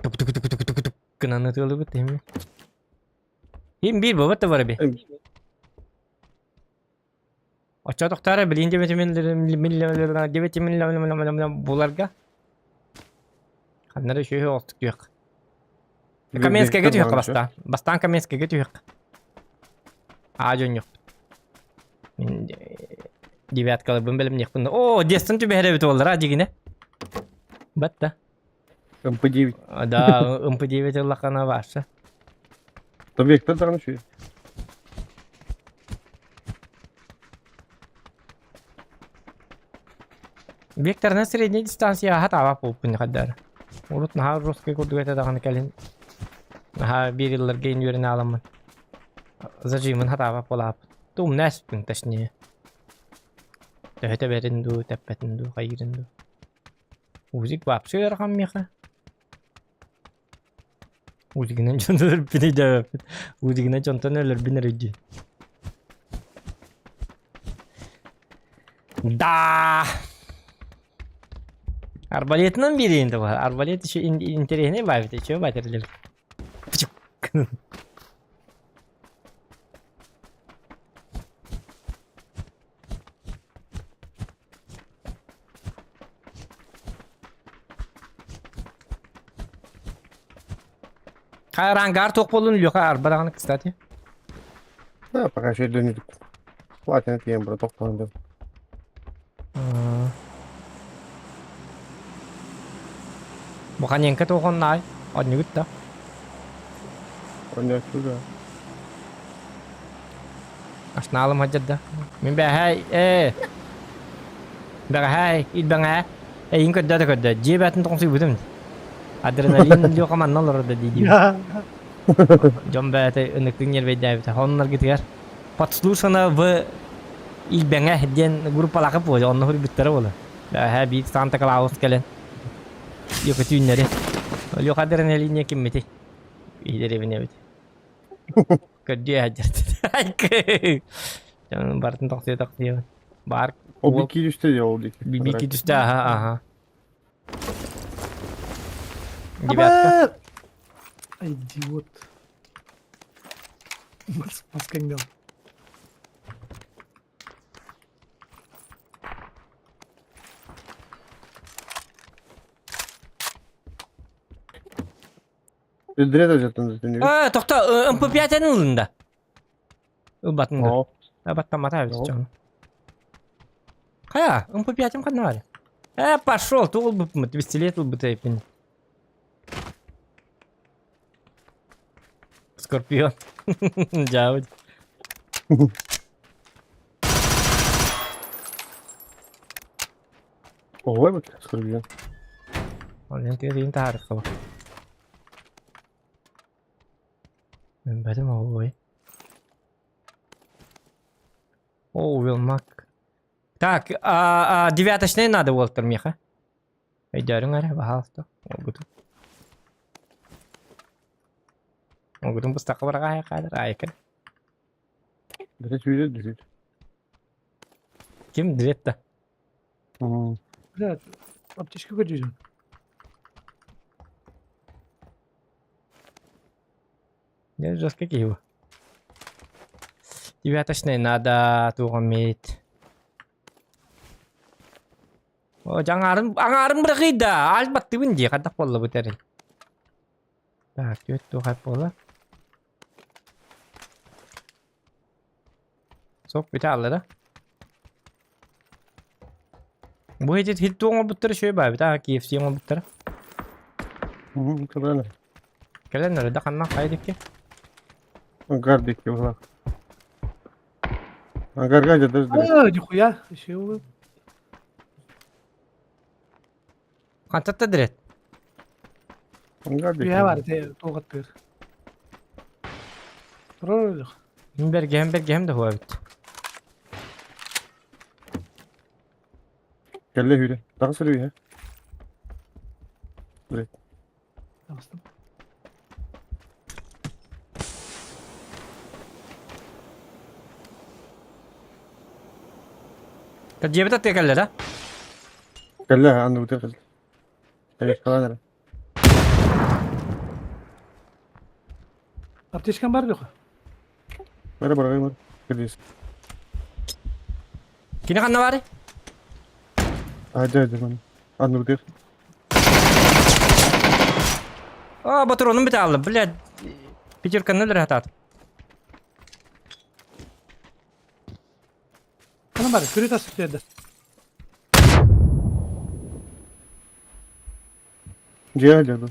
Тук гынан тылы бит эми. Хим бир бабат бар бе. Ача доктора билин 9 миллион буларга. Ханнары шөй олтук yok. Каменскийге түйөк бастан. Бастан Каменскийге түйөк. Ажон yok. Мен девяткалы бун белем них бунда. О, дестин түбәре бит олар ажигине. Батта. МП-9. Да, МП-9 лакана ваша. То вектор там еще есть. Вектор на средней дистанции хатава попын кадар. Урут наха русский курдуга тадаган калин. Наха бир yıllar гейн йөренә аламын. Зажимын хатава полап. Тум näspün точнее. Төһөтө беринду, тәппәтинду, кайринду. Узик вообще ярган меха. Узигинен жонтолор бини да. Узигинен жонтолор бини реди. Да. Арбалетнын бири инде бар. Арбалет еще интересный бавит, еще батерлер. Ангар ток болун лёха арбадан, кстати. Да, пока еще дönüdük. Платин это я браток понял. Bukan yang ketua kon nai, on nyut ta. Понял сюда. Asnalım hajat da. Min bahai, bahai, il banga. In kadda. Jebatın tongsi budum. Adrenalin yok aman ne olur da dedi. Jomba te ınıktın yer beda bita. Onlar gitger. Подслушано в il banga den grup alakı bu. Onlar bitter ola. Bahai bir Santa Claus gelen. Yok tünleri. Yok adrenalin kimmeti. İleri evine bit. Kadya hajat. Jangan bartın taksi. Bar. O bir iki üstte ya oldu. Bir düştü aha. Девятка. Идиот. Маскангал. Direkt alacaktın zaten. Tohta, MP5'nin ılında. Batında. О, Batta mata abi. Kaya, MP5'im kan var. Пошел, тул бы, 200 бы ты пин. Скорпион. Джаудь. ой, вот скорбен. Он ты интар кого. Ben bedim ой. О, Вилмак. Так, девяточный надо, Уолтер Меха. Идёрин аре, пожалуйста. Огудум пустака барага кадыр, айкын. Direkt öyle direkt. Ким дветта? Ага. 3 аптечка качуем. Я жестко киво. Тебя точно надо тугамит. О, аңарын бұрақида. Албатты бінде, қадақ болы бұтәрін. Так, өт туғап болы. Sok bir tane da. Bu hedi hit tuğma bıttırı şöyle bir daha KFC ma bıttırı. Кабана. Gelen nerede kanna kaydık ki? Гардик его. Гаргадя даже. Нихуя. Şey olur. Kantatta direkt. Гардик. Bir var de tokat bir. Rol. Hem de huwa bit. Kelle hüre. Daha söylüyor ya. Bastım. Kajiye bit tekelle da. Kelle عنده بتغل. ايش كمان Apteşken var yok. مرة برا مرة كديس. Kini kanna bari? هاجا من عنده بتغل. Aa Batur onun bir tane aldım. Bled. Peter kanna da hatat. Kanım var. Kürü tasdik eder. جي هاجا ده.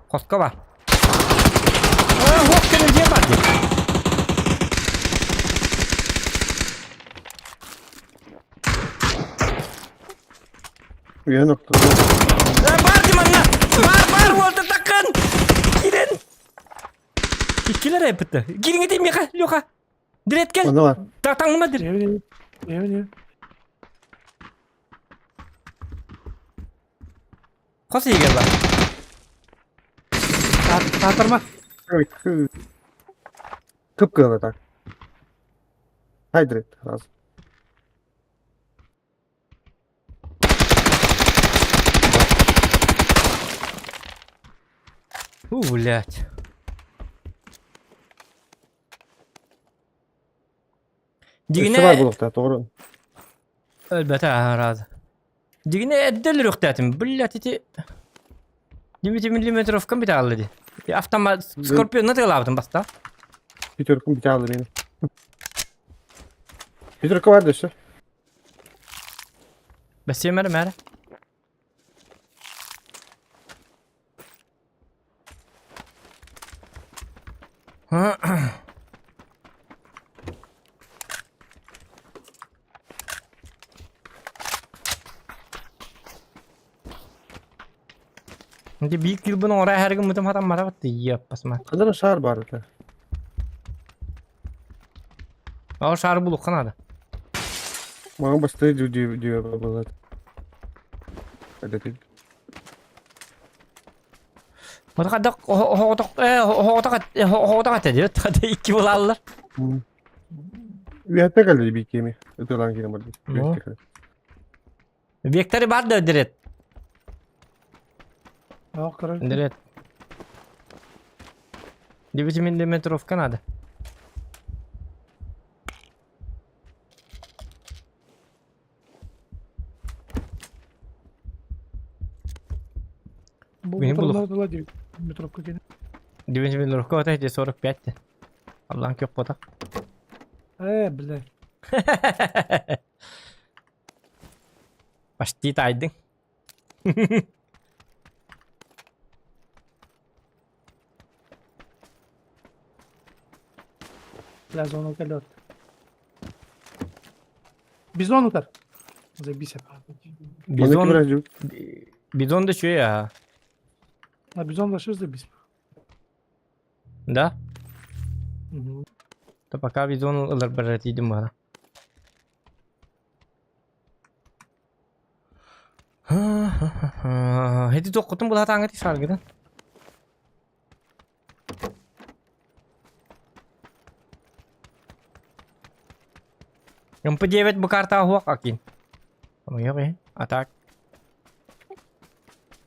Koska var. Aa hop senin diye bak. ويا نقطة. Var di mana? Var oldu takın. Girin. İkiler yapıttı. Girin edeyim ya Luka. Direkt gel. أنا واحد. Tanıma direkt. Evini. Evini. Kosa iyi gel bak. Tartırma. Kıpkırmızı tak. Hydrate lazım. Блять. İşte var Digine bulukta doğru. elbette razı. Digine eddel ruhtatim. Блять iti 20 milimetre ofkan bir tane aldı. Bir hafta Scorpio ne yaptın basta? Peter'ın bir tane beni. Peter vardı işte. Bes yemedim her. Şimdi büyük yıl bunu oraya her gün mutum hatam mara battı yappas mı? Kadar şahar vardı. O şarı buluk kanadı. Bana bastı diyor babalar. Hadi değil. O da kadar o da diyor. Tadı iki bulallar. Bir hatta kaldı bir kemi. Ötülen kemi vardı. Ne? Vektörü var da direkt. Yok karar. Direkt. 9 milimetre of Kanada. Bu Benim buluk. motorlar da diyor. Metropka gene. 9 milimetre of Kanada 45. Allah'ın kök potak. Bile. Pasti taydın. Lazım onu kalır. Biz onu kar. Bir sefer. Bizon, bizon da şu ya. Ha biz onu başlarız da biz. Da? Hı hı. Da пока bizon alır beratiydim bana. Hadi dokutun bu hata angati sar gidan. MP9 bu karta huak akin. Ama yok ya. Atak.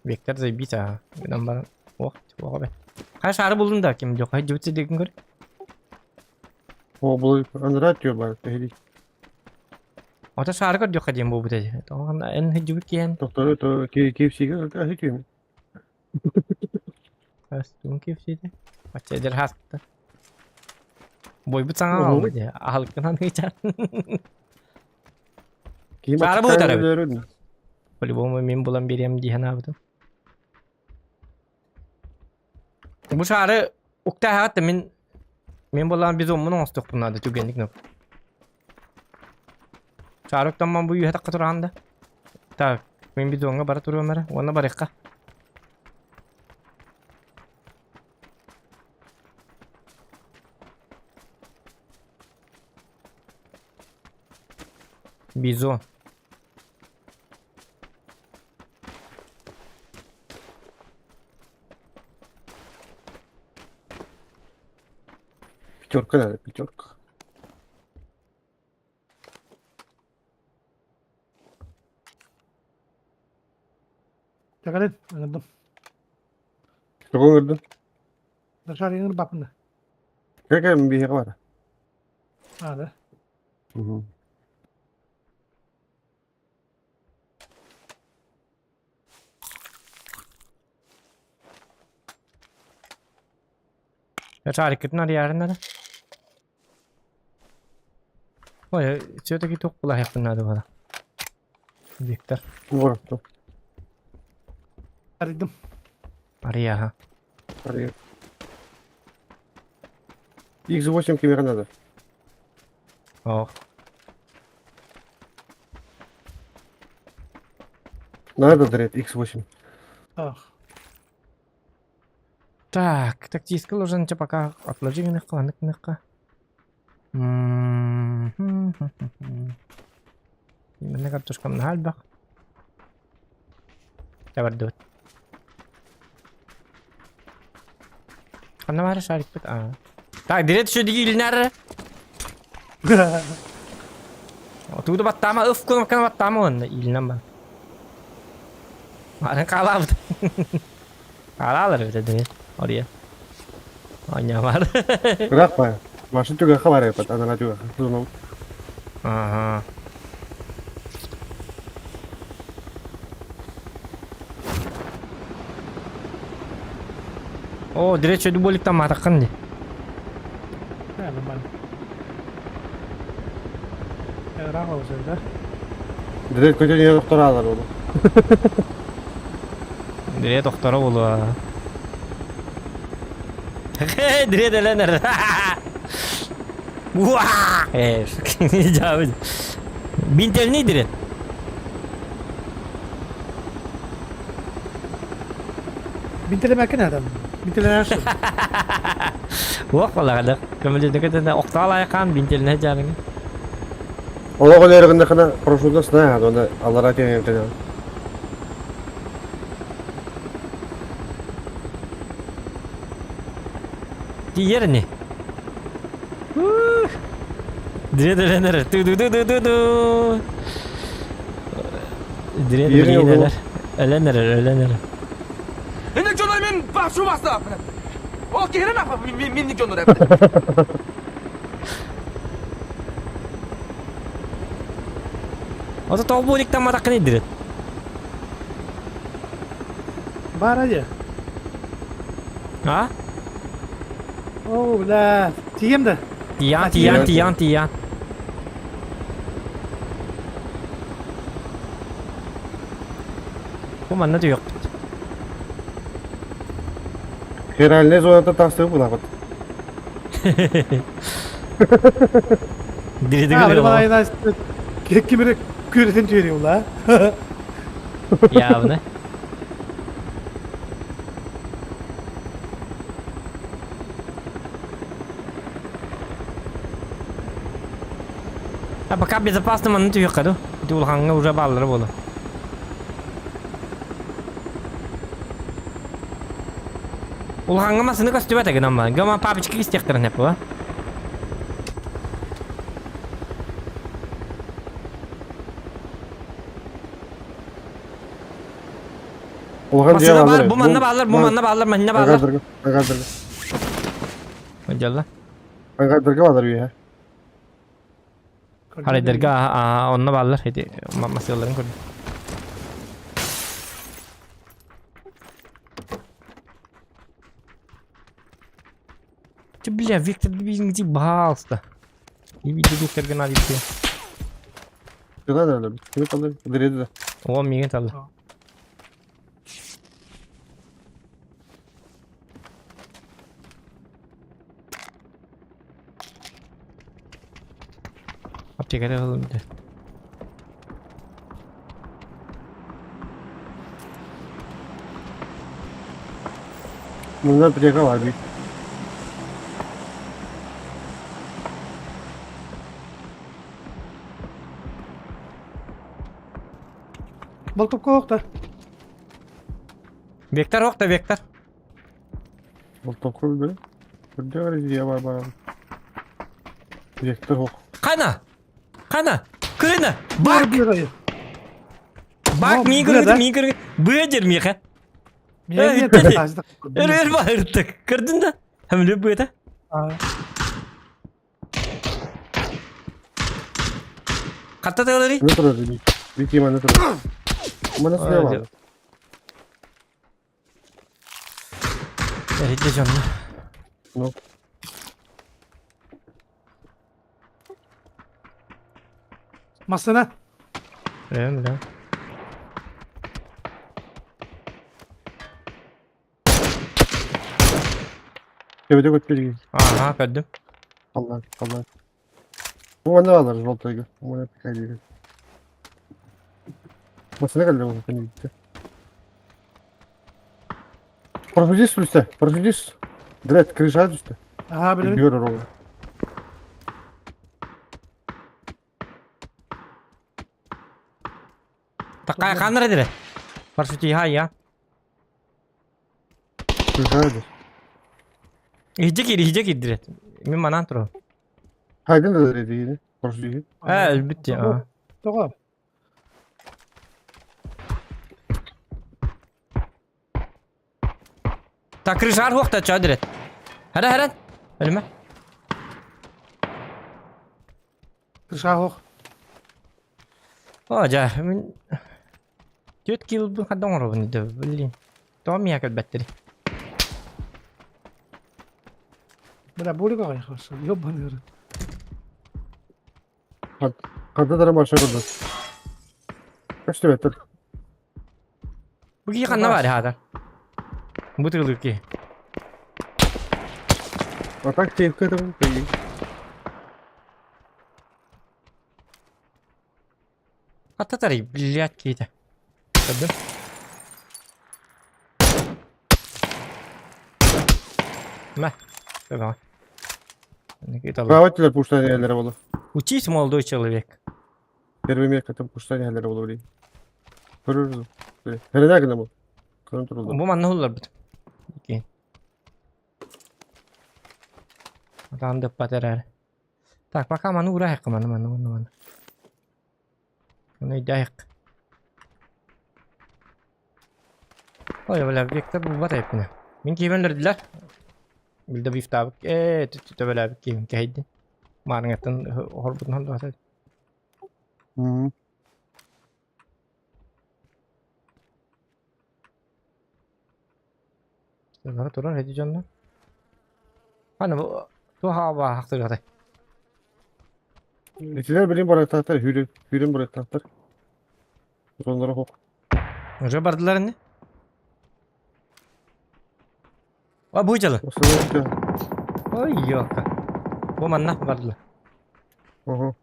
Vektör zaybita. Number. Huak be. Kaç şarı buldun da kim yok. Hadi cübütse dekin gör. O bu anıra atıyor bana. Tehlik. Ota şarı kod yok hadi bu bute. Tamam en hadi cübüt kiyen. Doktoru to KFC'ye atıyor. Bas tüm kefsiydi. Baca eder hasta. Boy bu sana Oho. aldı ya. Halkından geçer. Kim Sarı bu açıktan tarafı. ölüyorum. Böyle bu min bulan bir yem diye ne yaptım. Bu şarı ukta hatta min bulan biz onun ostuk bunlarda tügenlik nok. Şarıktan ben bu yuhata katuranda. Tak min biz onga bara turu mera. Ona baraka. Bizon. Пятерка надо, пятерка. Çakalın. Anladım. Пятерку gördün. Dışarı inir bakın da. Какая bir var? Hadi. Hı hı. Ya hareketler yerinde de. Oye, şuradaki topla yakınladı bana. Victor. Вот, то. Aradım. Araya ha. Ария. X8 кемера надо. Oh. Надо драть X8. Ah. Так, тактический ложен пока отложи ныкка. Именно картошка на хальбах. Давай дот. Ana var şarik bit. Tak direkt şu digi ilner. Tu da battama öf ko makan battama on ilnam ba. Aran kalah. Kalahlar öyle de oraya. Anya var. Братва, машина juga хабар yapar. Она juga. Зону. Aha. Oh, direkt şu dubolik tam matakan di. Ne ben. Ya rahat olsun da. Direkt kötü doktora alır onu. Direkt doktora olu. Direkt de nerede? Wah! Jawab. Bintel ni direkt. Bintele makin adam. Bintele nasıl? Wah wala kada. Kemudian dekat ada oktala ya kan bintel ne jalan. Ola kolaylarında kana proşurda sınaya onda Allah razı olsun. Diğer ne? Direkt de nerede? Tu. Direkt de Diğeri yok neler? Ölenler. Indik jonlar men başı bastı. O kere ne yapar? Mindik jonlar. O da tobulik tam mata kene direkt. Var aja. Ha? Oh lah. Tiam dah. Tian. Bu mana tuh yok. Herhalde zonada tasdığı bulamat. Direkt de Ha, geliyor. bana aynen kimire küretin veriyor la. Ya bu ne? Apakah безопасно mana tuh yok kado? Itu ulangnya udah balar bola. Ulangnya masih nak coba tak nama? Gama papichki istek ternyata apa? Улахан Masada diye var, bu manna bağlar, bu manna bağlar, manna bağlar. Kandırgı. Hocalla. Kandırgı vardır bir ya. Hadi derga, onunla bağlar. Hadi, masadaların koydu. Bля, Виктор, bizimki bağırsa. İyi bir Виктор gana gitti. Güzel de öyle. Kimi kalır? Diredi de. O miğen talı. Aptekare alalım bir de. Bundan plaka var bir. Balkop kovuk da. Vektor yok da Vektor. Bu tokul böyle. Burada var diye var bana. Direktör hok. Kana! Kana! Kırına! Bak. Bak! Bir ayı. Bak Ama mi burada- kırdı mi kırdı. Bıcır mi ha? Niye Evet. niye tarzda? Öyle bağırdık. Kırdın da. Hem de bu da. Katta da öyle. Ne tarafa dedi? Bir kima ne tarafa? Ama nasıl ne var? Evet de canlı. No. Masana. Öyle mi lan? Kevede götürüyor. Aha kırdım. Allah. Bu ne alırız voltayı? Bu ne pekaydı? Nasıl ne kadar bu gitti? Profidis üstte. Profidis. Direkt kırışa düştü. Aha böyle. Görür onu. Takaya kanır edire. Parçayı hay ya. Kırışa düştü. Hicek idire. Min manan tro. Haydın da dedi yine. Profidis. Elbette ya. Tamam. Takırışar hokta çadire. Hadi hadi. Ölme. Kışa hok. Hoca min 4 yıl bu kadar olur bunu da bilin. Tamam ya kad batteri. Böyle böyle kavay khasa. Yok bana. Kadın tarafı aşağı kadar. Kaçtı metre? Bu ki kanna var hada. Bu tırlık ki. Atak tevkı da bu. Hatta tarayı bilyat ki de. Kadın. Meh. Tamam. Ne kadar. Kahvetçiler puştan yerlere bolu. Учись, молодой человек. Первый katın puştan yerlere bolu burayı. Görürüz. Hele ne kadar bu? Kontrol. Bu manna hullar bütün. İki. Adam da paterer. Tak bakalım mana uğrayık mana. Bunu idayık. Oya böyle Victor bu var hepine. Min kiymenlerdiler. Bilde bir iftabık. Tütü böyle bir kiyemin kaydı. Marngatın horbutun oldu atay. Hı. Sonra turan hedi canlı. Hani bu tu hava haktır atay. Etiler benim buraya tahtar. Hürüm buraya tahtar. Onlara hok. Önce bardılar ne? Aa bu çalı. O sırada işte. Ay yok. Bu manna bardılar. Aha.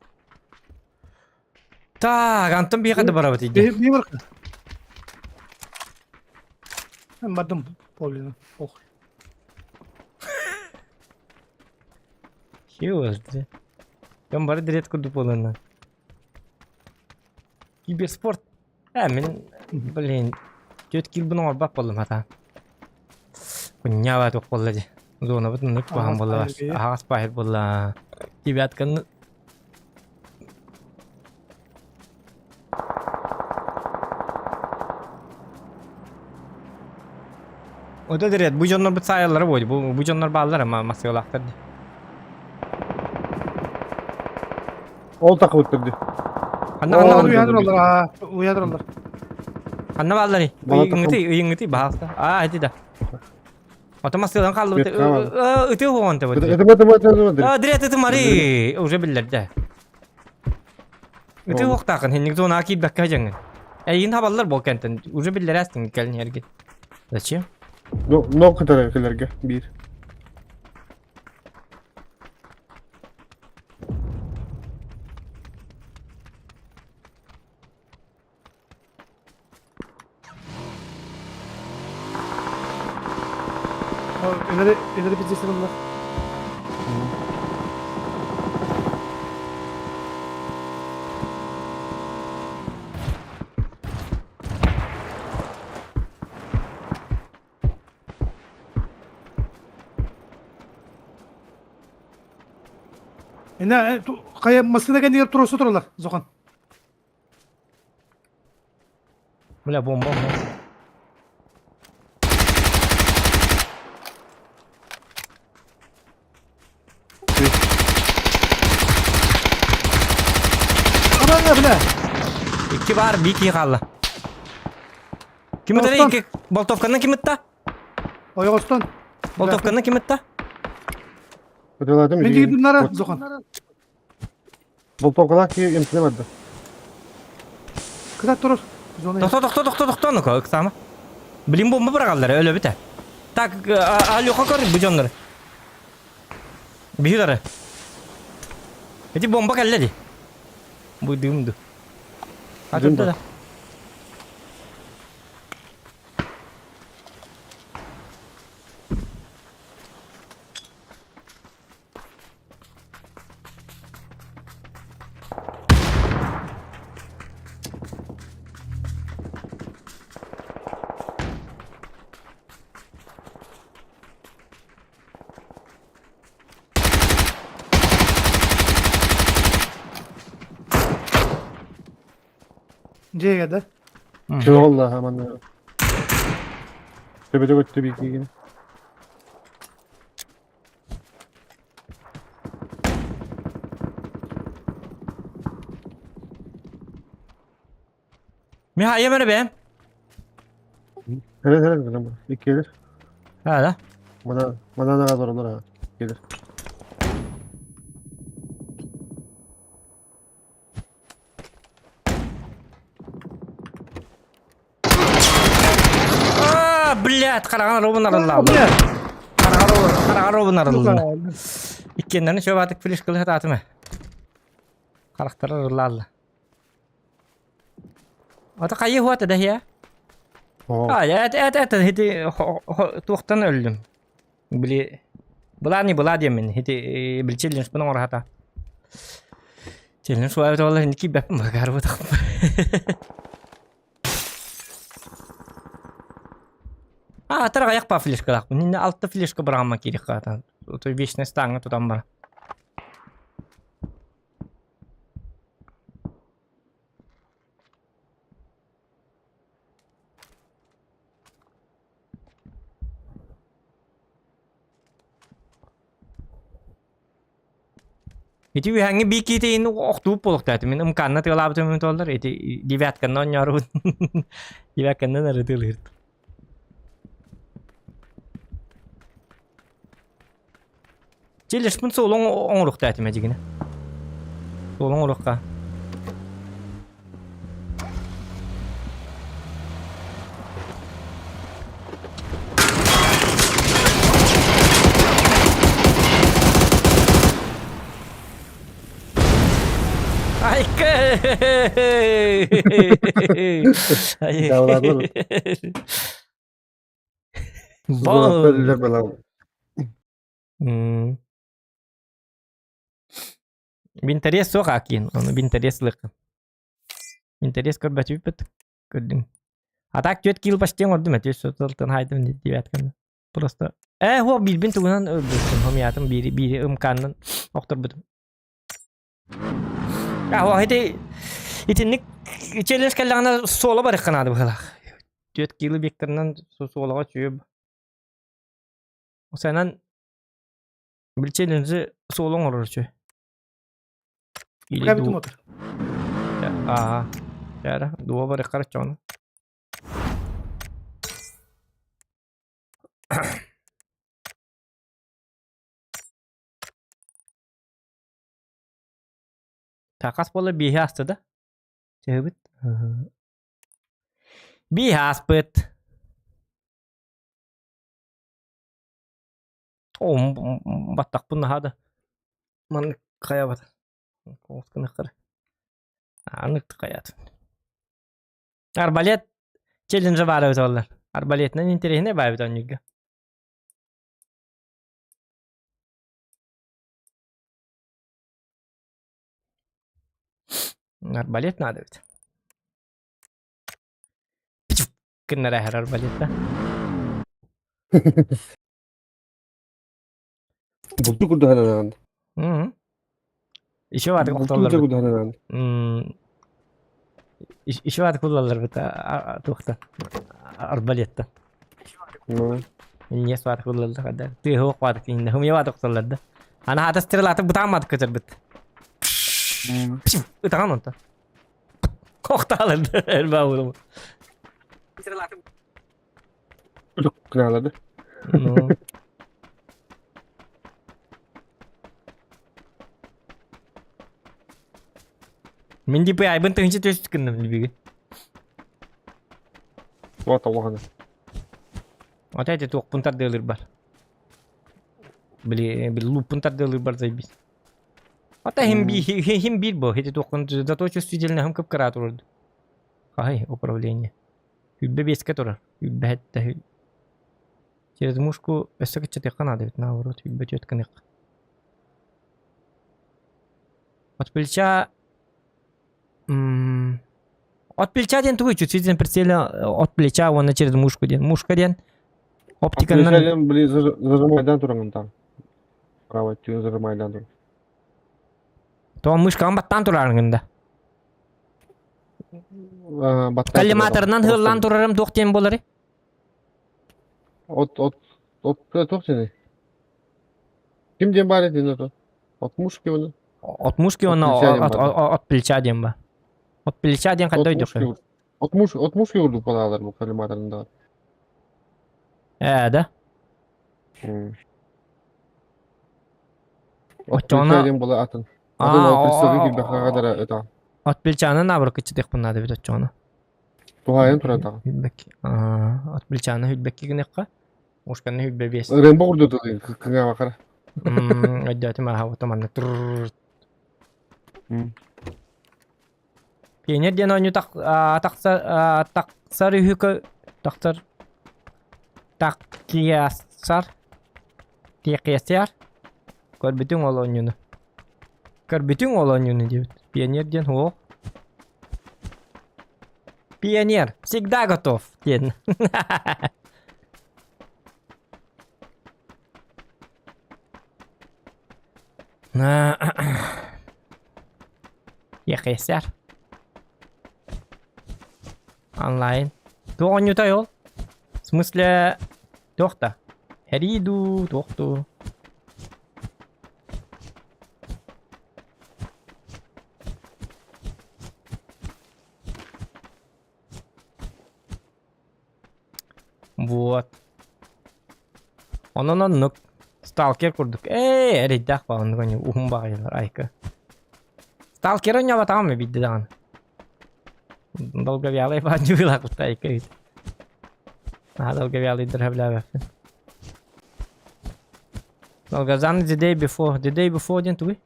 Ta gantım bir kadar beraber idi. Bir var. Ben badım polini. Oh. Şey oldu. Ben bari direkt kurdu polundan. Kibersport. Hemen bilin. 4 yıl bunu bak oğlum hata. Punya wa tok bolla je. Zona betul nik paham bolla. Ahas pahir bolla. Kibat kan O da direkt bu canlar bu sayıları boydu. Bu canlar bağlılar ama maskiyolaklar. Ol takı bitirdi. Anna Oo, anna uyandırırlar ha. Uyandırırlar. anna bağlıları. Bana takım. Uyuңgıtı bağlısta. Hadi da. Ota maskiyolan kaldı. Evet, tamam. Öte hoğun tabi. Direkt öte mari. Уже bilirler de. Öte Oldu. hoğuk takın. Henlik zona akid bakka jangan. Yine haberler bu kentten. Уже bilirler aslında gelin herge. Zачем? No kadar erkelerge. Bir. İleri bizi sınırlar. Kaya maskına kendi yer turası turlar. Zokan. Bula bomba mı? Aman ne bile. İki var, bir iki kaldı. Kim ötürü Dostum. iki? Boltovkan'dan kim öttü? Oya Oston. Boltovkan'dan kim öttü? Ödüyorlar değil mi? Ben de bunlara Zokan. Bu tokalar ki imtinemedi. Kısa durur. Zona. Doktor nu koy kısama. Bilim bomba bırakallar öyle biter. Tak al yok kor bu canları. Bihiları. Hadi bomba geldi. Bu dümdü. Hadi Dümdü. da. C'ye geldi. Şey oldu hemen. Tepede götürdü bir iki yine. Miha yemene be. Hele kızım bu. İlk gelir. Hadi. Bana ne kadar olur ha. Gelir. Блядь, qarağan robun arıldı. Ne? Qarağan robun arıldı. Güzel. İkkenlerini şöyle atık flash kılığı tatımı. Karakter arıldı. Ata kayı huat da ya. Oo. Et hedi tuğtan öldüm. Bili bula diyemin hedi bil challenge bunun orada. Challenge var vallahi niki bapım bakar bu takım. Tara kayak pa flash kalak. Ninde altta flash ka bırakma gerek katan. O to beşne stanga tutan bara. Iti hangi bir kiti ini waktu polok tadi min karena tiga lap temen tolar iti divetkan non nyorun. Divetkan non ada tulir. Cilis pun solong onguruk tadi majigina. Solong onguruk ka. Ay ke. Yavrular mı? Bom. Binteres sok akin, onu binteres lek. Binteres kor batu pet kodim. Atak jet kill pasti ngordum et sultan haydım divetkan. Просто ho bilbin tugunan öldürdüm hamiyatım biri ımkanın doktor budum. Ya ho hadi itinlik challenge kellana sola barıkanadı bu kala. Jet kill bektirnen sola çöp. O senen bir challenge solon olur şu. Пока битум отыр. Ага. Яра, дуо бар карача onu. Takas bola bir hasta da. Cebit. Bir haspet. Batak pun hada. Man kaya bat. Kos kena kar. Anık kayat. Arbalet challenge var evet onlar. Arbaletle interehine var bir tane. Arbalet ne evet. Kena rahar arbaletle. Buldu kurdu hemen. Hı. İşi vardı Buldu oktallar. kurdu hemen. İşi vardı kullanılır bita tuhta. Arbalette. Niye vardı kullanılır kadar. Tüy vardı ki inde. Hum ya vardı oktallarda. Ana hata strelatı bıtamadı kaçır bit. Bıtamam onu. Koktalardı. Elba vurumu. Kınalardı. Mình đi ai bên tương chứ tôi cần gì. Valla Allah'ını. Até te tuh puntar delir bar. Beli lu puntar delir bar zay bis. Até him bir bu. Hedi tuh kan zато чувствительно hum kap karat oldu. Ай, управление. Hübbe bir esket orar. Hübbe hatta. Через мушку эсек чете канады ведь наоборот hübbe тётканык. Отпильча от плеча ден тугу чувствительно прицельно от плеча он через мушку ден. Мушка ден оптиканнан Arkadaşlar bile zırmaydan durun tam. Bravo, tüy zırmaydan durun. то мышка баттан турарыңында. Коллиматорунан хырлан турарым токтен болары. Ot seni. Kim diye bari dedin o? Otmuş ki onu. От мушки он от плеча ден ба. От плеча ден кандай дök. Otmuş ki vurdu palalar bu kalimatlarında. Да. Otçona diyen bola atın. Adın otçası gibi kadar eta. От плечаны набры кычыдык бунады бит отчоны. Tuhayın turata. Hübbek. От плечаны hübbek кигнекка. Мушканы hübbe бес. Rembo vurdu kıga bakar. Ödötü merhaba tamam. Pionir diyen oyunu taksar hükü taksar takiyasar kör bütün ol oyunu. Kör bütün ol oyunu diyor. Pionir diyen ho. Pionir всегда готов diyen. Yakayasar. Онлайн. То не таял. В смысле, тохта. Хериду, тохту. Вот. Он сталкер курдук. Реддах ба он гони ухумбагайлар айка. Сталкер не батамы биддан. Долговялый бандюла кутайка. Долговялый драбля. Долгозан the day before didn't we?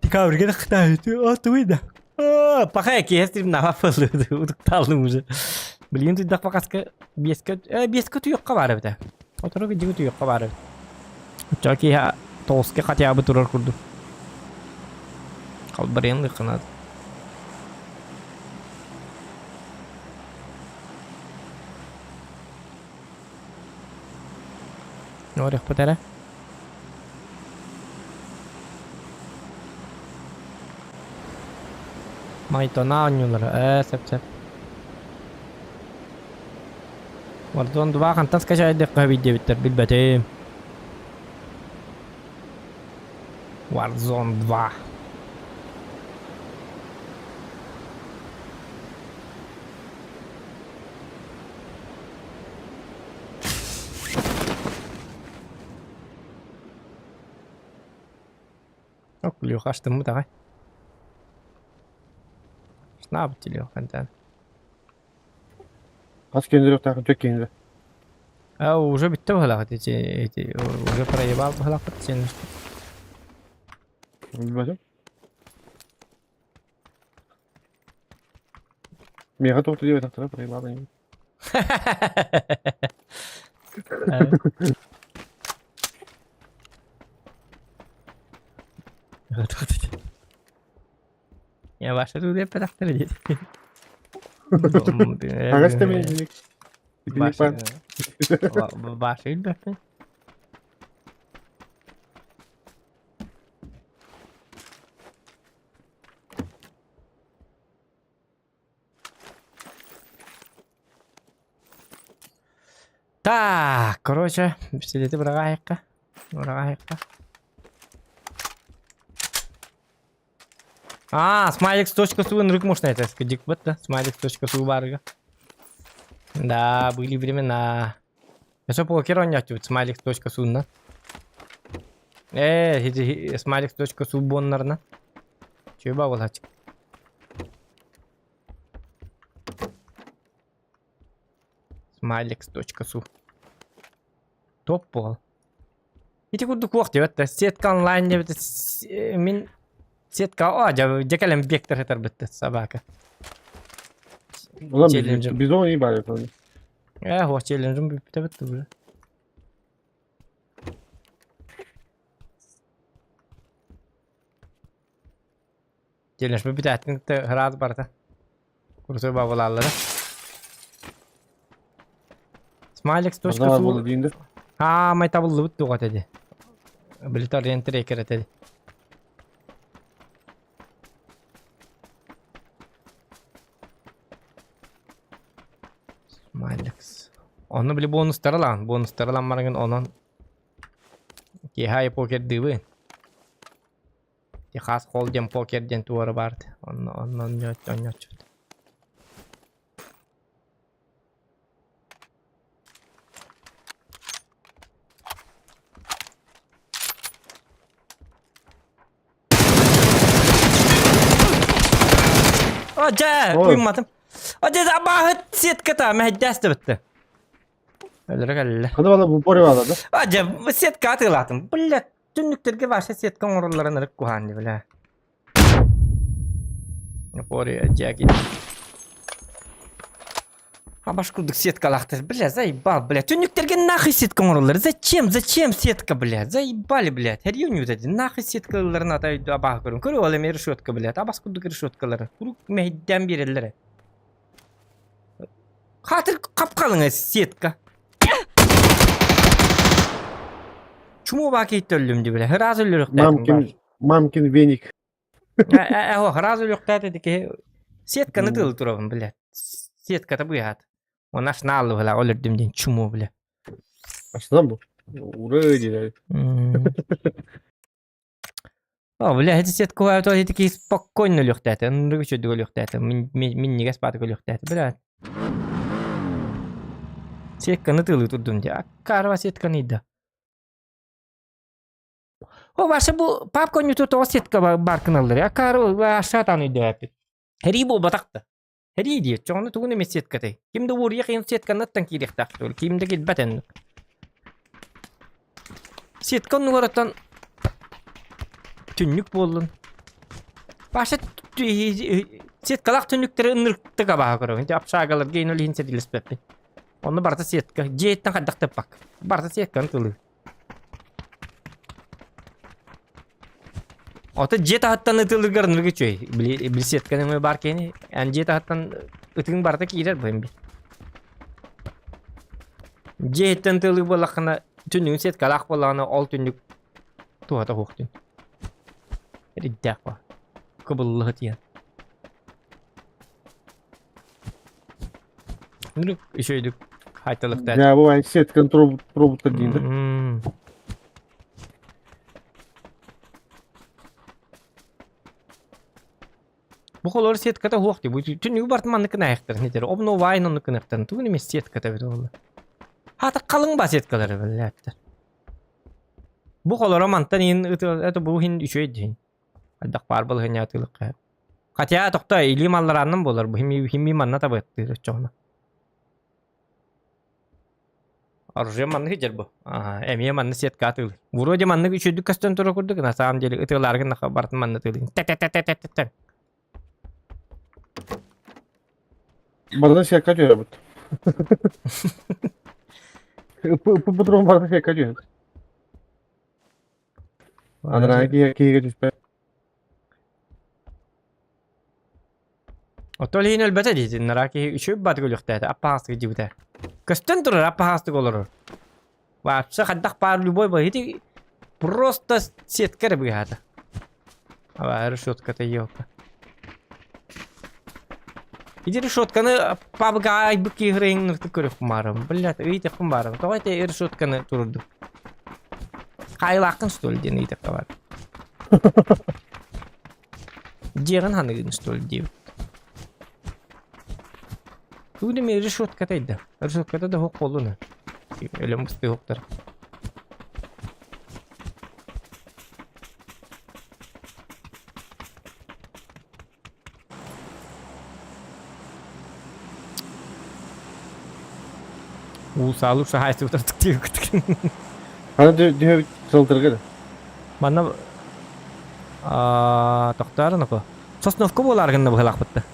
Тикавр гэнэ хтай. Туй да. Пахай кестим на фалды. Удукталым уже. Блин ты дак пакаска бескет юкка бар бите. Отуру гидигут юкка бар. Чаки ха тоске хатя бы турар курду. Калбарен лыкынат. Орих потера. Майто на анюлар. Сеп. Warzone 2 kantas kaçaydık video bitter bilbetim. Warzone 2. Yok biliyor kaçtım mı da. Ne yapıyor kantan? Kaç kendileri yok takım tek kendileri. Уже bitti bu halakat уже проебал bu halakat senin. Bilmem. Mega top diye taktılar burayı bağlayın. Ya başladı diye pedaktır diye. Arkadaş da benim dinlik. Dinlik var. Başlayın bakın. Так, короче, пистолеты врага. Смайлик с точка су рык можно это сказать, да? Смайлик с точка су барга. Да, были времена. Я что покер он нет, смайлик с точка су, да? Смайлик с точка су боннарна. Чё бавлать? Смайлик с точка су. Топ пол. Эти курдук вақт evet, сетка онлайн деп мен сетка жекелем вектор хетер битти собака. Ulan Challenge'ım. biz onu iyi bari yapalım. Hoş challenge'ım bitti böyle. Challenge bir tatin herhalde barda. Kursu babalarla. Smilex Orada var bunu точка deyindir. Ha, may tabullu bitti o dedi. Bilitar enter eker dedi. Smilex. Onu bile bonusları lan maragın onun. Ki hay poker dibi. Ki khas qolgan pokerden to'g'ri bardi. Ondan yot. Oja, duymadım. Oja sabah setka mehdas bitti. Öldürük. Hadi valla bu pori var da. Oja setka atıladım. Billet tünlüklerge başa setka orullarını rık kuhandi bile. Pori ajaki. А башкурдук сетка лахты, бля, заебал, блядь. Тюнюктерге нахуй сетка орулар. Зачем сетка, блядь? Заебали, блядь. Херюню вот эти. Нахуй сеткаларын атайды абах көрүн. Көрүп алам решетка, блядь. А башкурдук решеткалары. Курук мехидден берелер. Хатыр капкалыңа сетка. Чуму баки төллүмдү, бля. Раз өлүрүк. Мамкин веник. Раз өлүрүк dedi сетканы тыл турабын, блядь. Сетка-то буят. Он наш налу гла олердим ден чуму, бля. Açtı bu. Вроде. Бля, эти сетка буят, они такие спокойно лёгтаты. Ну, что дуго лёгтаты. Мен не гаспаты лёгтаты, бля. Сетканы тылы турдум де. Карва сетканы да. Ваша бу папка не тут сетка баркыналар. Карва ашатаны да. Рибо батакта. Heri diye çoğunu tuğun emes setkatay. Kimde vuruyor ki setkanattan kirek taktol. Kimde gitbaten. Setkan numaratan tünlük bolun. Başa setkalak tünlükleri ınırkta kabağa kırıyor. Hindi apşagalar geyin öyle hinse dilis pepe. Onu barda setka. Jeetten kaddak tepak. Barda setkan tulu. Ota jet hattan ıtılır garınır geçiyor. Bir setkanın mı barkeni. Yani jet hattan ıtığın barda ki iler bu bir. Jettan ıtılır bolakına tünlüğün setkalak bolağına ol tünlük tuhata hoktun. Riddak var. Kıbıllığı diye. Nırık işöydük. Айтылыкта. Ya bu ay setken robotlar deyindir. Bu kolor setkata hoqti. Bu tün bartmanны kınayıqtır. Nedir? Obno vaynonu kınayıqtır. Tu nime setkata bir oldu. Hatta kalın basetkaları billeptir. Bu kolor amanttan in это bu hin üçe edin. Adaq var bul hin yatılık. Katya toqta ilim allarandan bolar. Bu himi manna tabattır çoğuna. Arıca manna hicer bu. Emiye manna setkatı. Vuro de manna üçüdük kastan tura kurduk. Na samam jeli ıtılargın naqa bartmanna tılın. Tek. Bana şey kaçıyor bu. Bu durum bana şey kaçıyor. Anara ki geçiş. Otolin elbette değil. Naraki üçü bat gülükte. Apa hastı gidiyor. Kastan tura apa hastı olur. Vapsa kaddak parlu boy boy. Hiti просто setkere bu hada. Ama решетка-то yok. Иди решетканы пабгай быки хрень көріп құмарым. Блядь, үйте құмарым. Давайте решетканы тұрды. Қайлақын стөлден үйте қабар. Жерін ханығын стөл дейбі. Күді мен решетка тайды. Решеткада да хоқ болуны. Өлім бұсты хоқтар. Sağlık sahaysı oturttuk diye kütük. Hani diyor saldırı Bana doktor nako. Sosnovka bolargında bu halak bitti.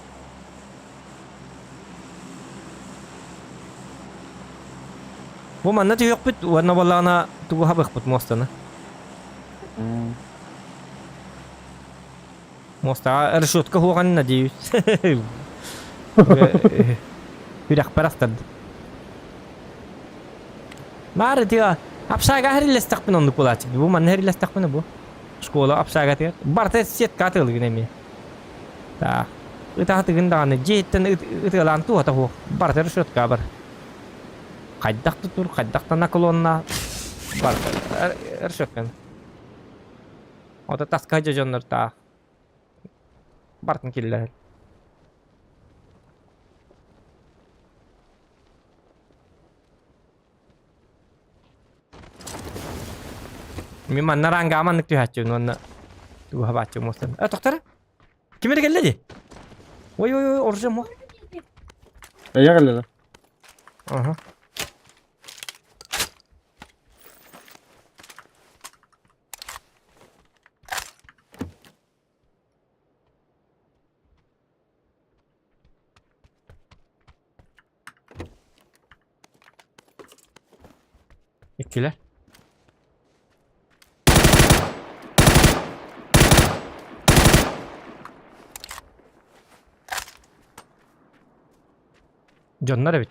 Bu manna yok bit, wana balana tugu habak bit mostana. Mosta ershotka hoğan ne diyor. Bir akbarastad. Mare diyor. Apsaga her ile stakpın onu kulaçık. Bu man her ile stakpın bu. Şkola apsaga diyor. Barta set katıl gene mi? Ta. Ita hatın dağını jetten ıtılan tu hata ho. Barta rüşot kabar. Kaddak tutur, kaddakta nakolonna. Barta rüşot kan. O da taska jajonlar ta. Bartın killer. Mi manna ranga amanlık diyor haççı nonna. Tu hava haççı mostan. Doktor. Kime de geldi? Oy orucu mu? Ya geldi. Aha. İkiler. Canlar evet.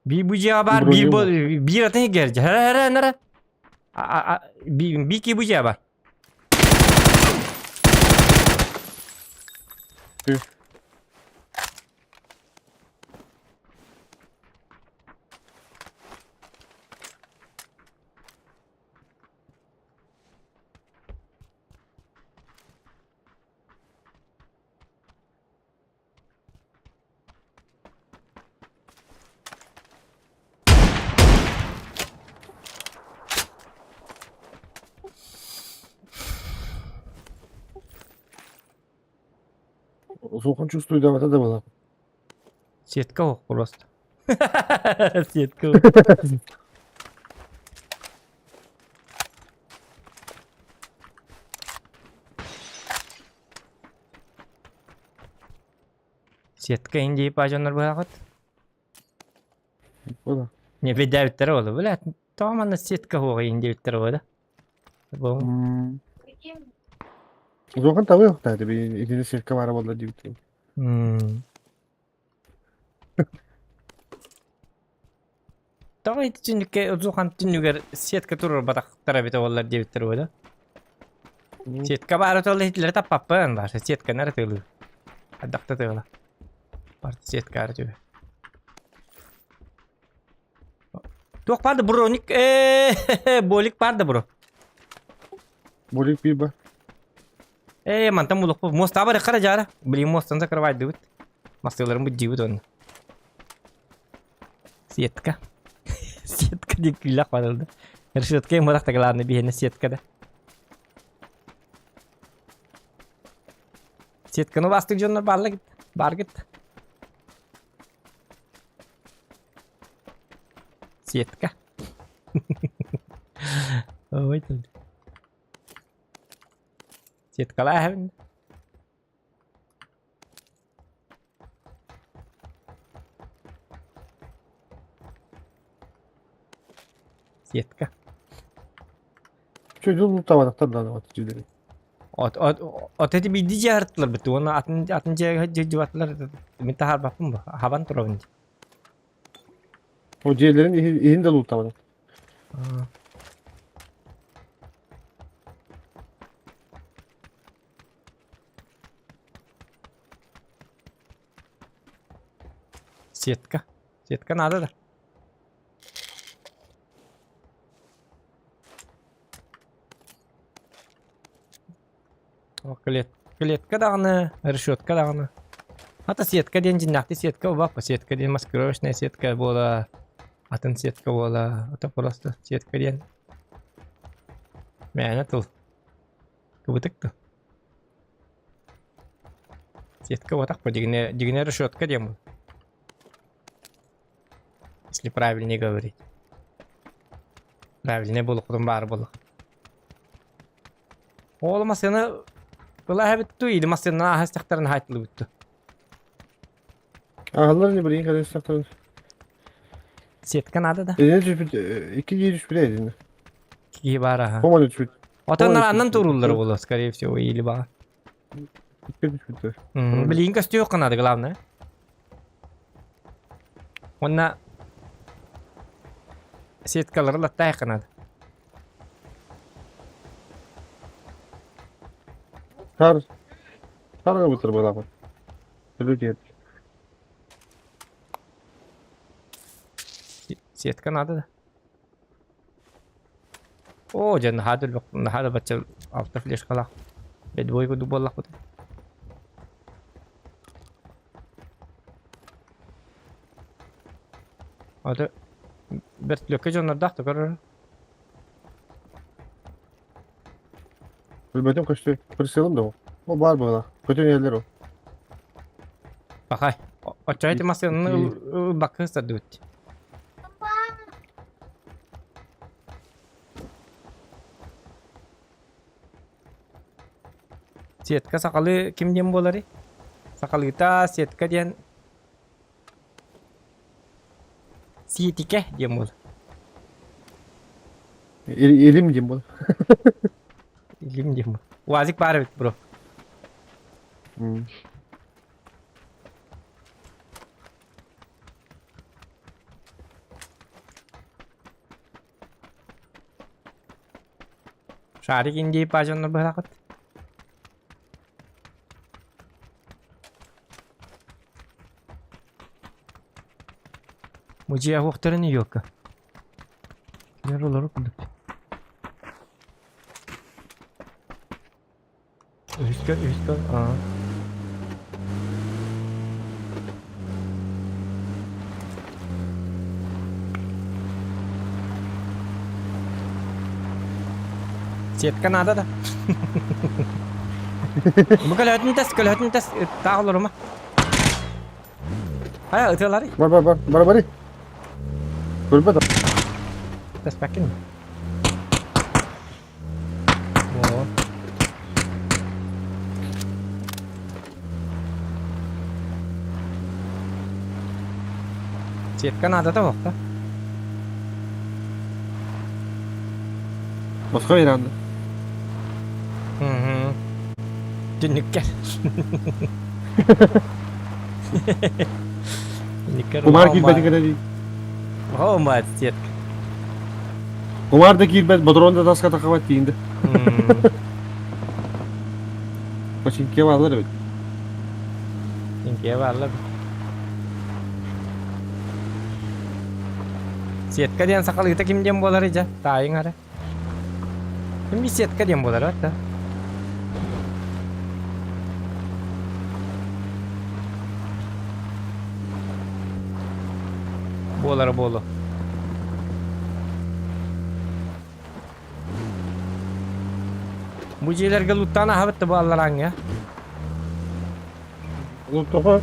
Bir bucağı var, bir atın gerçi. Her nere? Bir iki bucağı var. Слухом чувствую, да, вот это было. Сетка ох просто. Сетка. Сетка инди пажонор багат. O da. Не бедавиттер болду. Блядь, тамаман сетка ох инди биттер болду. Bu. Слухом tabii yok dedi. Bir ikili şirket var arabada diyor. Давай тünükke uzukan tünüger siyet katırır batak tarabita ollar diye bitir öyle. Setka bari tolda hitleri tappappan var. Setka nere tığlı? Adakta tığla. Barda setka arı. Tok barda bro nik bolik barda bro. Bolik bir bak. Mantam buluk bu. Most abar kara jara. Beli mostan sakar vay dut. Masalarım bu jibu don. Setka. Setka diye gülak varıldı. Herşot kay morak taglarını bir hene setka da. Setkani bastık jonlar barla git. Bar git. Setka. Oy tabii. Setkalar hem. Setka. Çocuğu unutamadık tabii lan atıcıları. Ot eti bir diye hartlar betul. Ona atınca civatlar. Minta harbapım bu. Haban turun. O ciğerlerin ihini de unutamadık. Setka. Setka nada da. O клетка даганы, решетка даганы. Ата сетка ден жиннакты сетка бак, сетка ден маскировочная сетка бола. Атын сетка бола. Это просто сетка ден. Мәне тул. Кыбытык-ты. Сетка вот так по дигне решетка ден. Если правильнее говорить. Правильнее было, потом бар было. Oğlum masana Vallahi bitti iyiydi masana hastaktarın hayatlı bitti. Ağlar ne bileyim kadar saklanır. Setka nada da. Ne düşüp iki giy düşüp edin. Ki bara ha. Koma düşüp. Otanlar andan turulları olur, скорее всего, или ба. İki düşüp. Блин, костюм надо, главное. Онна сеткалары латтай канады. Karga bıtır bana bak. Öyle diye. Сетка надо да. О, жан хадыр бача автофлеш кала. Бед бойго дубаллах бут. Ада берт löke jonlar daqta görür. Hürmetim kaçtı. Kırışalım da o. O var bana. Kötü yerler o. Bakay. Açaydı masanın bakı sadut. Setka sakalı kim diyem bolari? Sakalı kita setka diyen Sitike diyem bol. Elim diyeyim bunu. İlim diyem bol. Wazik bari bit bro. Şarik indi pajanna bırakıt. Muciye вахтарını yok. Yer olarak bulduk. Üstka. Aa. Setka nada da. Kalau hati tes tahu rumah. Ayo itu lari. Bari. Kulübe de. Tes pakin. Oh. Setka nada da vakta. Başka İran'da. Nikker. Nikker. Kumar girmedi kadar değil. Oh mat Setka. Kumar da girmedi. Bodron'da da askata kavat değindi. Başınkiye varlar evet. Inkiye varlar. Siyetka diyen sakal kita kim diyen bolar aja. Tayang ada. Kim bir siyetka diyen bolar hatta. Bolar bolu. Bu cilerge luttana havet bu Allah'ın ya. Oğlum topa.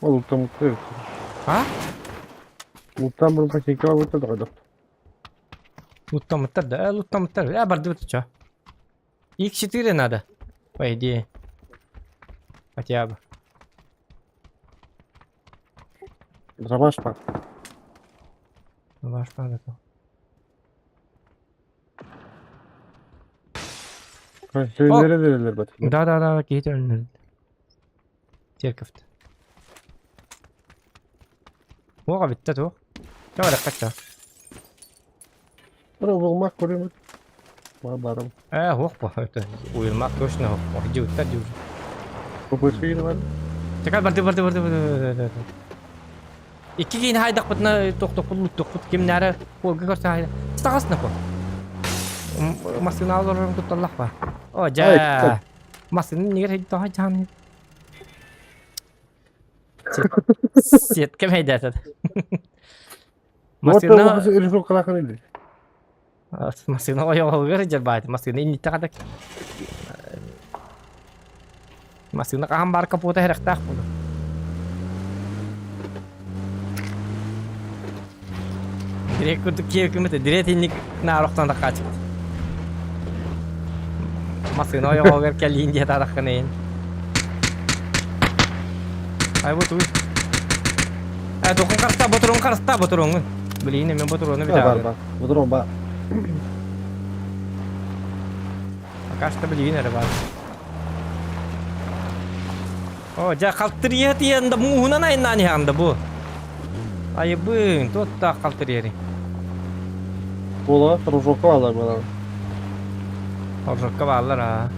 Oğlum tam mutlu evet. Ha? Mutlu'dan bunu başınkiye var burada da adam. Luttam da, luttam da. Ya bardı bitiyor. İlk şitire nada. Vay diye. Хотя бы. Ravaş bak. Ваш память. Şeylere verirler bak. Да, какие-то он. Церковь-то. О, bitti tu. Давай kaçta. Bana vurmak koruyor. Var barım. Hoch bu. Uyulmak точно hoch. Oh, juta jur. Bu başıyla var. Tekrar bardı. İki giyin haydak butna tok lut kim nere polga görse hayda. Sağasına ko. Masını alırım tutallah var. Oca. Masını niye hiç daha can. Siet kem hayda tad. Masını Masını nasıl erişim kalakın idi. masını o yol görece bayt. Masını ini tadak. Masını kahambar kaputa herek tak bunu. Direkt kutu kiye kümete direkt inlik naroktan da kaçıp. Masını o yol ver kelli indiye tadak kaneyin. Ay bu tu. Ay dokun karsta boturun. Beli ini men boturunu bir Var daha. bak. Bu durum bak. Kaçta beli ini var. Oh, ja kaltırıya diyen de muhuna nayin nani handa bu. Ay bın, tot da kaltırıya. Bola, rojokka varlar bana. Orada varlar ha.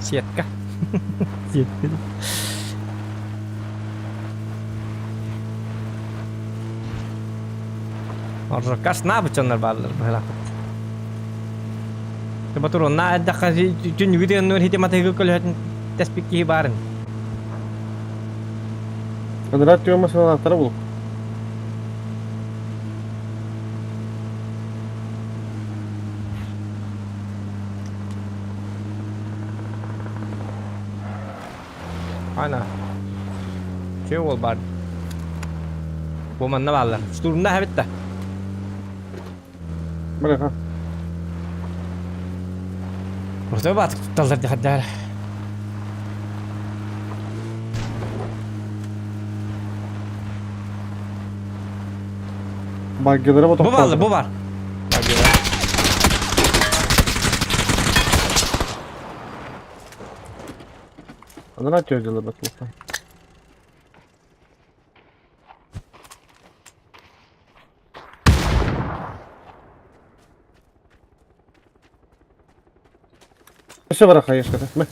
Siyetka. Siyetka. Orada kaç ne yapacaksınlar varlar böyle. Coba turun, nah ada kasih tunjuk dia nur hitam mata itu kalau tespik kibaran. Kadar diyor mesela anahtarı bulup. Ana. Şey ol bar. Bu mana varlar. Turunda habit da. Bırak ha. Burada batık tutallar di haddar. Bagyalara mı Bu var, bu var. Adını atıyor diyorlar bak. Şey bırak hayır kadar. Ben.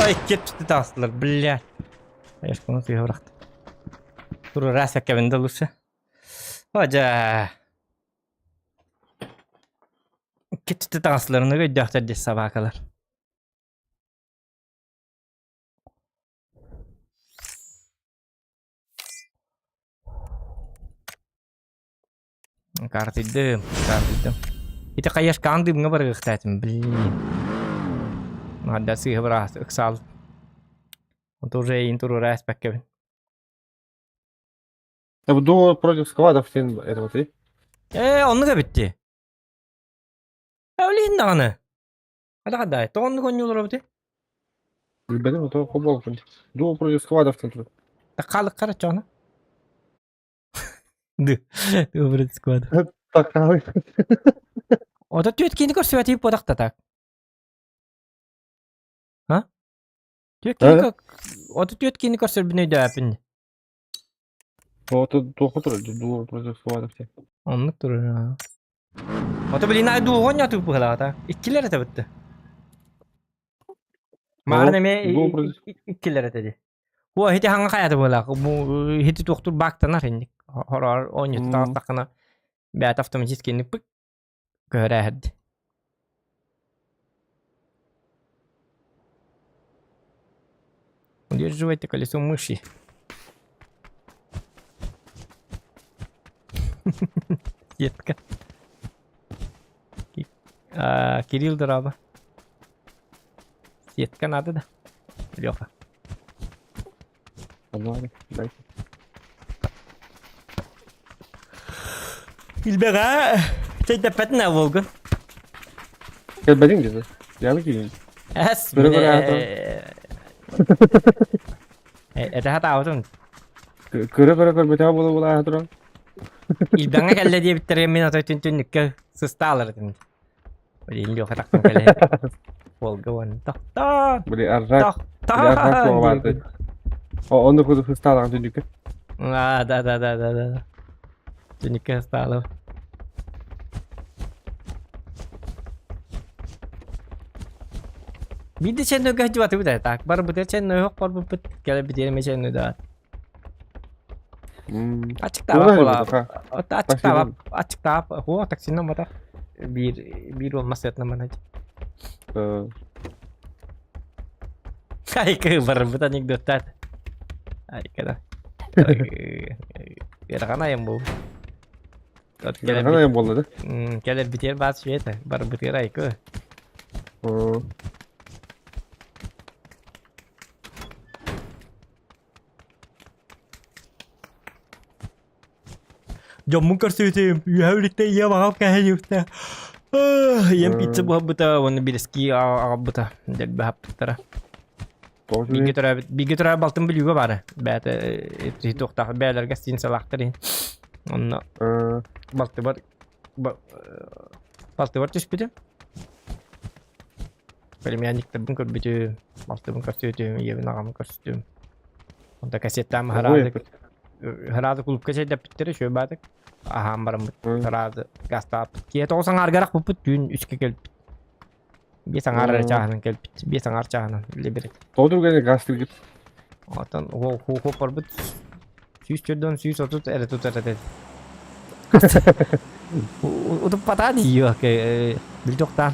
Ой, кетті тастылар, блядь. Ешкіні сүйе бырақты. Туры рәсәк кәбінде лучше. Hoca. Кетті тастыларını көйдіқтер дес собакалар. Kartıydım. İti kayaş kandım nga barı ıhtaytım. Bilin. Madda sıyı bırak ıksal. Otur reyin turu respekt kevin. Ya bu duo против складов senin этого ты? Onu da bitti. Öyle hindi anı. Hadi. Toğunu konyu olur abi. Benim o то футбол. Duo против складов sen. Takalık kara çoğunu. Ду брат склад. Так, abi. O da tüyetkini görsüveti podak tatak. Ha? Evet. O da tüyetkini görsür bine döpün. Вот это duo против складов sen. Onluk durur ha. O da bilin ay duğun ya tüpü halata. İkilere tabitti. Mağarneme duo против. ikilere dedi. Bu hiti hangi kayatı bu halak. Bu hiti doktor baktanar hindik. Horar 10 yıl takına. Beyat haftamı ciskinlik pık. Göre hadi. Удерживайте колесо мыши. Сетка. Кирилл дораба. Сетка надо, да? Лёха. Ладно, дай. Илбега. Ты пятна Волга. Gel benim gibi. Yani gelin. Эс. Böyle böyle hayatım. Это хата аутун. Kırı bir tane bula hayatım. Илбега кэллэ диэ биттерген мен атай түнтүннүккө сыстаалар дим. Олин Лёха тактан кэлэ. Волга вон. Та. Böyle arrak. Та. Böyle arrak mı vardı? Onu kudu fıstığa döndük. Да. Түннүккө сыстаалар. Биде ченнө гажы батып да так. Бар бутер ченнө yok бар бут келе битер ченнө да. Açık tava kola. Açık tava. Ho taksinin mata. Bir olmaz yatna bana. Ay var bu anekdotlar. Ay kada. Ya kana yam bu. Kana yam bolladı. Keler biter bas şey ta. Bar biter ay ko. Jom कर सकते हैं you have to ya वहाँ क्या है उसका ये pizza buat buta wan bileski buta del bahap tara bigi tara baltın biliyor bara bata itu tak beler gasin salaktari onna baltı var tüspüdü benim yani kitabın körbütü baltı bun köstütü yemin ağam köstüm onda kasetten herhalde kulüp kaset yaptırır şöyle batık aham barım herhalde gastap ki to sangar garak puput dün üske gelip bir sangar çahanan gelip bir sangar çahanan liberek Doldur gene gazeteli git. atan ho parbut süs çördön süs otut ere tut ere o da pata diyor ki bildoktan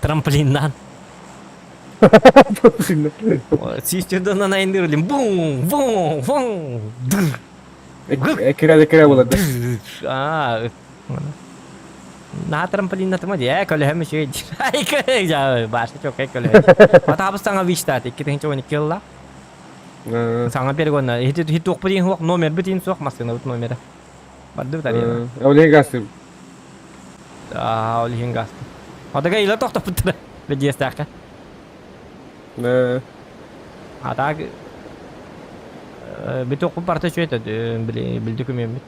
trampolinden süs çördön ana indirelim bum Ekere buladı. Nah trampolin na tama dia kalau hem şey ay ke ja bahasa çok kalau mata habis tanga vista kita yang coba nikil lah sangat pergona hitu pun yang nomor betin sok masih naut nomor badu tadi Oleh gazeteli. oleh gas ada gay lah tok putra bejes tak ada betul aku partai cuy tadi beli dokumen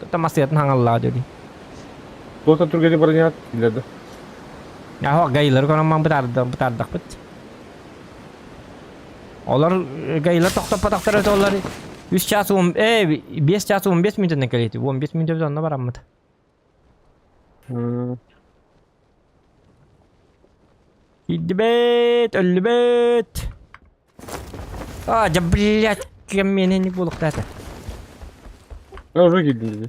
tetap masih ada hangal jadi Doldur Türkiye'de barınat ileride. ya hok gaylar kono mang betar dak olar gaylar tok tere olar 3 saat 5 saat 15 minut ne kaleti 15 minut sonra barammat Öllübet jabrillat kemenen buluk tata Ben oraya gittim dedi.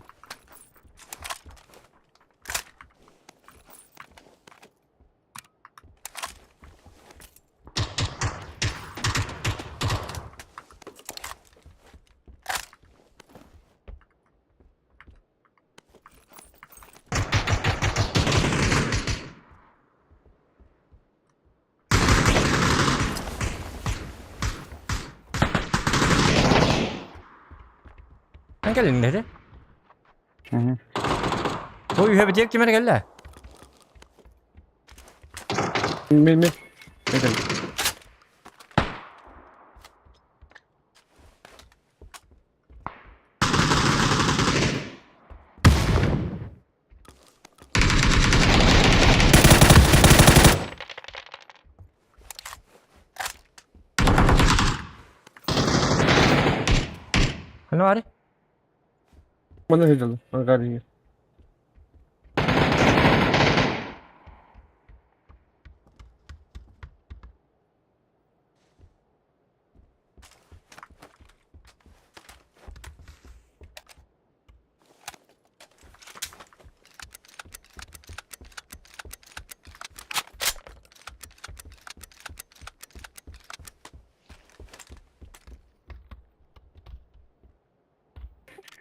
Sen geldin nereye? Hı hı. Bu ühe bir kime geldi? Benim. Ne demek? Ne var? Bana heyecanlı. Bana gari.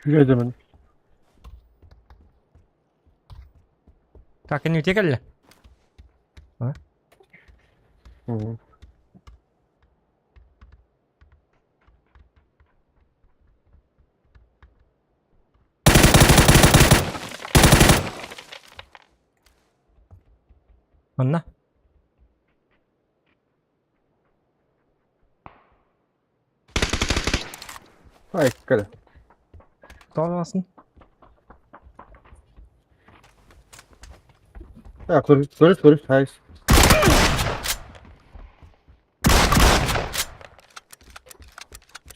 Yürü hemen. Kakin üte geldi. Hı hı. Anla. Ay kare. Doğrulasın. Ya konuş. Hayır.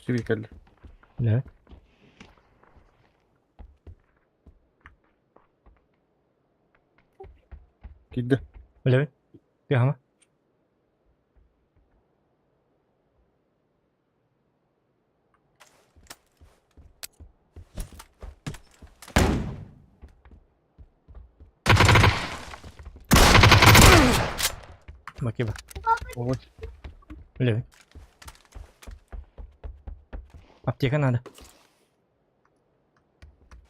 Sivil geldi. Ne? Gitti. Öyle mi? Bir ama. Bakayım bak. Oğlum. Öyle mi? Apteka nerede?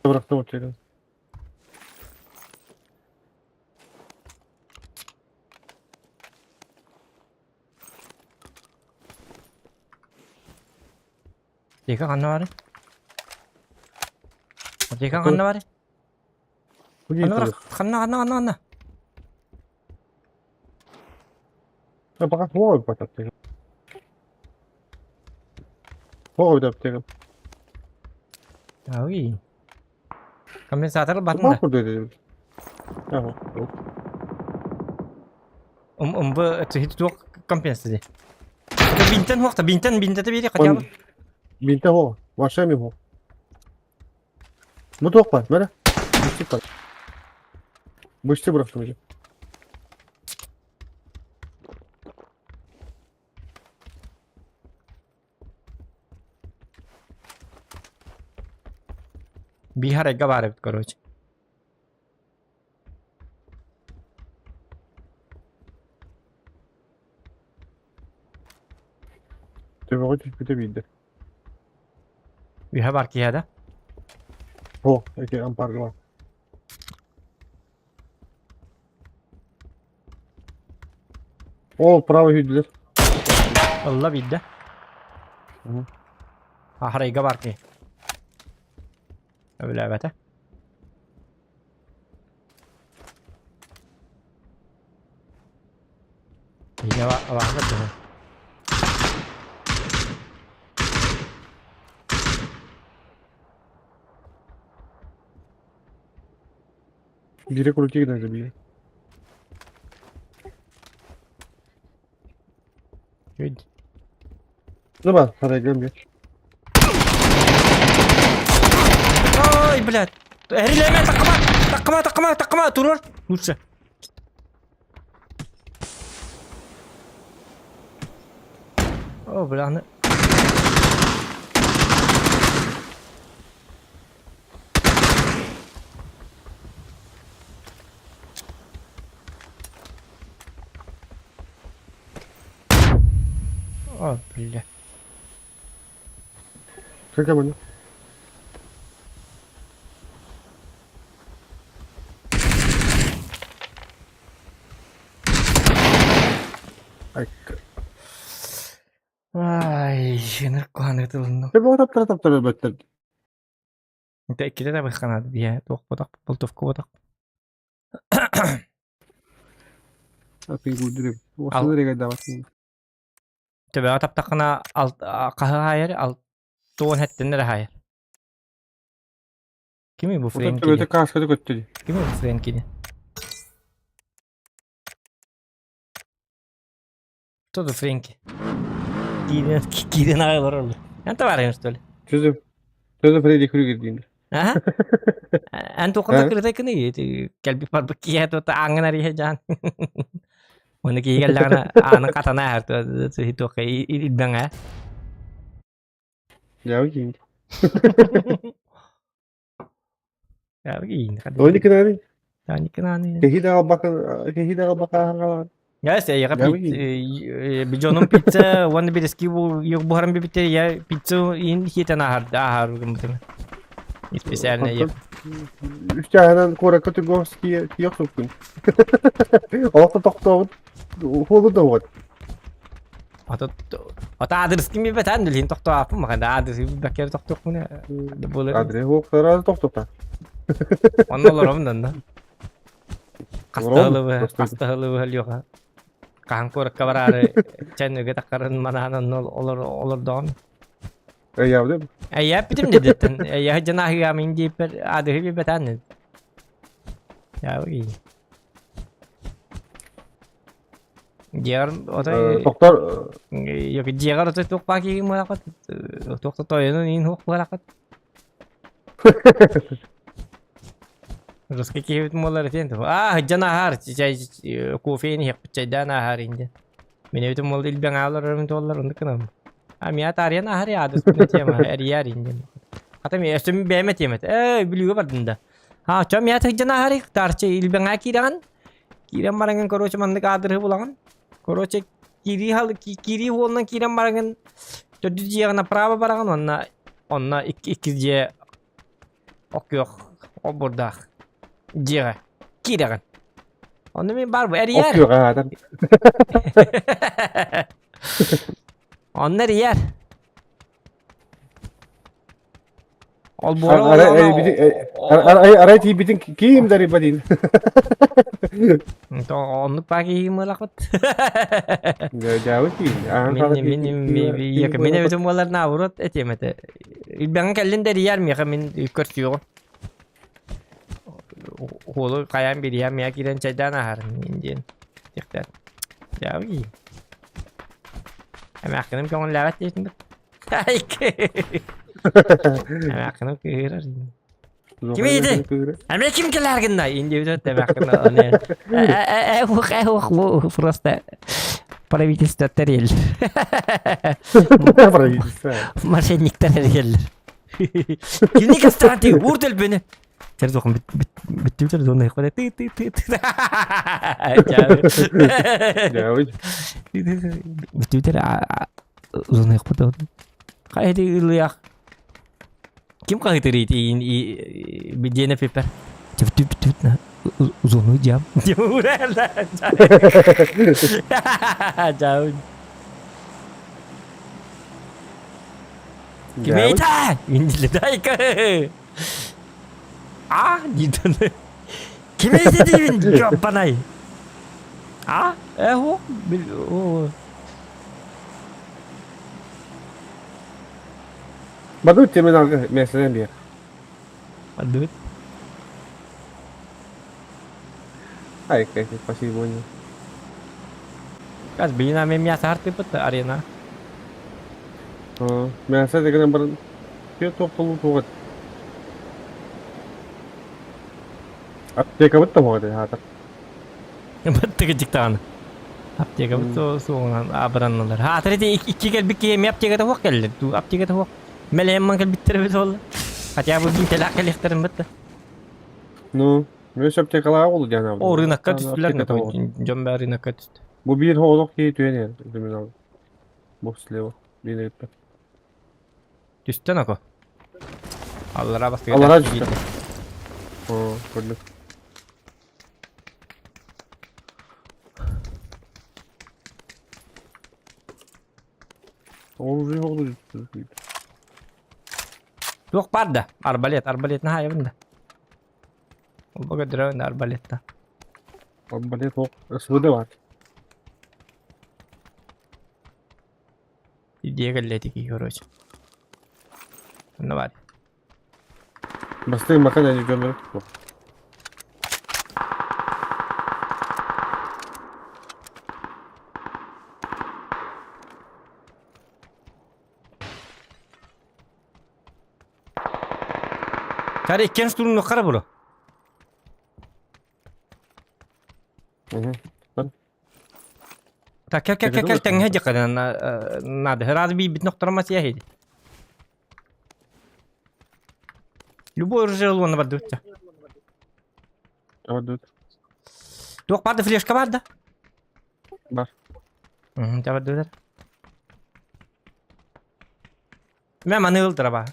Bıraktım ortaya. Apteka kanna var. Apteka kanna var. Bu Kanna değil. var. Kanna. Ya bak hava bir patat. Hava bir de. Ah oui. Kami sa atar batna. Bak burada dedim. Tamam. Bu tu hit tu kampiyansı di. Binten ta biri kaçam. Binte hava. Başka mı hava? Bu da var. Böyle. Bu işte bıraktım hocam. Bihar ekga bare karo. Tabii o bir de bildi. Bihar bar kiya da. Ho. Eke ampar var. O prava hüdüler. Allah bidde. Hı. Ahar ekga bar ki. Öyle bata. Ini awak tu. Direkt oraya gidelim bir. Good. Ne var? Saraya gelmiyor. Ой, блядь. Релеме takma turur. Lütfen. Oh, блядь. Oh, блядь. 잠깐만요. Ay, Ay, energi kuanı tulunum. ben bu adaptör Inte ikkide de bakana diye. Dokpodak, bultufku bodak. Apayı güldürüyorum. Al. Ortada nereye geldi bakayım. Tebe atap takana alt kahı hayır, alt doğun hettinleri hayır. Kimi bu Ortada Frank'i? öte karşıda götürdü. Kimi bu Frank'i? Todo Frank. Giden ağlar oldu. Ente var ya öyle. Çözüm. Çözüm Freddy Krueger diyeyim. Aha. Ente okunda Ha? kritik ni. Kalbi parbuki ya to angan ari ya jan. Mana ki galana ana katana har to hito kay idang ha. Ya bakayım. Ya begini kan. Oyunu kınarı. Yani kenani. Kehida bakın hangalar. Ya saya ya Ya bijonum pizza one bir eski bu yok bu haram bir bitti ya pizza in hita har gumtum. Spesial ne ya. Üç tane kora kategorisi yok sokun. Orta toktuğun. Holu da var. Ata adres kimi betan dulhin tokto apa maka da adres bakir tokto kuna. Da boleh. Adre hoklara toktukta. Onnolorum dan da. Oğlum, Kastalı hal yok ha. Kankor kabarare channel ge takaran mananan olur don. Ya değil mi? Ya bitim dedetten. Ya janah ya min di per adres bir betan. Ya begini. Diğer o da Doktor yok diğer o da tok pagi mulakat. Tok to yun in hok mulakat. Terus kiki mular itu jana har cai kopi ini hep cai dana har ini. Mene itu mul il bang awlar ram dollar untuk kenam. Ami atarian har ya adas punya cema eri ini. Kata mi estum bemet yemet. Biliyor bardında. Ha cam ya tek jana har tarçe il bang akiran. Kiram barangan koro cuman dek adir bulangan. Koro cek kiri holna kiram barangan. Jadi dia na prava barangan onna iki je okyor o burada. Dia kira kan. Onu mi barbu er yer. okuyor ha adam. Onlar yer. Ol bu Arayet iyi bitin kim dari badin. To onu pagi melakot. Jauh sih. Mini ya kemine betul mular na urut etemete. İlben kellen dari yer mi kemin kursiyor. Holo kayan bir ya miya kiran çaydan ahar indian. Tekrar. Ya iyi. Ama aklım ki onu lavat ettim. Ay ki. Ama aklım ki hirar. Kim yedi? Ama kim kelar gında? İndi bir de bakın onu. Bu prosta. Para bir statteril. Marşenlikten ergeller. Kimlik istanti vurdel beni. Terus aku betul terus zona aku tit. Jauh. Betul terus zona aku betul. Kayak di liak. Kim kah itu di bijian paper. Betul na zona jam. Jauh lah. Jauh. Kimita, ini dah ke. Gitu nih. Kimi dediğin japanay. O. Badut temen algı mesele bir. Badut. Ay kayak pasti bunyi. Kas bina memia sarti put arena. Mesele dengan ber dia topluluğu tuğat. Apteka betul mau deh hatak. Betul keciktan. Apteka betul soğunan abranlar. Ha tadi iki kal biki mi apteka tuh kal tu apteka tuh. Melem man kal bitir betul. Hatta bu bir telak kal ikhtarım betul. No, mes aptekalar oldu yani abi. O rınak kat üstüler ne to jomba rınak kat üstü. Bu bir hodok ki tüyen yani. Demin abi. Box level. Bir de Üstten ako. Allah'a bastı. Allah'a düştü. Gördüm. Oldu. Yok barda. Arbalet ne hayvan da. O baga drone arbaletta. Arbalet ok. Sıvı var. Diye galleti ki yoroç. Ne var? Bastayım bakın önce gönderi. Kare ikinci turunu kara bulu. Hı hı. Ta kel tenge hece kadar nada. Herhalde bir nokta masaya hedi. Любой ржел он обдут. Ama dur. Yok barda flashka barda. Var. Tabii dur. Ben manıl traba.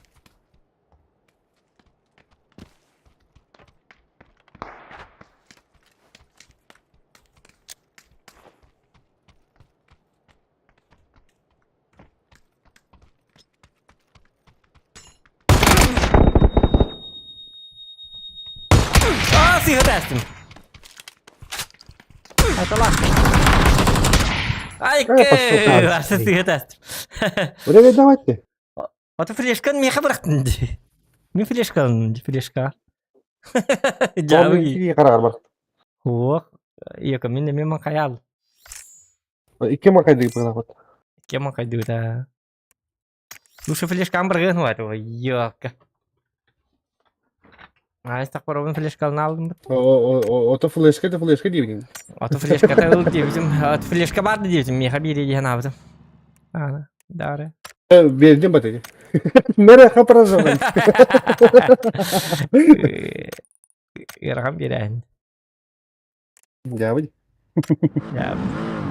Sih testim. Atala. Ay ke, asıl sih testim. Buraya devam etti. Atı flashkan mi bıraktın? Mi flashkan? Flashka. Abi. Jawi. Karar bak. Huwag. Iya kami na memang kayal. İki makaydı gibi kapat. Kaya mga kayduta. Lusa flash camera kan waduh. Yok. Ayos tak parang flash kanal. O da flashka diyebilirim. Auto flash kata ulti bizim. Auto flash ka vardı diye bizim. Miha biri diye ne yaptım. Ana. Dare. Verdim batayı. Nereye kapara zaman? Irakam birahan. Cevap. Ya.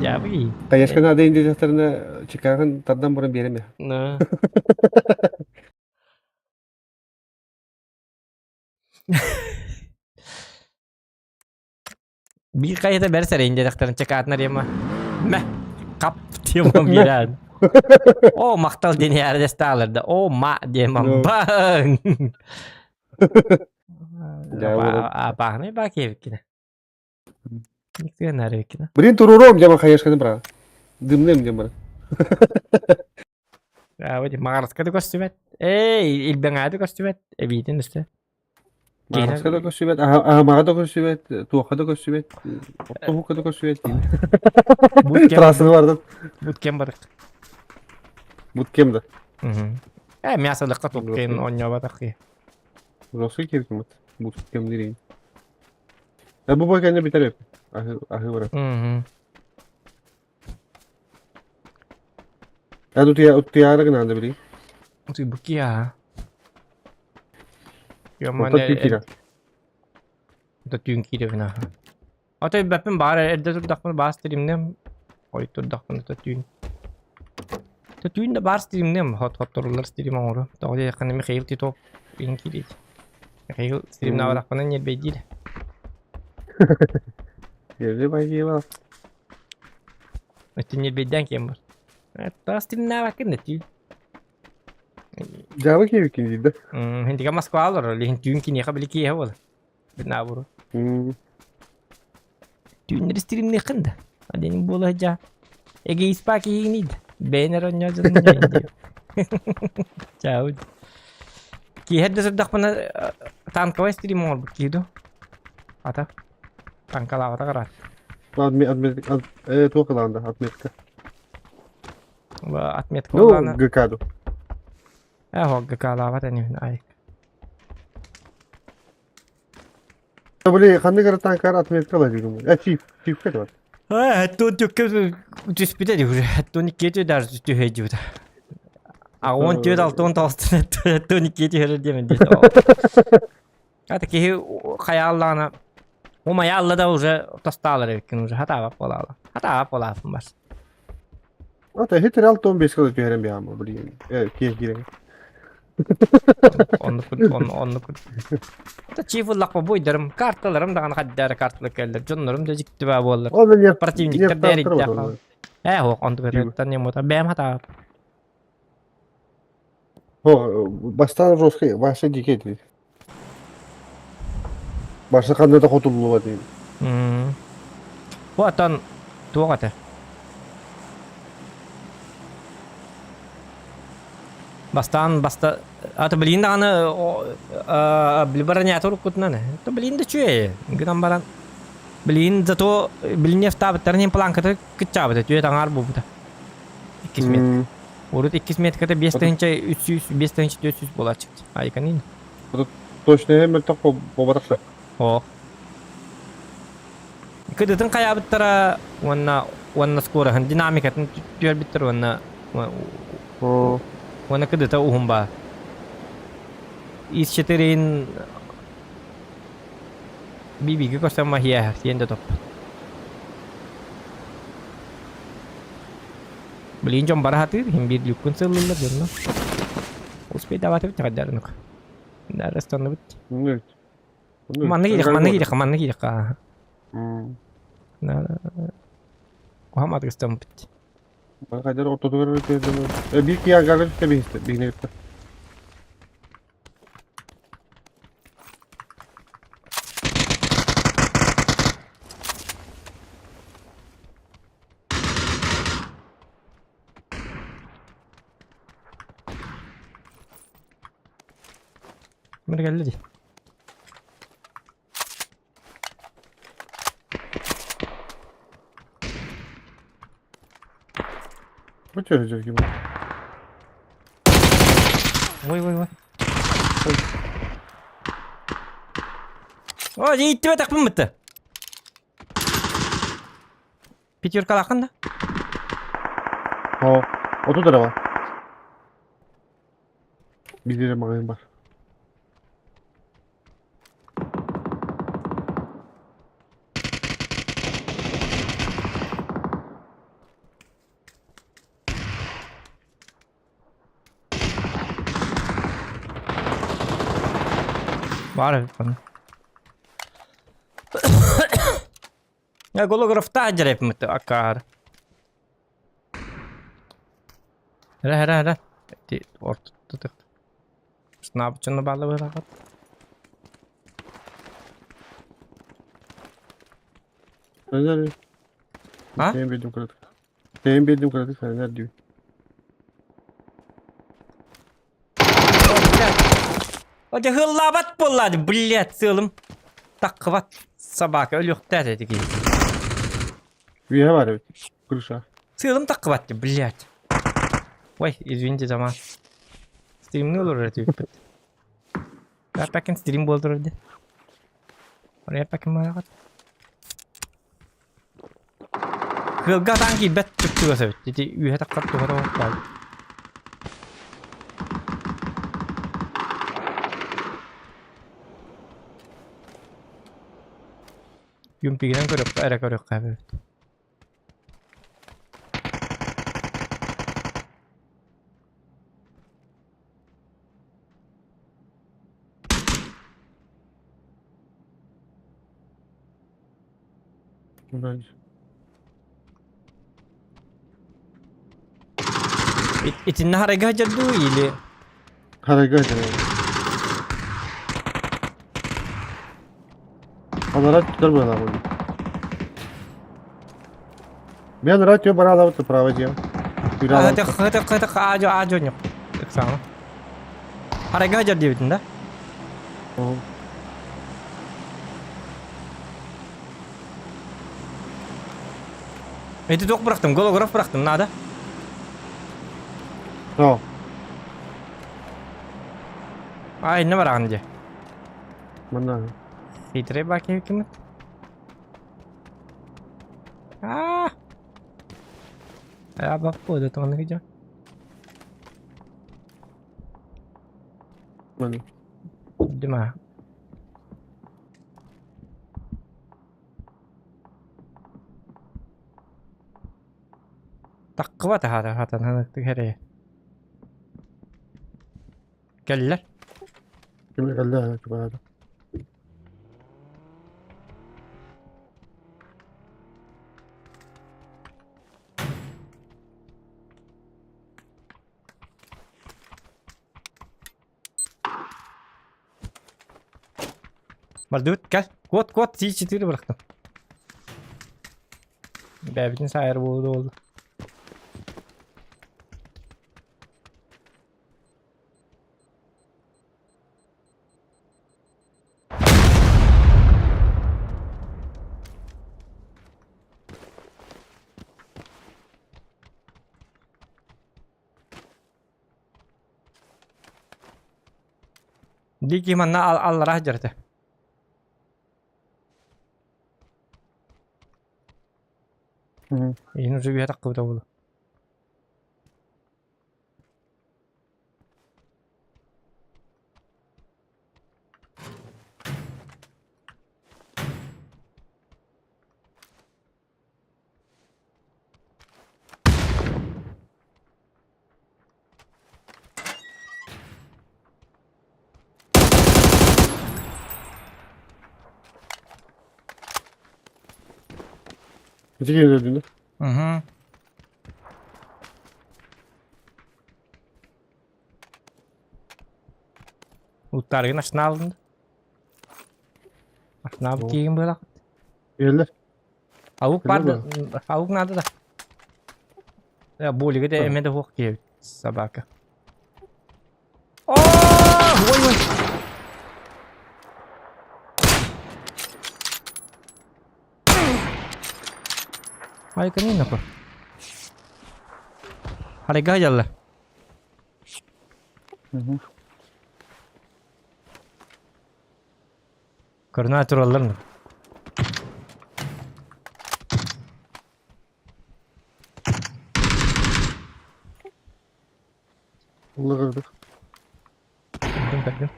Jawi. Kayaşkan ada indikatoruna çıkarken taddan buraya bir ya. No. Bir kayıta bersere ince daktarın çekatına diye mah. Meh. Kap diye mah biran. Oh maktal dini yerde stallarda. Oh ma diye mah. No. Bang. Jauh. Apa ne bak evkine. Niktigan nare evkine. Berin tururum zaman kayaşkanı bırak. Dımlım zaman. Ya wadi mangaras ka kostumet. Ilbang ado kostumet. Evidin işte. Maraska da koşuvet, aha da koşuvet, tuğka da koşuvet, tohukka da koşuvet. Trasını vardı. Bootcamp badak. Bootcamp'da. Miyasa lakat okken onyo badak ki. Burası kirkimat. Bootcamp değil. Bu boy kendine biter hep. Ahı var. Ya tutuyara gınandı biri. Si buki ya. Yo Orta tükira. Tatyung kira na. Ate bapin bara edda tudak mo ba stream nem. Oy tudak mo tatyung. Tatyung da bar stream nem hot roller stream oro. Tawo ya kan mi khayl ti top in kiri. Khayl stream na wala kanan yel bejil. Yerde bay var. Metin yel bejdan kember. Ta stream na wakin neti. Java ki ikinci de. Hindi ka mas kwalor, lihin tune kini ka bili ki hawal. Binaburo. Tune stream ni kanda. Ada ni bola aja. Ege ispa ki need. Banner on nyo dyan nyo. Ciao. Ki head na sabdak pa na tan ka stream mo ki do. Ata. Tangkala ata karat. Tuğka landa atmetka. Ba atmet ko No, na. gıkado. Hogga kala ata ni ay. Böyle kandı kara tankar atmetka var diyorum. Ya çift kadar. Hatto tükür dispite diyor. Hatto ni kete dar tü hejuda. Awon tü dal ton tost. Hatto ni kete her diye mende. Hata ki khayallana. Uma yalla da уже tostalar ekin уже hata pola. Hata pola bas. Ata hitir alt 15 kadar gören bir ama biliyorum. Evet, keyif girelim. Onluk. Ta çiftlik pa boy derim. Kartlarım da kaddar kartlık geldi. Canlarım da jikti ba bollar. O da yer. Partiyimlikler deri jaha. Ho ondu kadar tanıyım ota. Bem hata. Baştan Roskay, başta dikey değil. Başta kanda da kotullu var değil. Bu atan tuğ ata. Basta ata bilin de anı bilbaranya toruk kutna ne. To bilin de çüye. Gidam baran. Bilin zato bilin yafta betarnya pelangkat kecap betar çüye tangar bu betar. 2 metre. Urut 2 metre kata 5 tahınca 300 5 tahınca 400 bola çıktı. Ayıkan ini. Точно hem tak bobaraksa. Oh. Kedetun kaya betara wanna skora han dinamika tan tuer betar wanna kedeta uhumba. Is cheterin bibi ke kosa mahia sienda top. Beliin jom barahati himbir lukun selullah jorno. Uspay dawat bit kadar nuk. Daras tan bit. Evet. Mana gidek ka. Na. Muhammad Rüstem bit. Ben kadar ortada dedim. Bir ki yargılar tabii işte bir nevi. Mereka lagi. Bu çözecek gibi. Woi. Oh, jadi itu tak pemut. Picture kalahkan dah. Otu da var. Bir de bakayım var. Var kan. Ya golograf aja deh pemut akar. Hera. Di orta tutup. Snap çanı bağlı bırakıp. Neler? Ha? Benim bildiğim kadar. Benim bildiğim kadar sen diyor. Oca hıllabat bolladı bliyat sığılım. Takıvat sabah ölüyor dedi ki. Üye var evet. Kırışa. Sığılım takıvattı bliyat. Vay извините zaman. Stream ne olur öyle ya pakin stream boldur de. Oraya pakin mana kat. Kılga tangki bet çıktı sebet. Jadi üye takat tuh kata. Yumpigiren körök kahve. Bence. İçinde hareket jaddu ile. Hareket edelim. Она tutar böyle abi. Ben radyo bana alıp prava diye. Hadi ajo nyok. Sama. Hareket jaddu içinde. Itu dok bıraktım, golograf bıraktım, nada. Tamam. Ay ne var anca? Bana. Fitre bakayım kim? Ya bak bu da tuan kerja. Bana. Di mana? Takwa hata hana tigere. Geldiler. Kimi geldi ha bana. Bardut gel. Kod C4 bıraktım. Bebeğin sayarı oldu. Di gimana al rajar teh. Ini udah biar takut dulu. Öteki yere döndü. Mhm. Utargın aşına alındı. Aşına bir kiyim böyle. Geldiler. Avuk Öyle vardı. Avuk nerede da? Ya bu ligde Ha. emede hok gibi sabaka. Oh! Vay. Ay kanina ko. Harga jalla. Koordinatör alır mı? Allah kırdık. Bakın.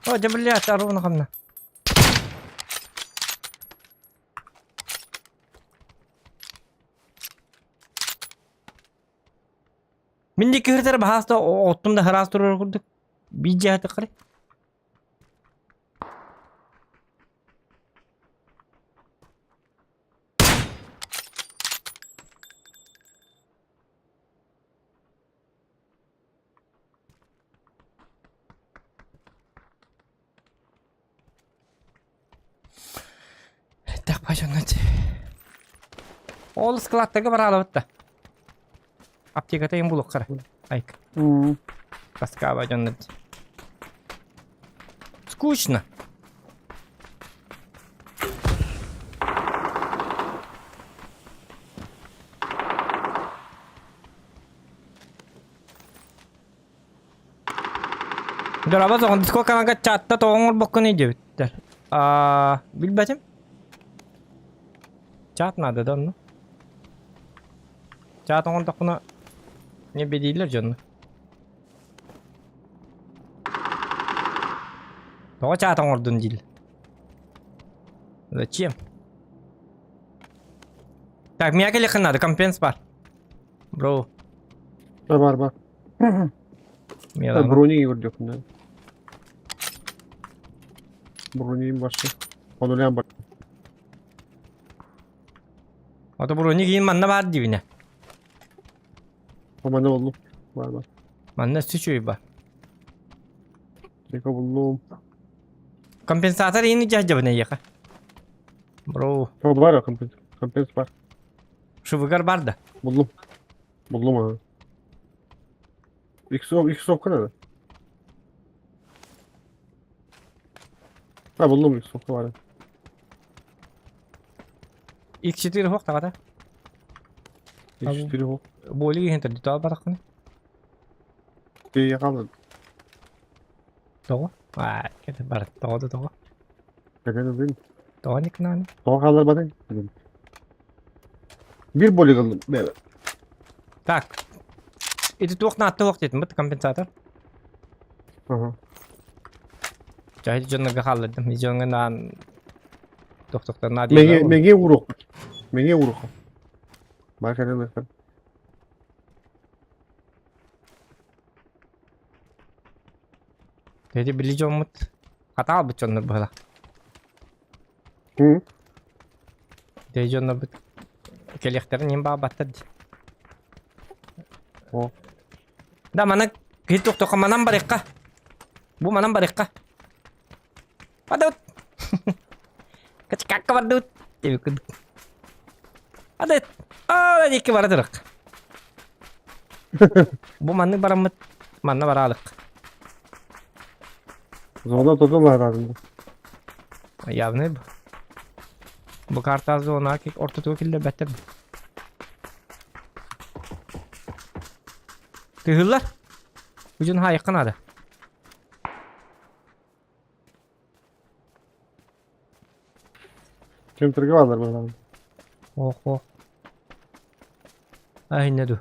Oh, jabal lihat taruh na kamna. Mindiki hırtara bahasta ottumda haras durur kurduk. Bir cihati kare. Tak başlandı. Ol skladtaga baralıbıtta. Aptekata yang buluk kara. Ayk. Kaska başlandı. Скучно. Дорога зон диско канага чатта тоongor bokun iyice bitter. Bilbacım. Chat nerede de onu? Chat on takına ne bedeliler canını. Doğru chat on değil. Зачем? Так, меня келехан надо, компенс бар. Бро. Var. Меня Brownie'yi vurduk. Brownie'nin başı. Onulayan başı. Ото броник ин манна бар дивине. Ama ne oldu? Var. Манна сүчүй бар. Teka buldum. Компенсатор ини жажабына яка. Бро, Tamam var ya kampens. Kampens var. шувыгар бар да. Buldum ha. İkisi ok nerede? Ha buldum ikisi ok var. X4 хок тагата. Hiçbiri ok. Боли хентер дитал баракны. Bir yakaladı. Того. Кете бар. Того. Neden değil mi? Того никнани. Tamam kaldır bakayım. Bir boli kaldı. Evet. Так. Эти тух на тух дедим бит компенсатор. Aha. Жайды жонга халдым. Мижонга нан токтоктор нади. Menge vuruk. Menge vuruk. Bak neden mesela. Dedi bilici olmut. Hata al bütçonlar bu hala. Hı. Dedi onlar bu. Keleklerin yem bağ battı. O. Da mana hiç yok toka manam barikka. Bu manam barikka. Padut. Kaç kakka padut. Devi kuduk. Adet. Aa iki vardır. Bu manı baramıt. Manna baralık. Zona tutuyorlar herhalde. Ya ne bu? Bu kartazda ona ki orta tokille beter. Tühüller. Ucun ha yakın ada. Kemtirge varlar burada. Oh oh. Ay ne du?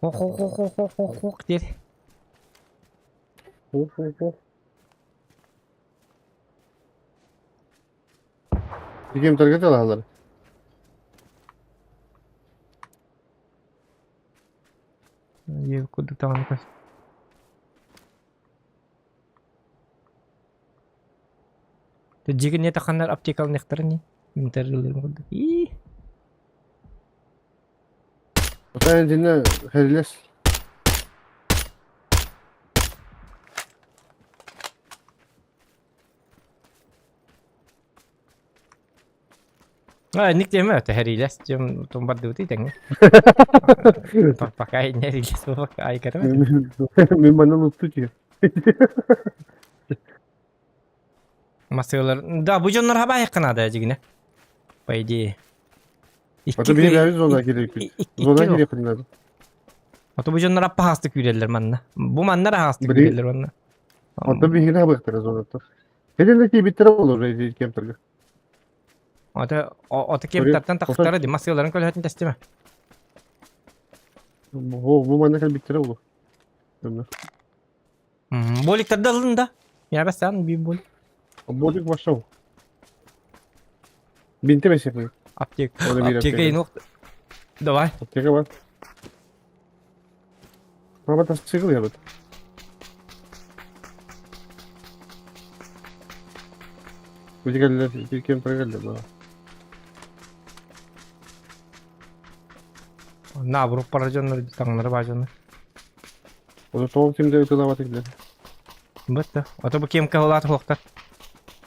Oh oh oh oh oh oh oh diye. Oh. Bir kemtirge çalarlar. Ye kuduk tamam kas. Jika ni takanlar aptikal nektar ni. Minter dulu kuduk. Ih. Sen dinle heriles. Nik dia mah heriles jam tempat duty teng. Pakai heriles pakai karena. Memang unuttu ki. Masıyorlar. Da bu canlar haba yakın ada jigine. Paydi. Atı bir verdi zona gerekiyor. Zona gerekiyor lazım. Atı bu canlar apa hastık yürürler manna. Bu manna da hastık Biri- yürürler manna. Atı bir hine baktırız zona. Hedindeki bitire olur rezi kemtirge. Atı kemtartan taktarı di masıyorların kölhetin testime. Bu mandakal bitire olur. Bunlar. Bolikler dalında. Ya ben sen bir bol. Bolik başla o. Binti beş yapıyor. Aptek. Orada bir Aptek aptek. yok. Давай. Apteka var. Ama tas çıkıl ya. Bu geldiler. Bir kemtirge geldi. Na vurup para canları tanları bacanlar. O da son filmde ötülamak gidiyor. Bitti. Atı bu kemke olatı hoktar.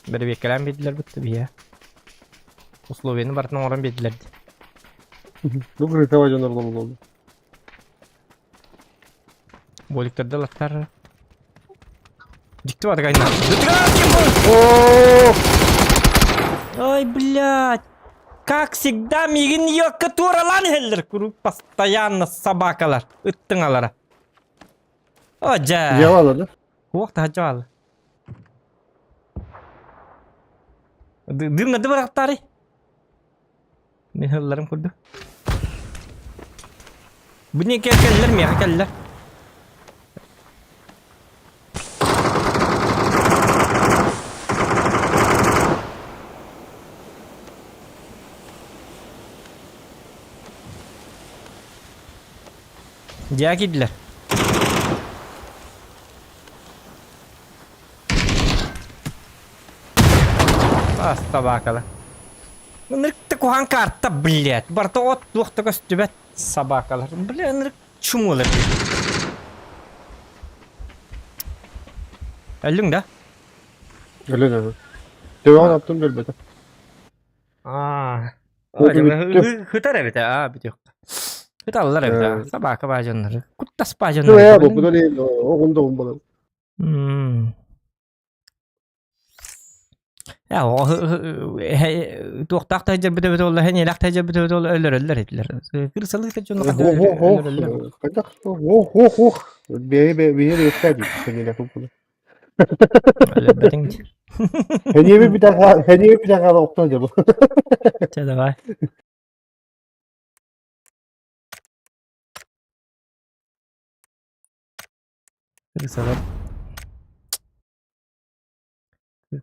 Böyle bir kelam bediler bitti bir ya. Usloveni bartına oran bedilerdi. Bu kırık hava canları oldu. Bolikler dalatlar. Dikti var gayna. Ой, блядь. Как всегда, мигин yok туралан хеллер. Куру постоянно собакалар. Ыттыңалара. Ожа. Yavaşladı. Уақта жаал. Дымнады барақтары. Мен хылларым көрді. Bu ne kelleler mi ya keller? Diğer gidiler. Basta bakalım. Nırıkta kuhan kartta блядь. Barta ot duhta köstübet sabakalar. Блядь nırık çumular. Öldün de. Öyle de. Devam yaptım elbette. Aa. Oldu, bitti. Hıtar evet ha bitiyor. Hıtarlar evet ha. Evet. Sabaka bacanları. Kuttas Şu bacanları. ya bu da değil. O konuda olmalı. Ya o tuğtak tecrübe bitiyor oldu. Hani lak tecrübe bitiyor oldu. Ölürler ettiler. Kırsalık tecrübe ölürler. Kaçak. Oh. Bir yere gösterdi. Seni lafı bunu. Ölürler. Hediye bir dakika okta acaba. Çada var. Кырсалар.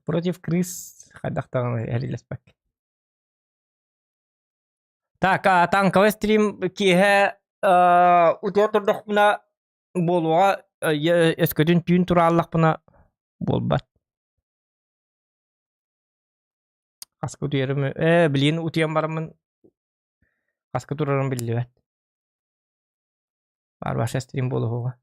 Против крыс хадахтаган хәрилеспәк. Так, танковый стрим киһә үтә тордык буна болуга Ösködün tüyün turallak buna bolbat. Kaskı duyarım. Bilin utiyan baramın. Kaskı durarım billi bet. Var başa stream bolu hoga.